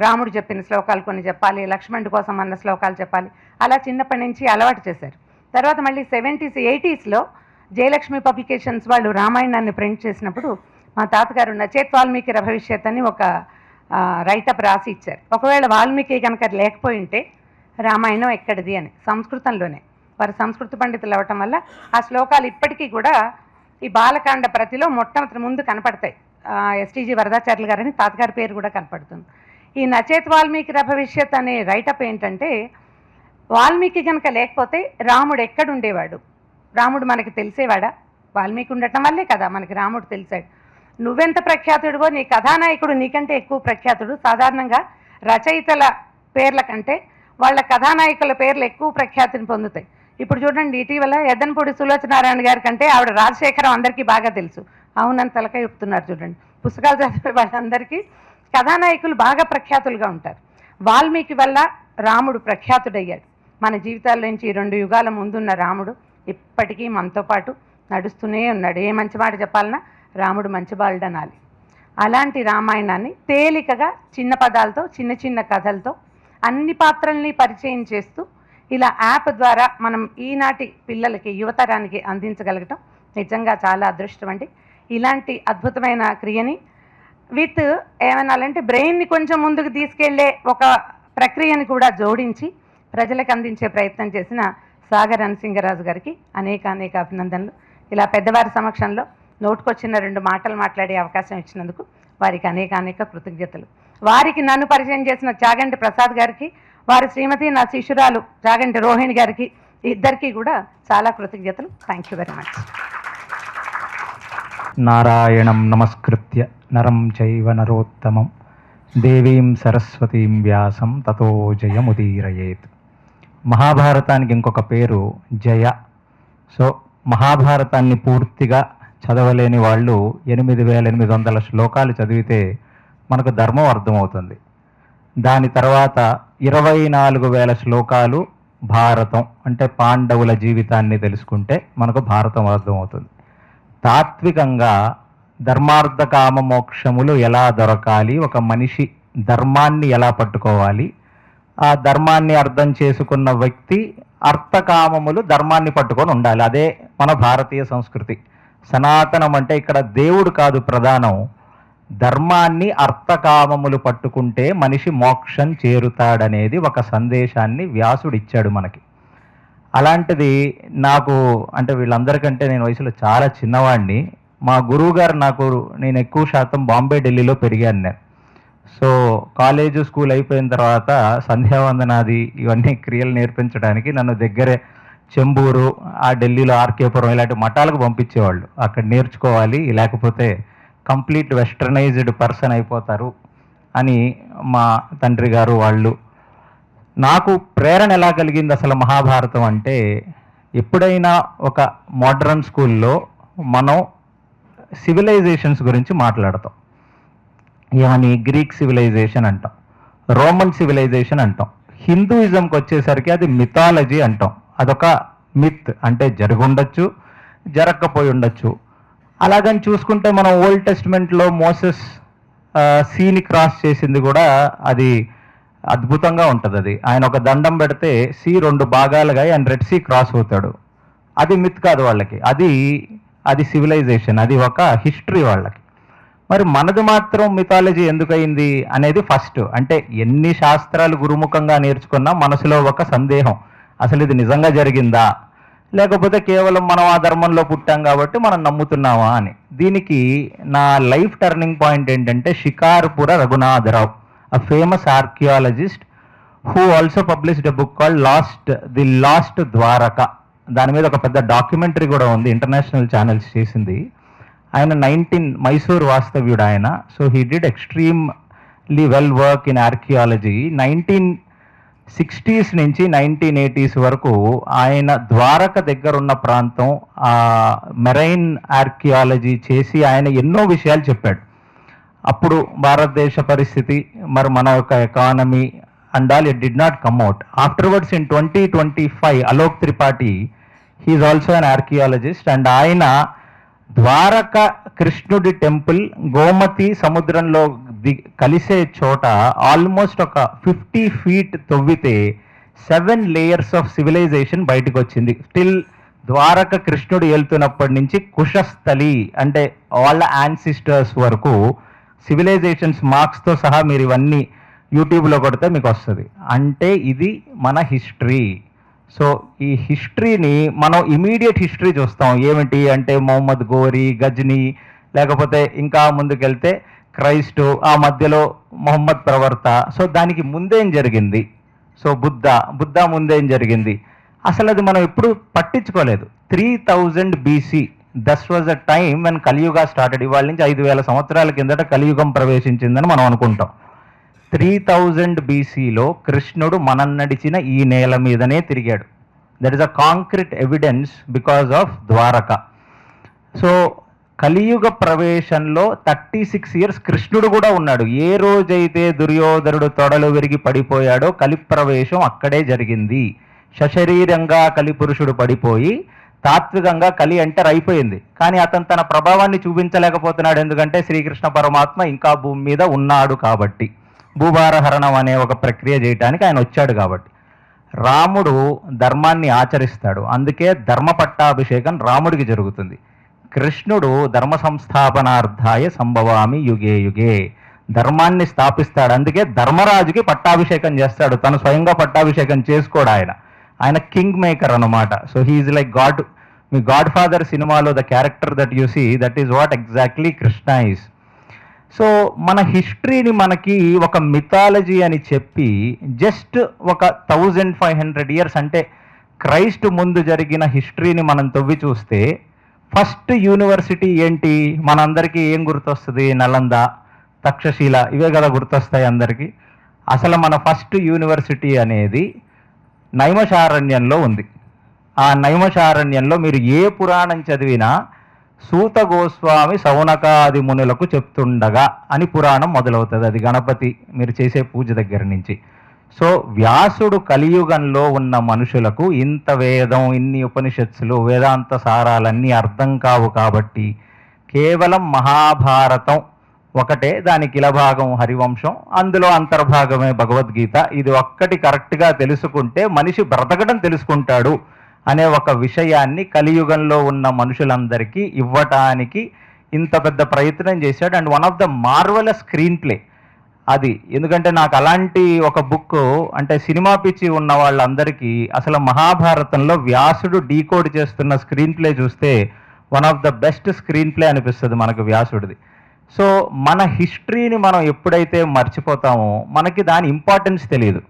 రాముడు చెప్పిన శ్లోకాలు కొన్ని చెప్పాలి, లక్ష్మణుడి కోసం అన్న శ్లోకాలు చెప్పాలి, అలా చిన్నప్పటి నుంచి అలవాటు చేశారు. తర్వాత మళ్ళీ 70s 80sలో జయలక్ష్మి పబ్లికేషన్స్ వాళ్ళు రామాయణాన్ని ప్రింట్ చేసినప్పుడు మా తాతగారు నచేత్ వాల్మీకి భవిష్యత్ అని ఒక రైటప్ రాసి ఇచ్చారు. ఒకవేళ వాల్మీకి కనుక లేకపోయి ఉంటే రామాయణం ఎక్కడిది అని, సంస్కృతంలోనే. వారు సంస్కృత పండితులు అవ్వటం వల్ల ఆ శ్లోకాలు ఇప్పటికీ కూడా ఈ బాలకాండ ప్రతిలో మొట్టమొదటి ముందు కనపడతాయి. STG వరదాచార్యులు గారని తాతగారి పేరు కూడా కనపడుతుంది. ఈ నచేత్ వాల్మీకి భవిష్యత్ అనే రైటప్ ఏంటంటే, వాల్మీకి కనుక లేకపోతే రాముడు ఎక్కడుండేవాడు, రాముడు మనకి తెలిసేవాడా? వాల్మీకి ఉండటం వల్లే కదా మనకి రాముడు తెలిసాడు. నువ్వెంత ప్రఖ్యాతుడివో నీ కథానాయకుడు నీకంటే ఎక్కువ ప్రఖ్యాతుడు. సాధారణంగా రచయితల పేర్ల కంటే వాళ్ళ కథానాయకుల పేర్లు ఎక్కువ ప్రఖ్యాతిని పొందుతాయి. ఇప్పుడు చూడండి, ఇటీవల ఎద్దనపూడి సులోచనారాయణ గారి కంటే ఆవిడ రాజశేఖరం అందరికీ బాగా తెలుసు. అవునని తలకాయ చెప్తున్నారు చూడండి. పుస్తకాలు చదివే వాళ్ళందరికీ కథానాయకులు బాగా ప్రఖ్యాతులుగా ఉంటారు. వాల్మీకి వల్ల రాముడు ప్రఖ్యాతుడయ్యాడు. మన జీవితాల్లో నుంచి 2 యుగాల ముందున్న రాముడు ఇప్పటికీ మనతో పాటు నడుస్తూనే ఉన్నాడు. ఏ మంచి మాట చెప్పాలన్నా రాముడు మంచి బాలుడు అనాలి. అలాంటి రామాయణాన్ని తేలికగా చిన్న పదాలతో, చిన్న చిన్న కథలతో అన్ని పాత్రల్ని పరిచయం చేస్తూ ఇలా యాప్ ద్వారా మనం ఈనాటి పిల్లలకి, యువతరానికి అందించగలగటం నిజంగా చాలా అదృష్టం అండి. ఇలాంటి అద్భుతమైన క్రియని విత్ ఏమనాలంటే బ్రెయిన్ని కొంచెం ముందుకు తీసుకెళ్లే ఒక ప్రక్రియని కూడా జోడించి ప్రజలకు అందించే ప్రయత్నం చేసిన సాగర్ అనసింగరాజు గారికి అనేక అభినందనలు. ఇలా పెద్దవారి సమక్షంలో నోటుకొచ్చిన 2 మాటలు మాట్లాడే అవకాశం ఇచ్చినందుకు వారికి అనేక కృతజ్ఞతలు. వారికి నన్ను పరిచయం చేసిన చాగంటి ప్రసాద్ గారికి, వారి శ్రీమతి నా శిష్యురాలు చాగంటి రోహిణి గారికి, ఇద్దరికీ కూడా చాలా కృతజ్ఞతలు. Thank you very much. నారాయణం నమస్కృత్య నరం చైవ నరోత్తమం దేవీం సరస్వతీం వ్యాసం తతో జయముదీరయేత్. మహాభారతానికి ఇంకొక పేరు జయ. సో మహాభారతాన్ని పూర్తిగా చదవలేని వాళ్ళు 8800 శ్లోకాలు చదివితే మనకు ధర్మం అర్థమవుతుంది. దాని తర్వాత 24,000 శ్లోకాలు భారతం, అంటే పాండవుల జీవితాన్ని తెలుసుకుంటే మనకు భారతం అర్థమవుతుంది. తాత్వికంగా ధర్మార్థ కామ మోక్షములు ఎలా దొరకాలి, ఒక మనిషి ధర్మాన్ని ఎలా పట్టుకోవాలి, ఆ ధర్మాన్ని అర్థం చేసుకున్న వ్యక్తి అర్థకామములు ధర్మాన్ని పట్టుకొని ఉండాలి. అదే మన భారతీయ సంస్కృతి. సనాతనం అంటే ఇక్కడ దేవుడు కాదు ప్రధానం, ధర్మాన్ని అర్థకామములు పట్టుకుంటే మనిషి మోక్షం చేరుతాడనేది ఒక సందేశాన్ని వ్యాసుడు ఇచ్చాడు మనకి. అలాంటిది నాకు, అంటే వీళ్ళందరికంటే నేను వయసులో చాలా చిన్నవాడిని. మా గురువు గారు నేను ఎక్కువ శాతం బాంబే, ఢిల్లీలో పెరిగాను నేను. సో కాలేజు, స్కూల్ అయిపోయిన తర్వాత సంధ్యావందనాది ఇవన్నీ క్రియలు నేర్పించడానికి నన్ను దగ్గరే చెంబూరు, ఆ ఢిల్లీలో ఆర్కేపురం ఇలాంటి మఠాలకు పంపించేవాళ్ళు. అక్కడ నేర్చుకోవాలి, లేకపోతే కంప్లీట్ వెస్టర్నైజ్డ్ పర్సన్ అయిపోతారు అని మా తండ్రి గారు వాళ్ళు. నాకు ప్రేరణ ఎలా కలిగింది అసలు మహాభారతం అంటే, ఎప్పుడైనా ఒక మోడర్న్ స్కూల్లో మనం సివిలైజేషన్స్ గురించి మాట్లాడతాం. ఏమని గ్రీక్ సివిలైజేషన్ అంటాం, రోమన్ సివిలైజేషన్ అంటాం. హిందూయిజంకి వచ్చేసరికి అది మిథాలజీ అంటాం. అదొక మిత్, అంటే జరుగుండొచ్చు, జరగకపోయి ఉండొచ్చు. అలాగని చూసుకుంటే మనం ఓల్డ్ టెస్ట్మెంట్లో మోసెస్ సీని క్రాస్ చేసింది కూడా అది అద్భుతంగా ఉంటుంది. అది ఆయన ఒక దండం పెడితే సీ 2 భాగాలుగా ఆయన రెడ్ సీ క్రాస్ అవుతాడు. అది మిత్ కాదు వాళ్ళకి, అది సివిలైజేషన్, అది ఒక హిస్టరీ వాళ్ళకి. మరి మనది మాత్రం మిథాలజీ ఎందుకయింది అనేది ఫస్ట్. అంటే ఎన్ని శాస్త్రాలు గురుముఖంగా నేర్చుకున్నా మనసులో ఒక సందేహం, అసలు ఇది నిజంగా జరిగిందా, లేకపోతే కేవలం మనం ఆ ధర్మంలో పుట్టాం కాబట్టి మనం నమ్ముతున్నామా అని. దీనికి నా లైఫ్ టర్నింగ్ పాయింట్ ఏంటంటే Shikarpura Raghunatharao, a famous archaeologist who also published a book called the lost Dwaraka. దాని మీద ఒక పెద్ద డాక్యుమెంటరీ కూడా ఉంది, ఇంటర్నేషనల్ ఛానల్స్ చేసింది. ఆయన మైసూర్ వాస్తవ్యుడు ఆయన. So he did extremely well work in archaeology. 1960s నుంచి 1980s వరకు ఆయన ద్వారక దగ్గర ఉన్న ప్రాంతం మెరైన్ ఆర్కియాలజీ చేసి ఆయన ఎన్నో విషయాలు చెప్పాడు. అప్పుడు భారతదేశ పరిస్థితి, మరి మన యొక్క economy and all, it did not come out. Afterwards in 2025, Alok Tripathi, he is also an archaeologist, and ఆయన ద్వారక కృష్ణుడి టెంపుల్ గోమతి సముద్రంలో కలిసే చోట ఆల్మోస్ట్ ఒక 50 feet తవ్వితే 7 layers ఆఫ్ సివిలైజేషన్ బయటకు వచ్చింది. స్టిల్ ద్వారక కృష్ణుడు వెళ్తున్నప్పటి నుంచి కుశస్థలి అంటే వాళ్ళ యాన్సిస్టర్స్ వరకు సివిలైజేషన్స్ మార్క్స్తో సహా మీరు ఇవన్నీ యూట్యూబ్లో కొడితే మీకు వస్తుంది. అంటే ఇది మన హిస్టరీ. సో ఈ హిస్టరీని మనం ఇమీడియట్ హిస్టరీ చూస్తాం. ఏమిటి అంటే మొహమ్మద్ గోరీ, గజ్నీ, లేకపోతే ఇంకా ముందుకెళ్తే క్రైస్టు, ఆ మధ్యలో మొహమ్మద్ ప్రవర్త. సో దానికి ముందేం జరిగింది, సో బుద్ధ ముందేం జరిగింది, అసలు అది మనం ఎప్పుడు పట్టించుకోలేదు. 3000 BC, that was a time when Kaliyuga started. ఇవాళ నుంచి 5000 సంవత్సరాల కిందట కలియుగం ప్రవేశించిందని మనం అనుకుంటాం. 3000 BCలో కృష్ణుడు మనం నడిచిన ఈ నేల మీదనే తిరిగాడు. That is a concrete evidence because of Dwarka. So కలియుగ ప్రవేశంలో 36 years కృష్ణుడు కూడా ఉన్నాడు. ఏ రోజైతే దుర్యోధనుడు తొడలు విరిగి పడిపోయాడో కలి ప్రవేశం అక్కడే జరిగింది. సశరీరంగా కలిపురుషుడు పడిపోయి తాత్వికంగా కలి ఎంటర్ అయిపోయింది. కానీ అతను తన ప్రభావాన్ని చూపించలేకపోతున్నాడు, ఎందుకంటే శ్రీకృష్ణ పరమాత్మ ఇంకా భూమి మీద ఉన్నాడు కాబట్టి, భూభారహరణం అనే ఒక ప్రక్రియ చేయడానికి ఆయన వచ్చాడు కాబట్టి. రాముడు ధర్మాన్ని ఆచరిస్తాడు, అందుకే ధర్మ పట్టాభిషేకం రాముడికి జరుగుతుంది. కృష్ణుడు ధర్మ సంస్థాపనార్థాయ సంభవామి యుగే యుగే, ధర్మాన్ని స్థాపిస్తాడు, అందుకే ధర్మరాజుకి పట్టాభిషేకం చేస్తాడు. తను స్వయంగా పట్టాభిషేకం చేసుకోడు, ఆయన కింగ్ మేకర్ అన్నమాట. So he's like god. మీ గాడ్ ఫాదర్ సినిమాలో the character that you see, that is what exactly Krishna is. So మన హిస్టరీని మనకి ఒక మిథాలజీ అని చెప్పి జస్ట్ ఒక 1500 years అంటే క్రైస్ట్ ముందు జరిగిన హిస్టరీని మనం తవ్వి చూస్తే ఫస్ట్ యూనివర్సిటీ ఏంటి మనందరికీ ఏం గుర్తొస్తుంది? నలంద, తక్షశిల, ఇవే కదా గుర్తొస్తాయి అందరికీ. అసలు మన ఫస్ట్ యూనివర్సిటీ అనేది నైమిషారణ్యంలో ఉంది. ఆ నైమిషారణ్యంలో మీరు ఏ పురాణం చదివినా సూత గోస్వామి సౌనకాది మునులకు చెప్తుండగా అని పురాణం మొదలవుతుంది. అది గణపతి మీరు చేసే పూజ దగ్గర నుంచి. సో వ్యాసుడు కలియుగంలో ఉన్న మనుషులకు ఇంత వేదం, ఇన్ని ఉపనిషత్తులు, వేదాంత సారాలన్నీ అర్థం కావు కాబట్టి కేవలం మహాభారతం ఒకటే, దానికి ఇలభాగం హరివంశం, అందులో అంతర్భాగమే భగవద్గీత, ఇది ఒక్కటి కరెక్ట్గా తెలుసుకుంటే మనిషి బ్రతకడం తెలుసుకుంటాడు అనే ఒక విషయాన్ని కలియుగంలో ఉన్న మనుషులందరికీ ఇవ్వటానికి ఇంత పెద్ద ప్రయత్నం చేశాడు. And one of the marvellous screen play అది. ఎందుకంటే నాకు అలాంటి ఒక బుక్, అంటే సినిమా పిచ్చి ఉన్న వాళ్ళందరికీ అసలు మహాభారతంలో వ్యాసుడు డీకోడ్ చేస్తున్న స్క్రీన్ ప్లే చూస్తే one of the best screen play అనిపిస్తుంది మనకు వ్యాసుడిది. సో మన హిస్టరీని మనం ఎప్పుడైతే మర్చిపోతామో మనకి దాని ఇంపార్టెన్స్ తెలియదు.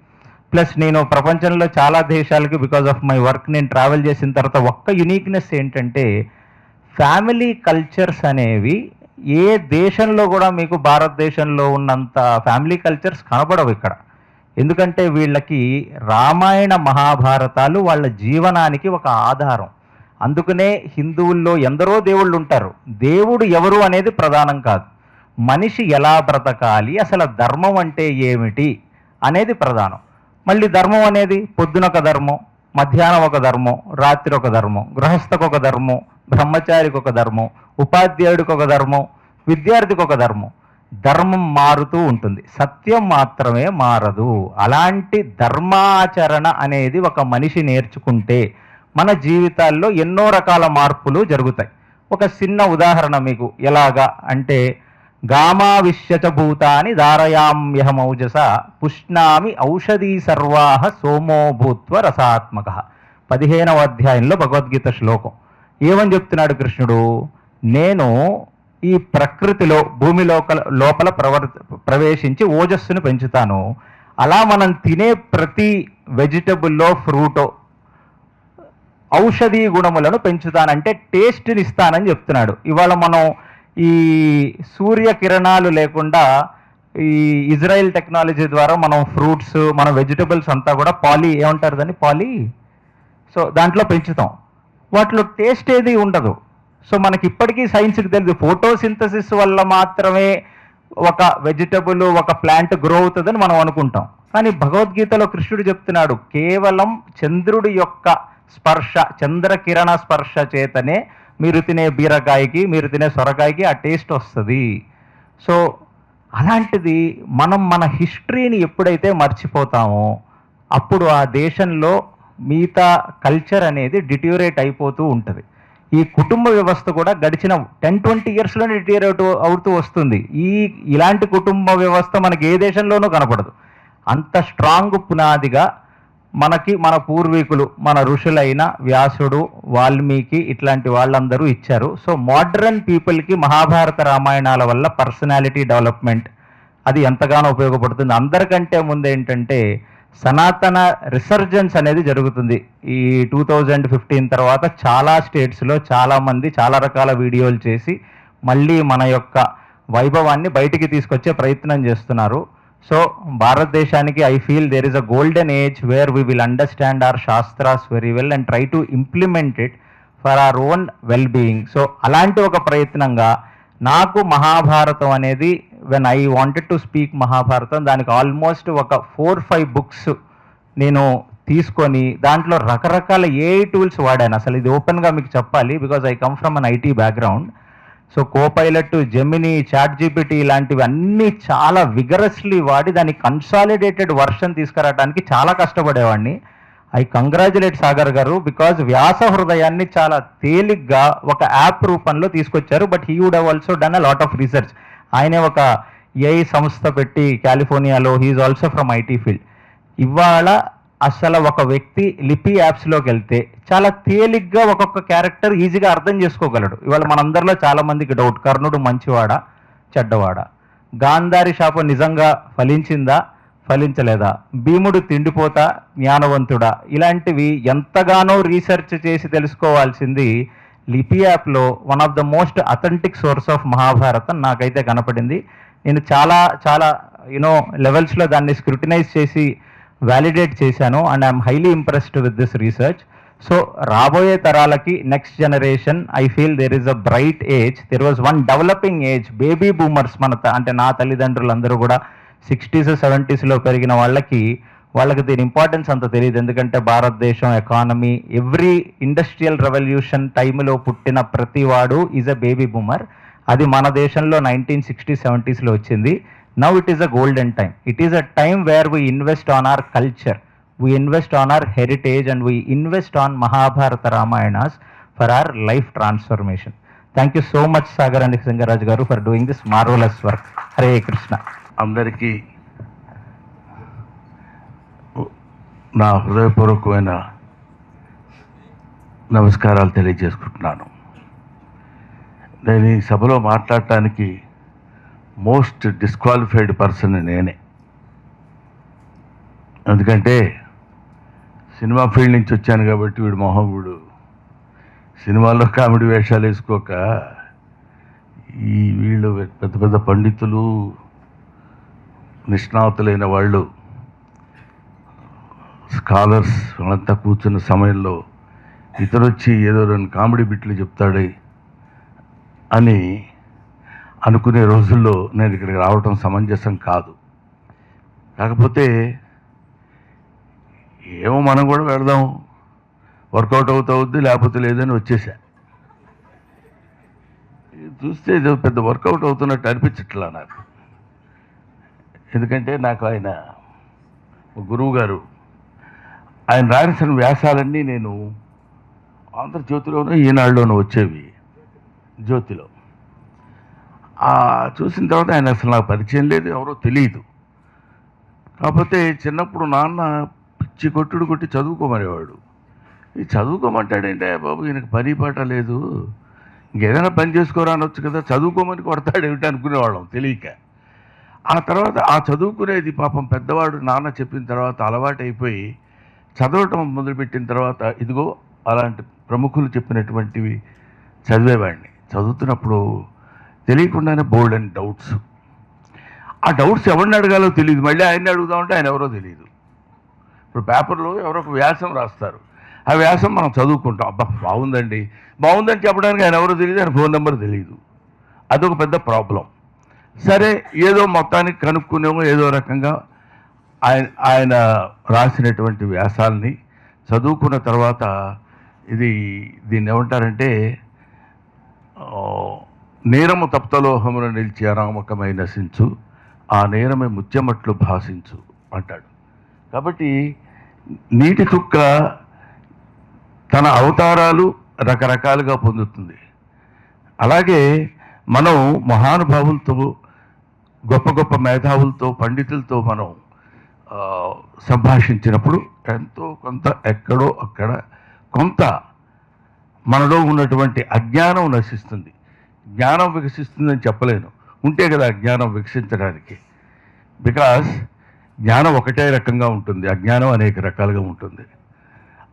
ప్లస్ నేను ప్రపంచంలో చాలా దేశాలకి బికాజ్ ఆఫ్ మై వర్క్ నేను ట్రావెల్ చేసిన తర్వాత ఒక్క యునీక్నెస్ ఏంటంటే ఫ్యామిలీ కల్చర్స్ అనేవి ఏ దేశంలో కూడా మీకు భారతదేశంలో ఉన్నంత ఫ్యామిలీ కల్చర్స్ కనబడవు ఇక్కడ. ఎందుకంటే వీళ్ళకి రామాయణ మహాభారతాలు వాళ్ళ జీవనానికి ఒక ఆధారం. అందుకనే హిందువుల్లో ఎందరో దేవుళ్ళు ఉంటారు, దేవుడు ఎవరు అనేది ప్రధానం కాదు, మనిషి ఎలా బ్రతకాలి, అసలు ధర్మం అంటే ఏమిటి అనేది ప్రధానం. మళ్ళీ ధర్మం అనేది పొద్దున ఒక ధర్మం, మధ్యాహ్నం ఒక ధర్మం, రాత్రి ఒక ధర్మం, గృహస్థకు ఒక ధర్మం, బ్రహ్మచారికి ఒక ధర్మం, ఉపాధ్యాయుడికి ఒక ధర్మం, విద్యార్థికి ఒక ధర్మం. ధర్మం మారుతూ ఉంటుంది, సత్యం మాత్రమే మారదు. అలాంటి ధర్మాచరణ అనేది ఒక మనిషి నేర్చుకుంటే మన జీవితాల్లో ఎన్నో రకాల మార్పులు జరుగుతాయి. ఒక చిన్న ఉదాహరణ మీకు ఎలాగా అంటే, గామావిశ్యచ భూతాని ధారయామ్యహమౌజస పుష్ణామి ఔషధీ సర్వాహ సోమో భూత్వ రసాత్మక. 15వ అధ్యాయంలో భగవద్గీత శ్లోకం. ఏమని చెప్తున్నాడు కృష్ణుడు? నేను ఈ ప్రకృతిలో భూమి లోపల ప్రవేశించి ఓజస్సును పెంచుతాను. అలా మనం తినే ప్రతి వెజిటబుల్లో ఫ్రూటో ఔషధీ గుణములను పెంచుతానంటే టేస్ట్ని ఇస్తానని చెప్తున్నాడు. ఇవాళ మనం ఈ సూర్యకిరణాలు లేకుండా ఈ ఇజ్రాయెల్ టెక్నాలజీ ద్వారా మనం ఫ్రూట్స్ మన వెజిటబుల్స్ అంతా కూడా ఏమంటారు దాన్ని సో దాంట్లో పెంచుతాం. వాటిలో టేస్ట్ ఏది ఉండదు. సో మనకి ఇప్పటికీ సైన్స్కి తెలియదు ఫోటోసింథసిస్ వల్ల మాత్రమే ఒక వెజిటబుల్ ఒక ప్లాంట్ గ్రో అవుతుందని మనం అనుకుంటాం. కానీ భగవద్గీతలో కృష్ణుడు చెప్తున్నాడు కేవలం చంద్రుడి యొక్క స్పర్శ, చంద్రకిరణ స్పర్శ చేతనే మీరు తినే బీరకాయకి మీరు తినే సొరకాయకి ఆ టేస్ట్ వస్తుంది. సో అలాంటిది మనం మన హిస్టరీని ఎప్పుడైతే మర్చిపోతామో అప్పుడు ఆ దేశంలో మిగతా కల్చర్ అనేది డిట్యూరేట్ అయిపోతూ ఉంటుంది. ఈ కుటుంబ వ్యవస్థ కూడా గడిచిన 10-20 ఇయర్స్లోనే డిట్యూరేట్ అవుతూ వస్తుంది. ఇలాంటి కుటుంబ వ్యవస్థ మనకి ఏ దేశంలోనూ కనపడదు. అంత స్ట్రాంగ్ పునాదిగా మనకి మన పూర్వీకులు మన ఋషులైన వ్యాసుడు, వాల్మీకి ఇట్లాంటి వాళ్ళందరూ ఇచ్చారు. సో మోడ్రన్ పీపుల్కి మహాభారత రామాయణాల వల్ల పర్సనాలిటీ డెవలప్మెంట్ అది ఎంతగానో ఉపయోగపడుతుంది. అందరికంటే ముందు ఏంటంటే సనాతన రిసర్జెన్స్ అనేది జరుగుతుంది. ఈ 2015 తర్వాత చాలా స్టేట్స్లో చాలామంది చాలా రకాల వీడియోలు చేసి మళ్ళీ మన యొక్క వైభవాన్ని బయటికి తీసుకొచ్చే ప్రయత్నం చేస్తున్నారు. సో భారతదేశానికి I feel there is a golden age where we will understand our shastras very well and try to implement it for our own well being. So అలాంటి ఒక ప్రయత్నంగా నాకు మహాభారతం అనేది when I wanted to speak Mahabharatam దానికి almost ఒక 4-5 books నేను తీసుకొని దాంట్లో రకరకాల ఏఐ టూల్స్ వాడాను. అసలు ఇది ఓపెన్గా మీకు చెప్పాలి because I come from an IT background. So Copilot, Gemini, ChatGPT ఇలాంటివి అన్నీ చాలా విగరస్లీ వాడి దాన్ని కన్సాలిడేటెడ్ వర్షన్ తీసుకురావడానికి చాలా కష్టపడేవాడిని. ఐ కంగ్రాచులేట్ సాగర్ గారు బికాజ్ వ్యాస హృదయాన్ని చాలా తేలిగ్గా ఒక యాప్ రూపంలో తీసుకొచ్చారు. But he would have also done a lot of research. ఆయనే ఒక ఏఐ సంస్థ పెట్టి కాలిఫోర్నియాలో, he's also from IT field. ఇవాళ అసలు ఒక వ్యక్తి లిపి యాప్స్లోకి వెళ్తే చాలా తేలిగ్గా ఒక్కొక్క క్యారెక్టర్ ఈజీగా అర్థం చేసుకోగలడు. ఇవాళ మనందరిలో చాలా మందికి డౌట్, కర్ణుడు మంచివాడా చెడ్డవాడా, గాంధారి శాపం నిజంగా ఫలించిందా ఫలించలేదా, భీముడు తిండిపోతా జ్ఞానవంతుడా, ఇలాంటివి ఎంతగానో రీసెర్చ్ చేసి తెలుసుకోవాల్సింది లిపి యాప్లో one of the most authentic source of Mahabharatam నాకైతే కనపడింది. నేను చాలా చాలా లెవెల్స్లో దాన్ని స్క్రూటినైజ్ చేసి వ్యాలిడేట్ చేశాను and I'm highly impressed with this research. So రాబోయే తరాలకి next generation I feel there is a bright age. There was one developing age, baby boomers అంటే నా తల్లిదండ్రులందరూ కూడా 60s 70sలో పెరిగిన వాళ్ళకి దీని ఇంపార్టెన్స్ అంత తెలియదు. ఎందుకంటే భారతదేశం ఎకానమీ ఎవ్రీ ఇండస్ట్రియల్ రెవల్యూషన్ టైంలో పుట్టిన ప్రతివాడు ఈజ్ అ బేబీ బూమర్. అది మన దేశంలో 1960s 70sలో వచ్చింది. Now it is a golden time. It is a time where we invest on our culture, we invest on our heritage and we invest on Mahabharata Ramayanas for our life transformation. Thank you so much Sagar and Singaraj garu for doing this marvellous work. Hare Krishna. అందరికీ నా హృదయపూర్వకమైన నమస్కారాలు తెలియజేసుకుంటున్నాను. నేను ఈ సభలో మాట్లాడటానికి most disqualified person నేనే. ఎందుకంటే సినిమా ఫీల్డ్ నుంచి వచ్చాను కాబట్టి వీడు సినిమాల్లో కామెడీ వేషాలు వేసుకోక వీళ్ళు పెద్ద పెద్ద పండితులు నిష్ణాతులైన వాళ్ళు స్కాలర్స్ వాళ్ళంతా కూర్చున్న సమయంలో ఇతను వచ్చి ఏదో 2 కామెడీ బిట్లు చెప్తాడే అని అనుకునే రోజుల్లో నేను ఇక్కడికి రావటం సమంజసం కాదు. కాకపోతే ఏమో మనం కూడా వెళదాం, వర్కౌట్ అవుతుంది లేకపోతే లేదని వచ్చేసా. చూస్తే ఏదో పెద్ద వర్కౌట్ అవుతున్నట్టు అనిపించట్లా నాకు. ఎందుకంటే నాకు ఆయన గురువు గారు ఆయన రాసిన వ్యాసాలన్నీ నేను ఆంధ్రజ్యోతిలోనూ ఈనాడులోనూ వచ్చేవి, జ్యోతిలో. చూసిన తర్వాత ఆయన అసలు నాకు పరిచయం లేదు, ఎవరో తెలియదు. కాకపోతే చిన్నప్పుడు నాన్న పిచ్చి కొట్టుడు కొట్టి చదువుకోమనేవాడు. ఈ చదువుకోమంటాడంటే బాబు ఈయనకు పని పాట లేదు, ఇంకేదైనా పని చేసుకోరా అనొచ్చు కదా, చదువుకోమని కొడతాడేమిటి అనుకునేవాళ్ళం తెలియక. ఆ తర్వాత ఆ చదువుకునేది పాపం పెద్దవాడు నాన్న చెప్పిన తర్వాత అలవాటైపోయి చదవటం మొదలుపెట్టిన తర్వాత ఇదిగో అలాంటి ప్రముఖులు చెప్పినటువంటివి చదివేవాడిని. చదువుతున్నప్పుడు తెలియకుండానే బోల్డ్ అండ్ డౌట్స్. ఆ డౌట్స్ ఎవరిని అడగాలో తెలియదు, మళ్ళీ ఆయన్ని అడుగుదామంటే ఆయన ఎవరో తెలియదు. ఇప్పుడు పేపర్లో ఎవరో ఒక వ్యాసం రాస్తారు, ఆ వ్యాసం మనం చదువుకుంటాం, అబ్బా బాగుందండి, బాగుందని చెప్పడానికి ఆయన ఎవరో తెలియదు, ఆయన ఫోన్ నెంబర్ తెలియదు. అదొక పెద్ద ప్రాబ్లం. సరే ఏదో మొత్తానికి కనుక్కునేమో ఏదో రకంగా ఆయన రాసినటువంటి వ్యాసాలని చదువుకున్న తర్వాత దీన్ని ఏమంటారంటే నేరము తప్తలోహమున నిలిచి అనామకమై నశించు, ఆ నేరమే ముత్యమట్లు భాషించు అంటాడు. కాబట్టి నీటి చుక్క తన అవతారాలు రకరకాలుగా పొందుతుంది. అలాగే మనం మహానుభావులతో, గొప్ప గొప్ప మేధావులతో, పండితులతో మనం సంభాషించినప్పుడు ఎంతో కొంత ఎక్కడో అక్కడ కొంత మనలో ఉన్నటువంటి అజ్ఞానం నశిస్తుంది. జ్ఞానం వికసిస్తుందని చెప్పలేను, ఉంటే కదా అజ్ఞానం వికసించడానికి. బికాస్ జ్ఞానం ఒకటే రకంగా ఉంటుంది, అజ్ఞానం అనేక రకాలుగా ఉంటుంది.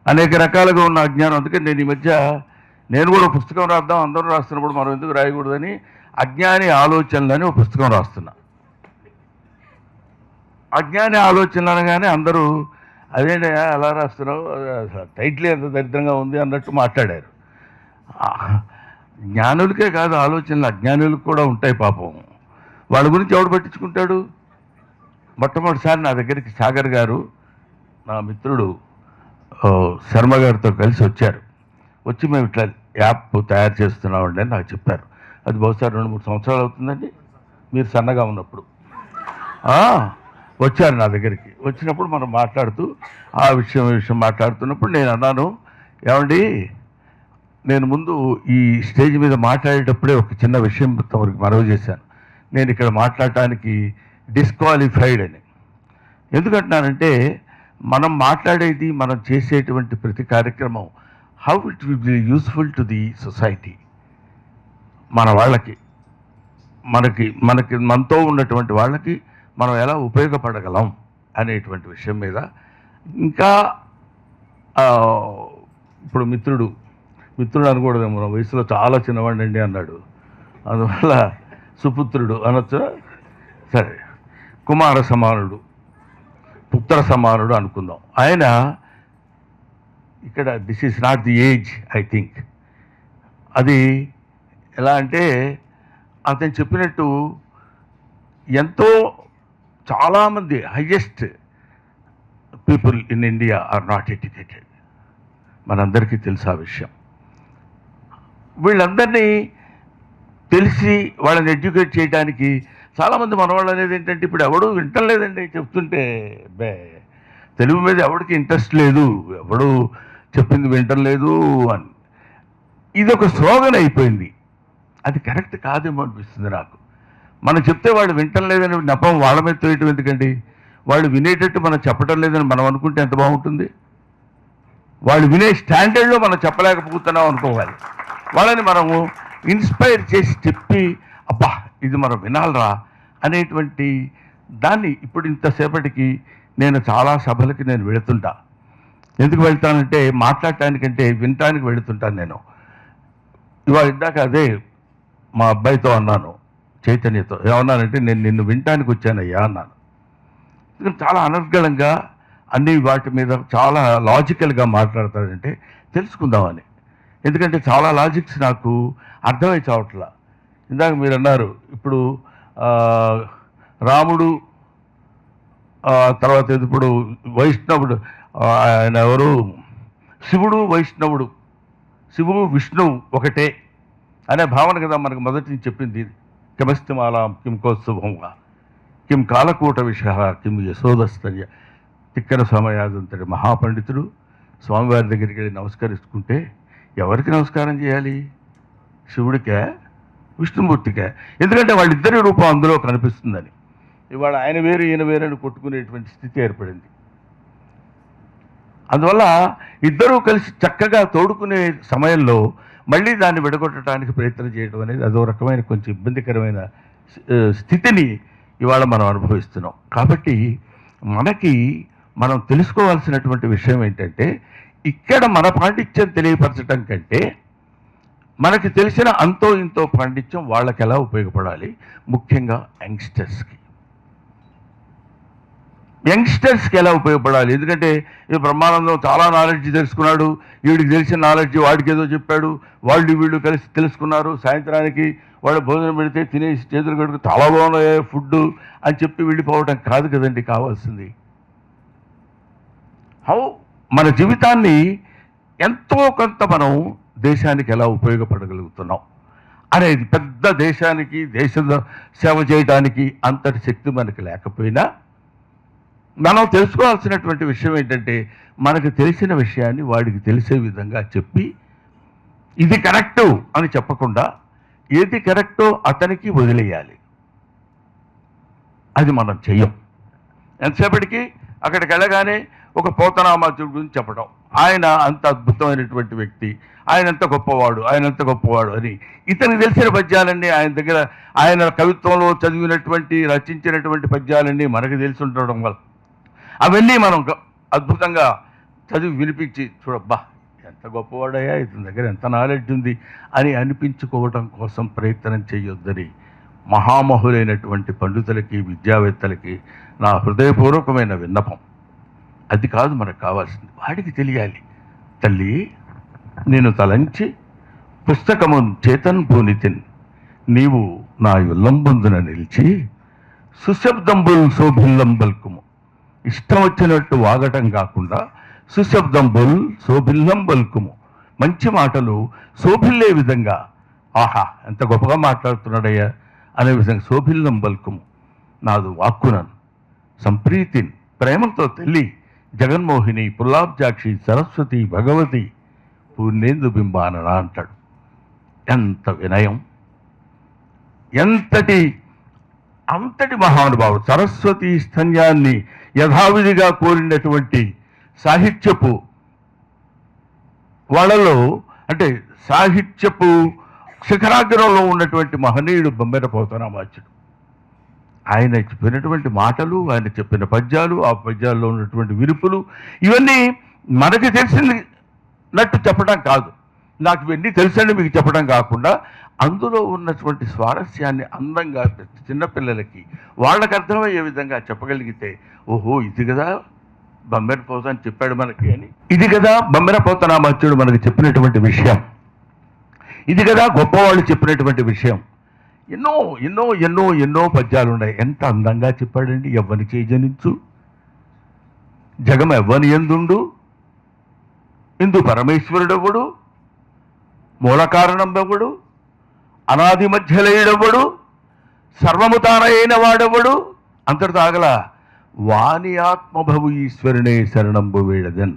అనేక రకాలుగా ఉన్న అజ్ఞానం, అందుకే నేను ఈ మధ్య నేను కూడా పుస్తకం రాద్దాం, అందరూ రాస్తున్నప్పుడు మనం ఎందుకు రాయకూడదని అజ్ఞాని ఆలోచనలని ఒక పుస్తకం రాస్తున్నా. అజ్ఞాని ఆలోచనలు అనగానే అందరూ అదేంటి అలా రాస్తున్నావు, టైటిల్ ఎంత దరిద్రంగా ఉంది అన్నట్టు మాట్లాడారు. జ్ఞానులకే కాదు ఆలోచనలు, అజ్ఞానులకు కూడా ఉంటాయి పాపం. వాళ్ళ గురించి ఎవడు పట్టించుకుంటాడు? మొట్టమొదటిసారి నా దగ్గరికి సాగర్ గారు, నా మిత్రుడు శర్మ గారితో కలిసి వచ్చారు. వచ్చి మేము ఇట్లా యాప్ తయారు చేస్తున్నామండి అని నాకు చెప్పారు. అది బహుశా 2-3 సంవత్సరాలు అవుతుందండి, మీరు సన్నగా ఉన్నప్పుడు వచ్చారు నా దగ్గరికి. వచ్చినప్పుడు మనం మాట్లాడుతూ ఆ విషయం మాట్లాడుతున్నప్పుడు నేను అన్నాను, ఏమండి నేను ముందు ఈ స్టేజ్ మీద మాట్లాడేటప్పుడే ఒక చిన్న విషయం తమరికి మనవి చేశాను, నేను ఇక్కడ మాట్లాడటానికి డిస్క్వాలిఫైడ్ అని. ఎందుకంటున్నానంటే మనం మాట్లాడేది, మనం చేసేటువంటి ప్రతి కార్యక్రమం how it will be useful to the society, మన వాళ్ళకి, మనతో ఉన్నటువంటి వాళ్ళకి మనం ఎలా ఉపయోగపడగలం అనేటువంటి విషయం మీద. ఇంకా ఇప్పుడు మిత్రుడు అనకూడదేమో, మన వయసులో చాలా చిన్నవాడండి అన్నాడు, అందువల్ల సుపుత్రుడు అనొచ్చు, సరే కుమార సమానుడు, పుత్ర సమానుడు అనుకుందాం. ఆయన ఇక్కడ this is not the age, I think. అది ఎలా అంటే అతను చెప్పినట్టు చాలామంది highest people in India are not educated. మనందరికీ తెలుసు ఆ విషయం. వీళ్ళందరినీ తెలిసి వాళ్ళని ఎడ్యుకేట్ చేయడానికి చాలామంది మనవాళ్ళు అనేది ఏంటంటే ఇప్పుడు ఎవడు వింటం లేదండి, చెప్తుంటే తెలుగు మీద ఎవరికి ఇంట్రెస్ట్ లేదు, ఎవడు చెప్పింది వింటం లేదు అని. ఇది ఒక స్లోగన్ అయిపోయింది. అది కరెక్ట్ కాదేమో అనిపిస్తుంది నాకు. మనం చెప్తే వాళ్ళు వింటం లేదని నెపం వాళ్ళ మీద తోయటం ఎందుకండి? వాళ్ళు వినేటట్టు మనం చెప్పడం లేదని మనం అనుకుంటే ఎంత బాగుంటుంది? వాళ్ళు వినే స్టాండర్డ్లో మనం చెప్పలేకపోతున్నాం అనుకోవాలి. వాళ్ళని మనము ఇన్స్పైర్ చేసి చెప్పి అబ్బా ఇది మనం వినాలరా అనేటువంటి దాన్ని. ఇప్పుడు ఇంతసేపటికి నేను చాలా సభలకి నేను వెళుతుంటా. ఎందుకు వెళ్తానంటే మాట్లాడటానికంటే వినటానికి వెళుతుంటాను నేను. ఇవాళ ఇందాక అదే మా అబ్బాయితో అన్నాను, చైతన్యతో ఏమన్నానంటే, నేను నిన్ను వినటానికి వచ్చానయ్యా అన్నాను. చాలా అనర్గళంగా అన్ని వాటి మీద చాలా లాజికల్గా మాట్లాడతాడంటే తెలుసుకుందామని. ఎందుకంటే చాలా లాజిక్స్ నాకు అర్థమై చావట్లా. ఇందాక మీరు అన్నారు ఇప్పుడు రాముడు తర్వాత ఇప్పుడు వైష్ణవుడు, ఆయన ఎవరు, శివుడు వైష్ణవుడు, శివుడు విష్ణువు ఒకటే అనే భావన కదా మనకు మొదటి నుంచి చెప్పింది. కిమస్తిమాలాం కిం కౌత్సవంగా కిం కాలకూట విష కిం యశోదస్తర్య. తిక్కన సమయాదంతటి మహాపండితుడు స్వామివారి దగ్గరికి వెళ్ళి నమస్కరించుకుంటే ఎవరికి నమస్కారం చేయాలి? శివుడికే విష్ణుమూర్తికే, ఎందుకంటే వాళ్ళిద్దరి రూపం అందులో కనిపిస్తుందని. ఇవాళ ఆయన వేరు ఈయన వేరు అని కొట్టుకునేటువంటి స్థితి ఏర్పడింది. అందువల్ల ఇద్దరూ కలిసి చక్కగా తోడుకునే సమయంలో మళ్ళీ దాన్ని విడగొట్టడానికి ప్రయత్నం చేయడం అనేది అదో రకమైన కొంచెం ఇబ్బందికరమైన స్థితిని ఇవాళ మనం అనుభవిస్తున్నాం. కాబట్టి మనం తెలుసుకోవాల్సినటువంటి విషయం ఏంటంటే, ఇక్కడ మన పాండిత్యం తెలియపరచడం కంటే మనకి తెలిసిన అంతో ఇంతో పాండిత్యం వాళ్ళకి ఎలా ఉపయోగపడాలి, ముఖ్యంగా యంగ్స్టర్స్కి ఎలా ఉపయోగపడాలి. ఎందుకంటే ఇది బ్రహ్మానందం చాలా నాలెడ్జ్ తెలుసుకున్నాడు, వీడికి తెలిసిన నాలెడ్జ్ వాడికి ఏదో చెప్పాడు, వీళ్ళు కలిసి తెలుసుకున్నారు, సాయంత్రానికి వాళ్ళు భోజనం పెడితే తినేసి చేతులు కడుకు చాలా బాగున్నాయి ఫుడ్ అని చెప్పి వెళ్ళిపోవడం కాదు కదండి కావాల్సింది. మన జీవితాన్ని ఎంతో కొంత మనం దేశానికి ఎలా ఉపయోగపడగలుగుతున్నాం అనేది, పెద్ద దేశానికి దేశ సేవ చేయడానికి అంతటి శక్తి మనకి లేకపోయినా మనం తెలుసుకోవాల్సినటువంటి విషయం ఏంటంటే, మనకు తెలిసిన విషయాన్ని వాడికి తెలిసే విధంగా చెప్పి, ఇది కరెక్టు అని చెప్పకుండా ఏది కరెక్టో అతనికి వదిలేయాలి. అది మనం చెయ్యం. ఎంతసేపటికి అక్కడికి వెళ్ళగానే ఒక పోతనామాచుడి గురించి చెప్పడం, ఆయన అంత అద్భుతమైనటువంటి వ్యక్తి, ఆయన ఎంత గొప్పవాడు అని ఇతనికి తెలిసిన పద్యాలన్నీ ఆయన దగ్గర, ఆయన కవిత్వంలో చదివినటువంటి రచించినటువంటి పద్యాలన్నీ మనకు తెలిసి ఉండడం వల్ల అవన్నీ మనం అద్భుతంగా చదివి వినిపించి, చూడబ్బా ఎంత గొప్పవాడయ్యా, ఇతని దగ్గర ఎంత నాలెడ్జ్ ఉంది అని అనిపించుకోవడం కోసం ప్రయత్నం చేయొద్దని మహామహులైనటువంటి పండితులకి విద్యావేత్తలకి నా హృదయపూర్వకమైన విన్నపం. అది కాదు మనకు కావాల్సింది, వాడికి తెలియాలి. తల్లి నేను తలంచి పుస్తకము చేతన్ పూనితిన్, నీవు నా యుల్లంబొందున నిలిచి సుశబ్దంబుల్ శోభిల్లంబల్కుము, ఇష్టం వచ్చినట్టు వాగటం కాకుండా సుశబ్దంబుల్ శోభిల్లంబల్కుము, మంచి మాటలు శోభిల్లే విధంగా, ఆహా ఎంత గొప్పగా మాట్లాడుతున్నాడయ్యా అనే విధంగా శోభిల్లంబల్కుము, నాదు వాక్కునను సంప్రీతిన్, ప్రేమతో తల్లి జగన్మోహిని పుల్లాబ్జాక్షి సరస్వతి భగవతి పూర్ణేందు బింబానన అంటాడు. ఎంత వినయం, అంతటి మహానుభావుడు. సరస్వతి స్తన్యాన్ని యథావిధిగా కోరినటువంటి సాహిత్యపు వాళ్ళలో, అంటే సాహిత్యపు శిఖరాగ్రంలో ఉన్నటువంటి మహనీయుడు బొమ్మెర పోతనామాచ్యుడు. ఆయన చెప్పినటువంటి మాటలు, ఆయన చెప్పిన పద్యాలు, ఆ పద్యాల్లో ఉన్నటువంటి విరుపులు, ఇవన్నీ మనకి తెలిసినట్టు చెప్పడం కాదు, నాకు ఇవన్నీ తెలుసని మీకు చెప్పడం కాకుండా, అందులో ఉన్నటువంటి స్వారస్యాన్ని అందంగా చిన్నపిల్లలకి వాళ్ళకి అర్థమయ్యే విధంగా చెప్పగలిగితే, ఓహో ఇది కదా బొమ్మెర పోతన చెప్పాడు మనకి అని, ఇది కదా బొమ్మెర పోతనామాచ్యుడు మనకి చెప్పినటువంటి విషయం, ఇది కదా గొప్పవాళ్ళు చెప్పినటువంటి విషయం. ఎన్నో ఎన్నో ఎన్నో ఎన్నో పద్యాలు ఉన్నాయి. ఎంత అందంగా చెప్పాడండి. ఎవ్వని చేజనించు జగం ఎవ్వని ఎందుండు, ఇందు పరమేశ్వరుడెవ్వడు, మూల కారణం ఎవడు, అనాది మధ్యలేడెవ్వడు, సర్వము తానైన వాడెవ్వడు, అంతటితో ఆగల వాని ఆత్మభవు ఈశ్వరునే శరణంబు వేడదన్.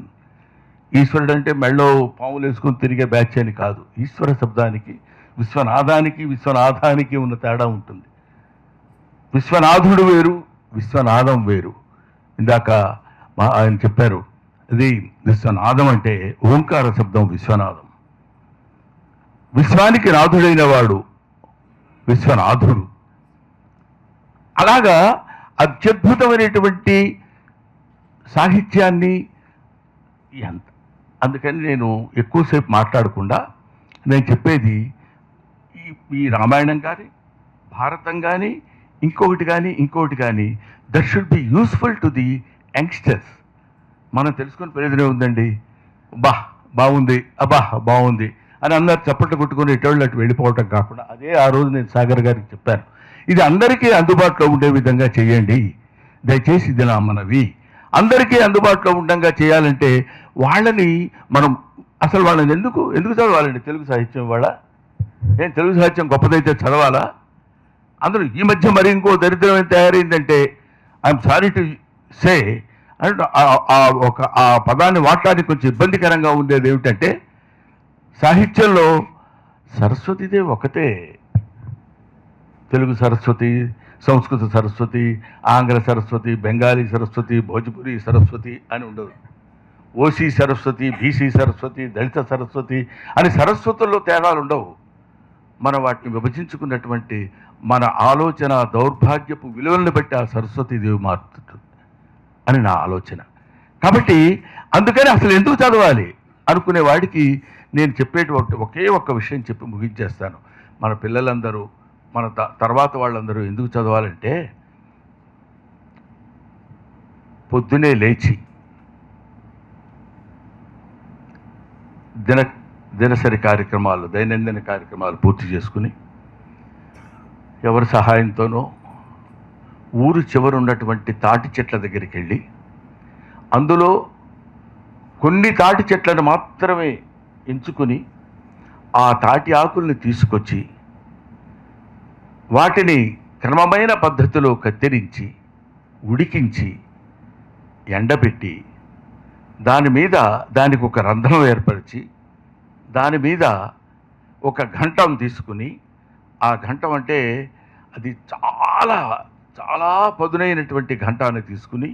ఈశ్వరుడు అంటే మెళ్ళో పాములు వేసుకొని తిరిగే బ్యాచ్ అని కాదు. ఈశ్వర శబ్దానికి విశ్వనాథానికి ఉన్న తేడా ఉంటుంది. విశ్వనాథుడు వేరు, విశ్వనాదం వేరు. ఇందాక ఆయన చెప్పారు, ఇది విశ్వనాదం అంటే ఓంకార శబ్దం విశ్వనాదం. విశ్వానికి నాథుడైన వాడు విశ్వనాథుడు. అలాగా అత్యద్భుతమైనటువంటి సాహిత్యాన్ని అందుకని నేను ఎక్కువసేపు మాట్లాడకుండా నేను చెప్పేది, ఈ రామాయణం కానీ భారతం కానీ ఇంకొకటి కానీ that should be useful to the youngsters. మనం తెలుసుకుని ప్రయోజనం ఉందండి, బాగుంది బాగుంది అని అందరు చప్పట్లు కొట్టుకుని ఎటువంటి అటు వెళ్ళిపోవటం కాకుండా, అదే ఆ రోజు నేను సాగర్ గారికి చెప్పాను, ఇది అందరికీ అందుబాటులో ఉండే విధంగా చేయండి దయచేసి, ఇది నా మనవి. అందరికీ అందుబాటులో ఉండగా చేయాలంటే వాళ్ళని మనం అసలు వాళ్ళని ఎందుకు చదవాలండి? తెలుగు సాహిత్యం తెలుగు సాహిత్యం గొప్పదైతే చదవాలా? అందరూ ఈ మధ్య మరి ఇంకో దరిద్రమైన తయారైందంటే, ఐఎమ్ సారీ టు సే అంటే ఆ పదాన్ని వాడటానికి కొంచెం ఇబ్బందికరంగా ఉండేది ఏమిటంటే, సాహిత్యంలో సరస్వతిదేవి ఒకతే, తెలుగు సరస్వతి, సంస్కృత సరస్వతి, ఆంగ్ల సరస్వతి, బెంగాలీ సరస్వతి, భోజ్పురి సరస్వతి అని ఉండదు. ఓసీ సరస్వతి, బీసీ సరస్వతి, దళిత సరస్వతి అని సరస్వతుల్లో తేడాలు ఉండవు. మనం వాటిని విభజించుకున్నటువంటి మన ఆలోచన దౌర్భాగ్యపు విలువలను బట్టి ఆ సరస్వతీదేవి మారుతుంది అని నా ఆలోచన. కాబట్టి అందుకని అసలు ఎందుకు చదవాలి అనుకునే వాడికి నేను చెప్పేటువంటి ఒకే ఒక్క విషయం చెప్పి ముగించేస్తాను. మన పిల్లలందరూ, మన తర్వాత వాళ్ళందరూ ఎందుకు చదవాలంటే, పొద్దునే లేచి దినసరి కార్యక్రమాలు, దైనందిన కార్యక్రమాలు పూర్తి చేసుకుని ఎవరి సహాయంతోనో ఊరు చివర ఉన్నటువంటి తాటి చెట్ల దగ్గరికి వెళ్ళి అందులో కొన్ని తాటి చెట్లను మాత్రమే ఎంచుకుని ఆ తాటి ఆకుల్ని తీసుకొచ్చి వాటిని క్రమమైన పద్ధతిలో కత్తిరించి ఉడికించి ఎండబెట్టి దానికి ఒక రంధ్రం ఏర్పరిచి దాని మీద ఒక ఘంటం తీసుకుని, ఆ ఘంటం అంటే అది చాలా చాలా పదునైనటువంటి ఘంటాన్ని తీసుకుని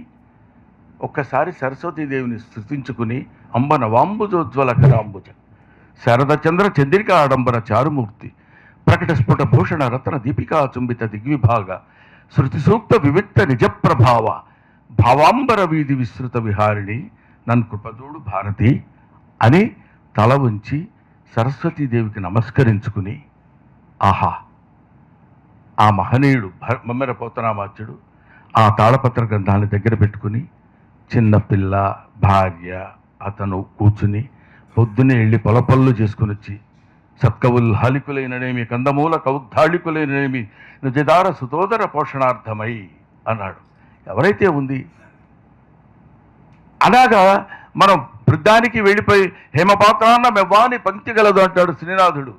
ఒక్కసారి సరస్వతీదేవిని స్తుతించుకుని, అంబ నవాంబుజోజ్వల కరాంబుజ శరదచంద్ర చంద్రికా ఆడంబర చారుమూర్తి ప్రకట స్ఫుట భూషణ రత్న దీపికా చుంబిత దిగ్విభాగ శృతి సూక్త వివిక్త నిజప్రభావ భావాంబర వీధి విస్తృత విహారిణి నన్ కృపజోడు భారతి అని తల ఉంచి సరస్వతీదేవికి నమస్కరించుకుని, ఆహా, ఆ మహనీయుడు మమ్మెర పోతనామాత్యుడు ఆ తాళపత్ర గ్రంథాన్ని దగ్గర పెట్టుకుని చిన్నపిల్ల, భార్య, అతను కూర్చుని పొద్దున్నే వెళ్ళి పొలపళ్ళు చేసుకుని వచ్చి, సత్కవుల్ హాలికులైననేమి కందమూల కౌద్ధాళికులైననేమి నిజదార సుతోదర పోషణార్థమై అన్నాడు. ఎవరైతే ఉంది అలాగా మనం వృద్ధానికి వెళ్ళిపోయి హేమపాత్రాన్న మెవ్వాని పంక్తి గలదు అంటాడు శ్రీనాథుడు.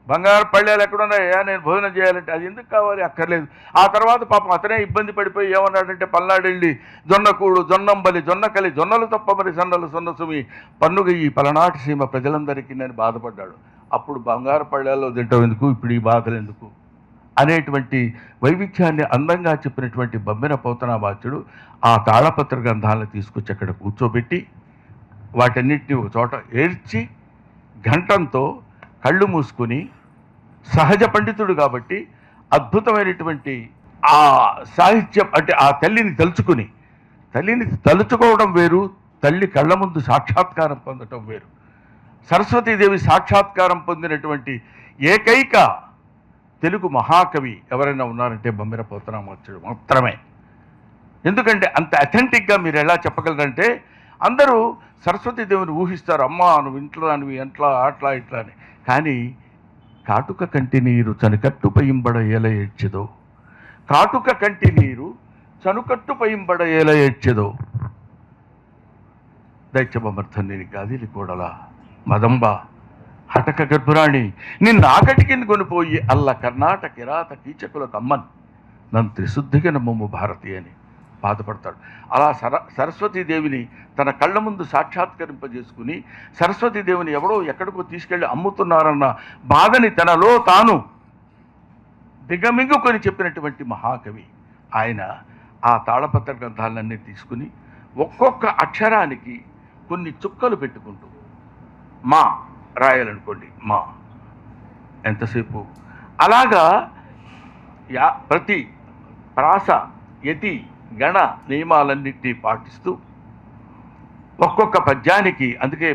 బంగారు పళ్ళేలు ఎక్కడున్నాయా, నేను భోజనం చేయాలంటే అది ఎందుకు కావాలి, అక్కర్లేదు. ఆ తర్వాత పాపం అతనే ఇబ్బంది పడిపోయి ఏమన్నాడంటే, పల్నాడెళ్ళి జొన్నకూడు, జొన్నంబలి, జొన్నకలి, జొన్నలు తప్ప మరి సన్నలు సొన్నసుమి పన్నుగ ఈ పలనాటి సీమ ప్రజలందరికీ నేను బాధపడ్డాడు. అప్పుడు బంగారు పళ్ళేల్లో తింటాం ఎందుకు, ఇప్పుడు ఈ బాధలు ఎందుకు అనేటువంటి వైవిధ్యాన్ని అందంగా చెప్పినటువంటి బమ్మెర పోతనామాత్యుడు ఆ తాళపత్ర గ్రంథాలను తీసుకొచ్చి అక్కడ కూర్చోబెట్టి వాటన్నిటిని ఒక చోట ఏర్చి ఘంటంతో కళ్ళు మూసుకుని, సహజ పండితుడు కాబట్టి అద్భుతమైనటువంటి ఆ సాహిత్యం అంటే ఆ తల్లిని తలుచుకోవడం వేరు, తల్లి కళ్ళ ముందు సాక్షాత్కారం పొందటం వేరు. సరస్వతీదేవి సాక్షాత్కారం పొందినటువంటి ఏకైక తెలుగు మహాకవి ఎవరైనా ఉన్నారంటే బమ్మెర పోతనామాత్యుడు మాత్రమే. ఎందుకంటే అంత అథెంటిక్గా మీరు ఎలా చెప్పగలరంటే, అందరూ సరస్వతీదేవిని ఊహిస్తారు, అమ్మా నువ్వు ఇంట్లో నువ్వు ఎట్లా అట్లా ఇట్లా అని. కానీ కాటుక కంటి నీరు చనుకట్టు పయింబడ ఏల ఏడ్చెదో, కాటుక కంటి నీరు చనుకట్టు పయింబడ ఏల ఏడ్చెదో, దైత్యమర్థని గాదిలి కూడలా మదంబ హటక గర్భురాణి నిన్ను ఆకటికిని కొనిపోయి అల్ల కర్ణాటక కిరాత కీచకుల కమ్మన్ నన్ను త్రిశుద్ధిగా నమ్మము భారతి అని బాధపడతాడు. అలా సరస్వతీదేవిని తన కళ్ళ ముందు సాక్షాత్కరింపజేసుకుని, సరస్వతీదేవిని ఎవడో ఎక్కడికో తీసుకెళ్ళి అమ్ముతున్నారన్న బాధని తనలో తాను దిగమింగుకొని చెప్పినటువంటి మహాకవి ఆయన. ఆ తాళపత్ర గ్రంథాలన్నీ తీసుకుని ఒక్కొక్క అక్షరానికి కొన్ని చుక్కలు పెట్టుకుంటూ, మా రాయాలనుకోండి, మా ఎంతసేపు అలాగా ప్రతి ప్రాస యతి గణ నియమాలన్నింటినీ పాటిస్తూ ఒక్కొక్క పద్యానికి, అందుకే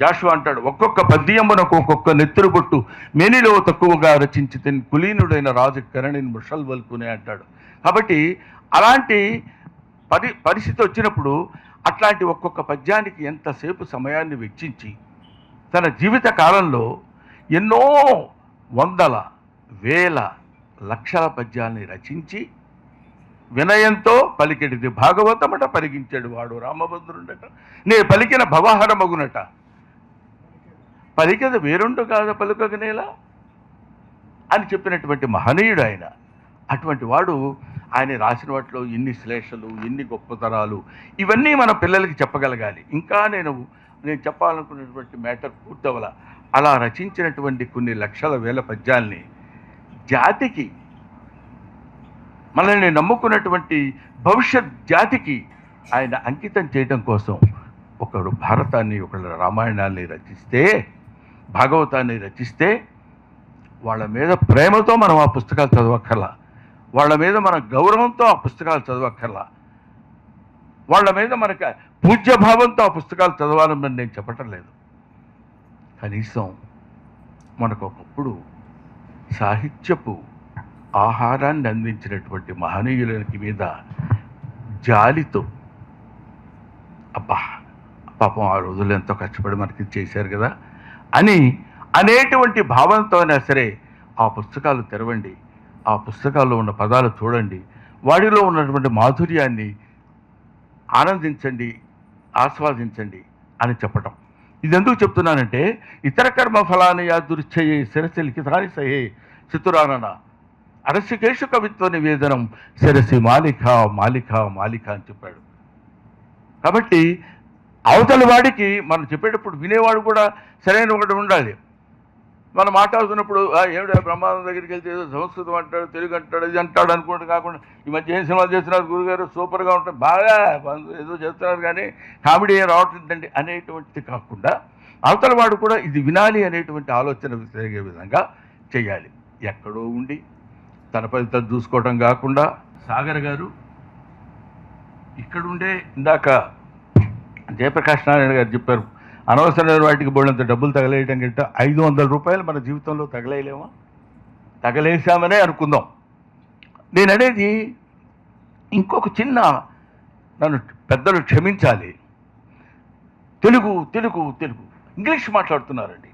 జాషువా అంటాడు, ఒక్కొక్క పద్యమునకు ఒక్కొక్క నెత్తురుబొట్టు మేనిలో తక్కువగా రచించి కులీనుడైన రాజు కరణిని ముషల్ వల్కునే అంటాడు. కాబట్టి అలాంటి పరిస్థితి వచ్చినప్పుడు అట్లాంటి ఒక్కొక్క పద్యానికి ఎంతసేపు సమయాన్ని వెచ్చించి తన జీవిత కాలంలో ఎన్నో వందల వేల లక్షల పద్యాల్ని రచించి వినయంతో పలికెడిది భాగవతమట పరిగించాడు వాడు రామభద్రుండట, నే పలికిన భవహర మగునట, పలికది వేరుండు కాదు పలుకగనేలా అని చెప్పినటువంటి మహనీయుడు ఆయన. అటువంటి వాడు ఆయన రాసిన వాటిలో ఎన్ని శ్లేషలు, ఎన్ని గొప్పతనాలు, ఇవన్నీ మన పిల్లలకి చెప్పగలగాలి. ఇంకా నేను చెప్పాలనుకున్నటువంటి మ్యాటర్ పూర్తవల. అలా రచించినటువంటి కొన్ని లక్షల వేల పద్యాల్ని జాతికి, మనల్ని నమ్ముకున్నటువంటి భవిష్యత్ జాతికి ఆయన అంకితం చేయడం కోసం ఒకడు భారతాన్ని, ఒకడు రామాయణాన్ని రచిస్తే, భాగవతాన్ని రచిస్తే, వాళ్ళ మీద ప్రేమతో మనం ఆ పుస్తకాలు చదవక్కర్లా, వాళ్ళ మీద మన గౌరవంతో ఆ పుస్తకాలు చదవక్కర్లా, వాళ్ళ మీద మనకు పూజ్యభావంతో ఆ పుస్తకాలు చదవాలని నేను చెప్పటం లేదు. కనీసం మనకు ఒకప్పుడు సాహిత్యపు ఆహారాన్ని అందించినటువంటి మహనీయులకి మీద జాలితో, అబ్బా పాపం ఆ రోజుల్లో ఎంతో కష్టపడి మనకి చేశారు కదా అని అనేటువంటి భావంతో అయినా సరే ఆ పుస్తకాలు తెరవండి, ఆ పుస్తకాల్లో ఉన్న పదాలు చూడండి, వాటిలో ఉన్నటువంటి మాధుర్యాన్ని ఆనందించండి, ఆస్వాదించండి అని చెప్పటం. ఇది ఎందుకు చెప్తున్నానంటే, ఇతర కర్మ ఫలాన్ని యాదృశ్చయే శిరసి లిఖితాని సహే చతురానన అరసికేశు కవిత్వ నివేదనం శిరసి మాలిక మాలిక మాలిక అని చెప్పాడు. కాబట్టి అవతల వాడికి మనం చెప్పేటప్పుడు వినేవాడు కూడా సరైన ఒకటి ఉండాలి. మనం మాట్లాడుతున్నప్పుడు ఏమిటో బ్రహ్మానందం దగ్గరికి వెళ్తే ఏదో సంస్కృతం అంటాడు, తెలుగు అంటాడు, ఇది అంటాడు అనుకుంటే కాకుండా ఈ మధ్య ఏం సినిమాలు చేస్తున్నారు గురుగారు, సూపర్గా ఉంటుంది, బాగా ఏదో చేస్తున్నారు కానీ కామెడీ ఏం రావట్లేదండి అనేటువంటిది కాకుండా అవతల వాడు కూడా ఇది వినాలి అనేటువంటి ఆలోచన కలిగే విధంగా చేయాలి. ఎక్కడో ఉండి తన పని తను చూసుకోవడం కాకుండా సాగర్ గారు ఇక్కడుండే ఇందాక జయప్రకాష్ నారాయణ గారు చెప్పారు, అనవసరమైన వాటికి బోళ్ళంత డబ్బులు తగలేయడం కంటే 500 రూపాయలు మన జీవితంలో తగలేయలేమా? తగలేసామనే అనుకుందాం. నేను అనేది ఇంకొక చిన్న, నన్ను పెద్దలు క్షమించాలి, తెలుగు తెలుగు తెలుగు ఇంగ్లీష్ మాట్లాడుతున్నారండి,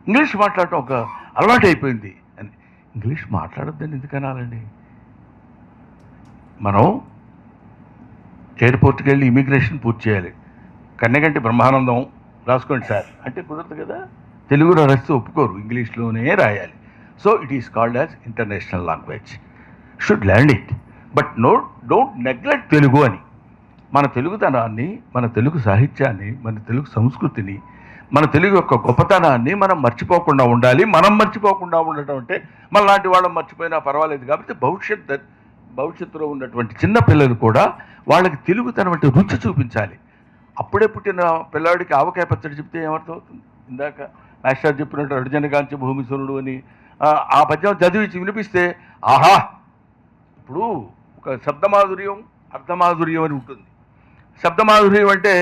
ఇంగ్లీష్ మాట్లాడటం ఒక అలవాటు అయిపోయింది అని. ఇంగ్లీష్ మాట్లాడొద్దని ఎందుకు అనాలండి? మనం ఎయిర్పోర్ట్కి వెళ్ళి ఇమిగ్రేషన్ పూర్తి చేయాలి, కన్నెగంటి బ్రహ్మానందం రాసుకోండి సార్ అంటే కుదరదు కదా, తెలుగులో రాస్తే ఒప్పుకోరు, ఇంగ్లీష్లోనే రాయాలి. So it is called as international language, should learn it, but don't neglect Telugu అని. మన తెలుగుతనాన్ని, మన తెలుగు సాహిత్యాన్ని, మన తెలుగు సంస్కృతిని, మన తెలుగు యొక్క గొప్పతనాన్ని మనం మర్చిపోకుండా ఉండాలి. మనం మర్చిపోకుండా ఉండటం అంటే మనలాంటి వాళ్ళం మర్చిపోయినా పర్వాలేదు. కాబట్టి భవిష్యత్తులో ఉన్నటువంటి చిన్న పిల్లలు కూడా వాళ్ళకి తెలుగుతనం అంటే రుచి చూపించాలి. అప్పుడే పుట్టిన పిల్లవాడికి ఆవకాయ పచ్చడి చెప్తే ఏమర్థం అవుతుంది? ఇందాక మాస్టర్ చెప్పినట్టు అర్జునగాంచి భూమిసునుడు అని ఆ పద్యం చదివి వినిపిస్తే ఆహా, ఇప్పుడు ఒక శబ్దమాధుర్యం, అర్థమాధుర్యం అని ఉంటుంది. శబ్దమాధుర్యం అంటే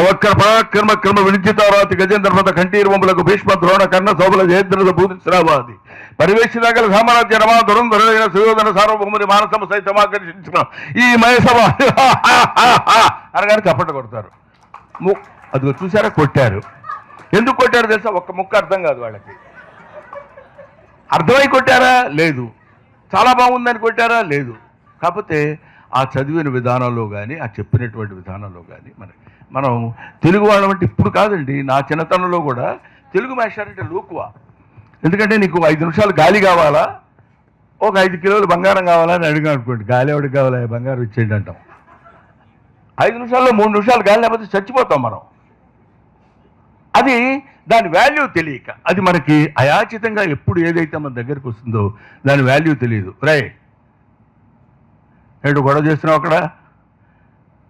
వక్ర పరాక్రమ క్రమ వినిచితారాతి గజేంద్రపద కంఠీర్వంపులకు భీష్మ ద్రోణ కర్ణ శోభల జయేంద్ర భూతిశ్రావాది పరివేక్షితగల సామ్రాజ్య రమా దురంధరుడైన సుయోధన సార్వభౌముని మానసమ సైతమాకర్షించిన ఈ మయసభ అనగానే చప్పట కొడతారు. అదిగో చూసారా, కొట్టారు. ఎందుకు కొట్టారు తెలుసా? ఒక్క ముక్క అర్థం కాదు వాళ్ళకి. అర్థమై కొట్టారా? లేదు. చాలా బాగుందని కొట్టారా? లేదు. కాకపోతే ఆ చదివిన విధానంలో కానీ, ఆ చెప్పినటువంటి విధానంలో కానీ మనం తెలుగు వాళ్ళం అంటే ఇప్పుడు కాదండి, నా చిన్నతనంలో కూడా తెలుగు మాస్టర్ అంటే లోకువా. ఎందుకంటే నీకు 5 నిమిషాలు గాలి కావాలా, ఒక 5 కిలోలు బంగారం కావాలా అని అడిగా అనుకోండి, గాలి ఎవరికి కావాలా, బంగారం ఇచ్చేయండి అంటాం. 5 నిమిషాల్లో 3 నిమిషాలు గాలి లేకపోతే చచ్చిపోతాం మనం. అది దాని వాల్యూ తెలియక, అది మనకి అయాచితంగా ఎప్పుడు ఏదైతే మన దగ్గరికి వస్తుందో దాని వాల్యూ తెలియదు. ఏంటో గొడవ చేస్తున్నావు అక్కడ,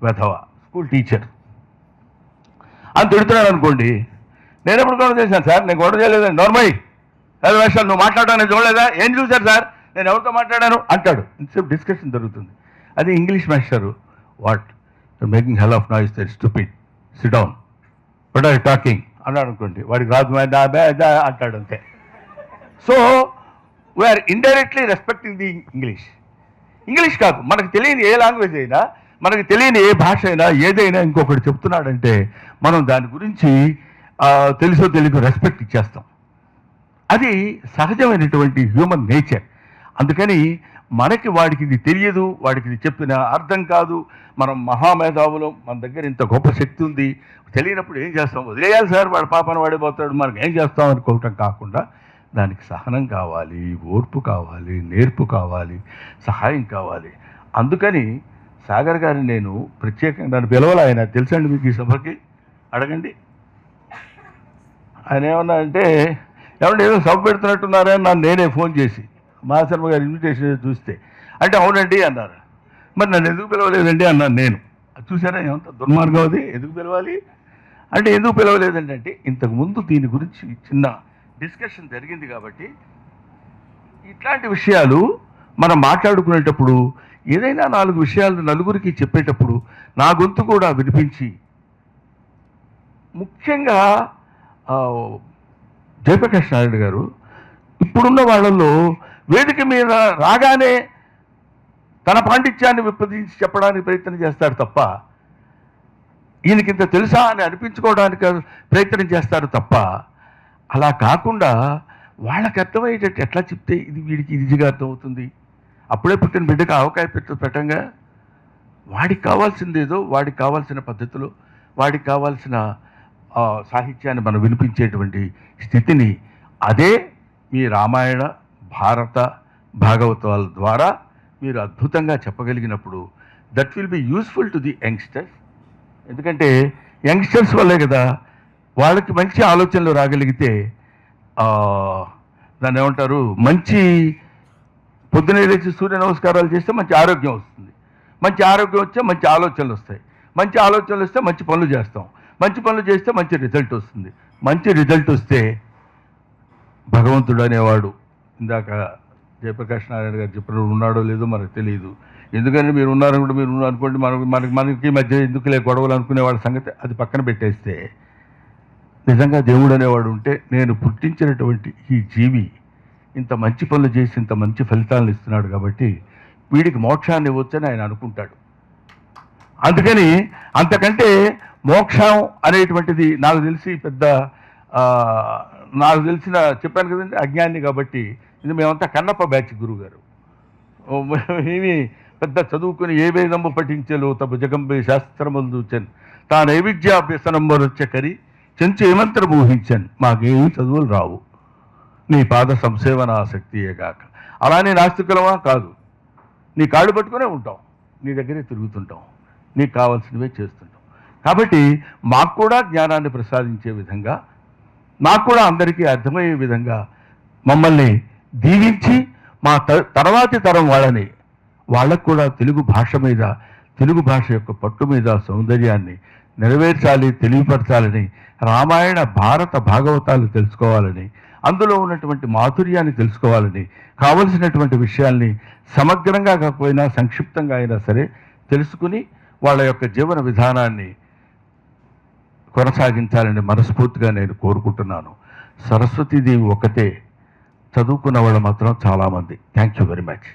వెధవ స్కూల్ టీచర్ అని తిడుతున్నాడు అనుకోండి. నేను ఎప్పుడు గొడవ చేశాను సార్? నేను గొడవ చేయలేదండి. నార్మల్ అదే వేషాలు నువ్వు మాట్లాడడానికి చూడలేదా? ఏం చూశారు సార్, నేను ఎవరితో మాట్లాడాను అంటాడు. ఇంతసేపు డిస్కషన్ జరుగుతుంది. అది English master, what making hell of noise, that stupid, sit down, what are you talking అన్నాడు అనుకోండి, వాడికి రాదు అంటాడు అంతే. So we're indirectly respecting the English కాదు, మనకు తెలియని ఏ లాంగ్వేజ్ అయినా, మనకు తెలియని ఏ భాష అయినా, ఏదైనా ఇంకొకటి చెప్తున్నాడంటే మనం దాని గురించి తెలుసో తెలియక రెస్పెక్ట్ ఇచ్చేస్తాం. అది సహజమైనటువంటి హ్యూమన్ నేచర్. అందుకని మనకి వాడికి ఇది తెలియదు, వాడికి ఇది చెప్పిన అర్థం కాదు, మనం మహామేధావులం, మన దగ్గర ఇంత గొప్ప శక్తి ఉంది, తెలియనప్పుడు ఏం చేస్తాం? వదిలేయాలి సార్, వాడి పాపను వాడిపోతాడు, మనకి ఏం చేస్తాం అనుకోవటం కాకుండా దానికి సహనం కావాలి, ఓర్పు కావాలి, నేర్పు కావాలి, సహాయం కావాలి. అందుకని సాగర్ గారిని నేను ప్రత్యేకంగా నన్ను పిలవాలి. ఆయన తెలుసండి మీకు ఈ సభకి, అడగండి. ఆయన ఏమన్నా అంటే ఏమంటే ఏదో సభ పెడుతున్నట్టున్నారని నన్ను నేనే ఫోన్ చేసి మహాశర్మ గారి ఇన్విటేషన్ చూస్తే. అంటే అవునండి అన్నారు. మరి నన్ను ఎందుకు పిలవలేదండి అన్నాను నేను. చూసారా ఏమంత దుర్మార్గం అది, ఎందుకు పిలవాలి అంటే ఎందుకు పిలవలేదండి అంటే ఇంతకుముందు దీని గురించి చిన్న డిస్కషన్ జరిగింది కాబట్టి ఇట్లాంటి విషయాలు మనం మాట్లాడుకునేటప్పుడు ఏదైనా 4 విషయాలు నలుగురికి చెప్పేటప్పుడు నా గొంతు కూడా వినిపించి, ముఖ్యంగా జయప్రకాష్ నాయుడు గారు ఇప్పుడున్న వాళ్ళల్లో వేదిక మీద రాగానే తన పాండిత్యాన్ని విప్పదించి చెప్పడానికి ప్రయత్నం చేస్తాడు తప్ప, ఈయనకింత తెలుసా అని అనిపించుకోవడానికి ప్రయత్నం చేస్తారు తప్ప, అలా కాకుండా వాళ్ళకి అర్థమయ్యేటట్టు ఎట్లా చెప్తే ఇది వీడికి ఈజీగా అర్థమవుతుంది. అప్పుడే పుట్టిన బిడ్డకు ఆవకాయ పెట్టంగా వాడికి కావాల్సిందేదో వాడికి కావాల్సిన పద్ధతిలో వాడికి కావాల్సిన సాహిత్యాన్ని మనం వినిపించేటువంటి స్థితిని అదే మీ రామాయణ భారత భాగవతాల ద్వారా మీరు అద్భుతంగా చెప్పగలిగినప్పుడు that will be useful to the youngsters. ఎందుకంటే యంగ్స్టర్స్ వల్లే కదా వాళ్ళకి మంచి ఆలోచనలు రాగలిగితే దాన్ని ఏమంటారు, మంచి పొద్దునే లేచి సూర్య నమస్కారాలు చేస్తే మంచి ఆరోగ్యం వస్తుంది. మంచి ఆరోగ్యం వస్తే మంచి ఆలోచనలు వస్తాయి. మంచి ఆలోచనలు వస్తే మంచి పనులు చేస్తాం. మంచి పనులు చేస్తే మంచి రిజల్ట్ వస్తుంది. మంచి రిజల్ట్ వస్తే భగవంతుడు అనేవాడు, ఇందాక జయప్రకాష్ నారాయణ గారు చెప్పిన ఉన్నాడో లేదో మనకు తెలియదు. ఎందుకంటే మీరు ఉన్నారని కూడా మీరు అనుకోండి, మనకి మధ్య ఎందుకులే గొడవలు అనుకునే వాళ్ళ సంగతి అది పక్కన పెట్టేస్తే, నిజంగా దేవుడు అనేవాడు ఉంటే నేను పుట్టించినటువంటి ఈ జీవి ఇంత మంచి పనులు చేసి ఇంత మంచి ఫలితాలను ఇస్తున్నాడు కాబట్టి వీడికి మోక్షాన్ని ఇవ్వచ్చని ఆయన అనుకుంటాడు. అందుకని అంతకంటే మోక్షం అనేటువంటిది నాకు తెలిసి పెద్ద నాకు తెలిసిన చెప్పాను కదండి అజ్ఞాని కాబట్టి, ఇది మేమంతా కన్నప్ప బ్యాచ్ గురువు గారు ఏమి పెద్ద చదువుకుని ఏ వేదంబు పఠించలో తబు జగంబే శాస్త్రములు చూచాను తా నైవిద్యాభ్యసనంబరొచ్చ కరి చెంచు ఏమంతరం ఊహించాను మాకేమీ చదువులు రావు నీ పాద సంసేవన ఆసక్తియే కాక. అలానే నాస్తికులమా కాదు, నీ కాళ్ళు పట్టుకునే ఉంటాం, నీ దగ్గరే తిరుగుతుంటాం, నీకు కావాల్సినవే చేస్తుంటాం. కాబట్టి మాకు కూడా జ్ఞానాన్ని ప్రసాదించే విధంగా, మాకు కూడా అందరికీ అర్థమయ్యే విధంగా మమ్మల్ని దీవించి మా తర్వాతి తరం వాళ్ళకు కూడా తెలుగు భాష మీద, తెలుగు భాష యొక్క పట్టు మీద సౌందర్యాన్ని నెరవేర్చాలి, తెలియపరచాలని, రామాయణ భారత భాగవతాలు తెలుసుకోవాలని, అందులో ఉన్నటువంటి మాధుర్యాన్ని తెలుసుకోవాలని, కావలసినటువంటి విషయాల్ని సమగ్రంగా కాకపోయినా సంక్షిప్తంగా అయినా సరే తెలుసుకుని వాళ్ళ యొక్క జీవన విధానాన్ని కొనసాగించాలని మనస్ఫూర్తిగా నేను కోరుకుంటున్నాను. సరస్వతీదేవి ఒకతే, చదువుకున్న వాళ్ళు మాత్రం చాలామంది. Thank you very much.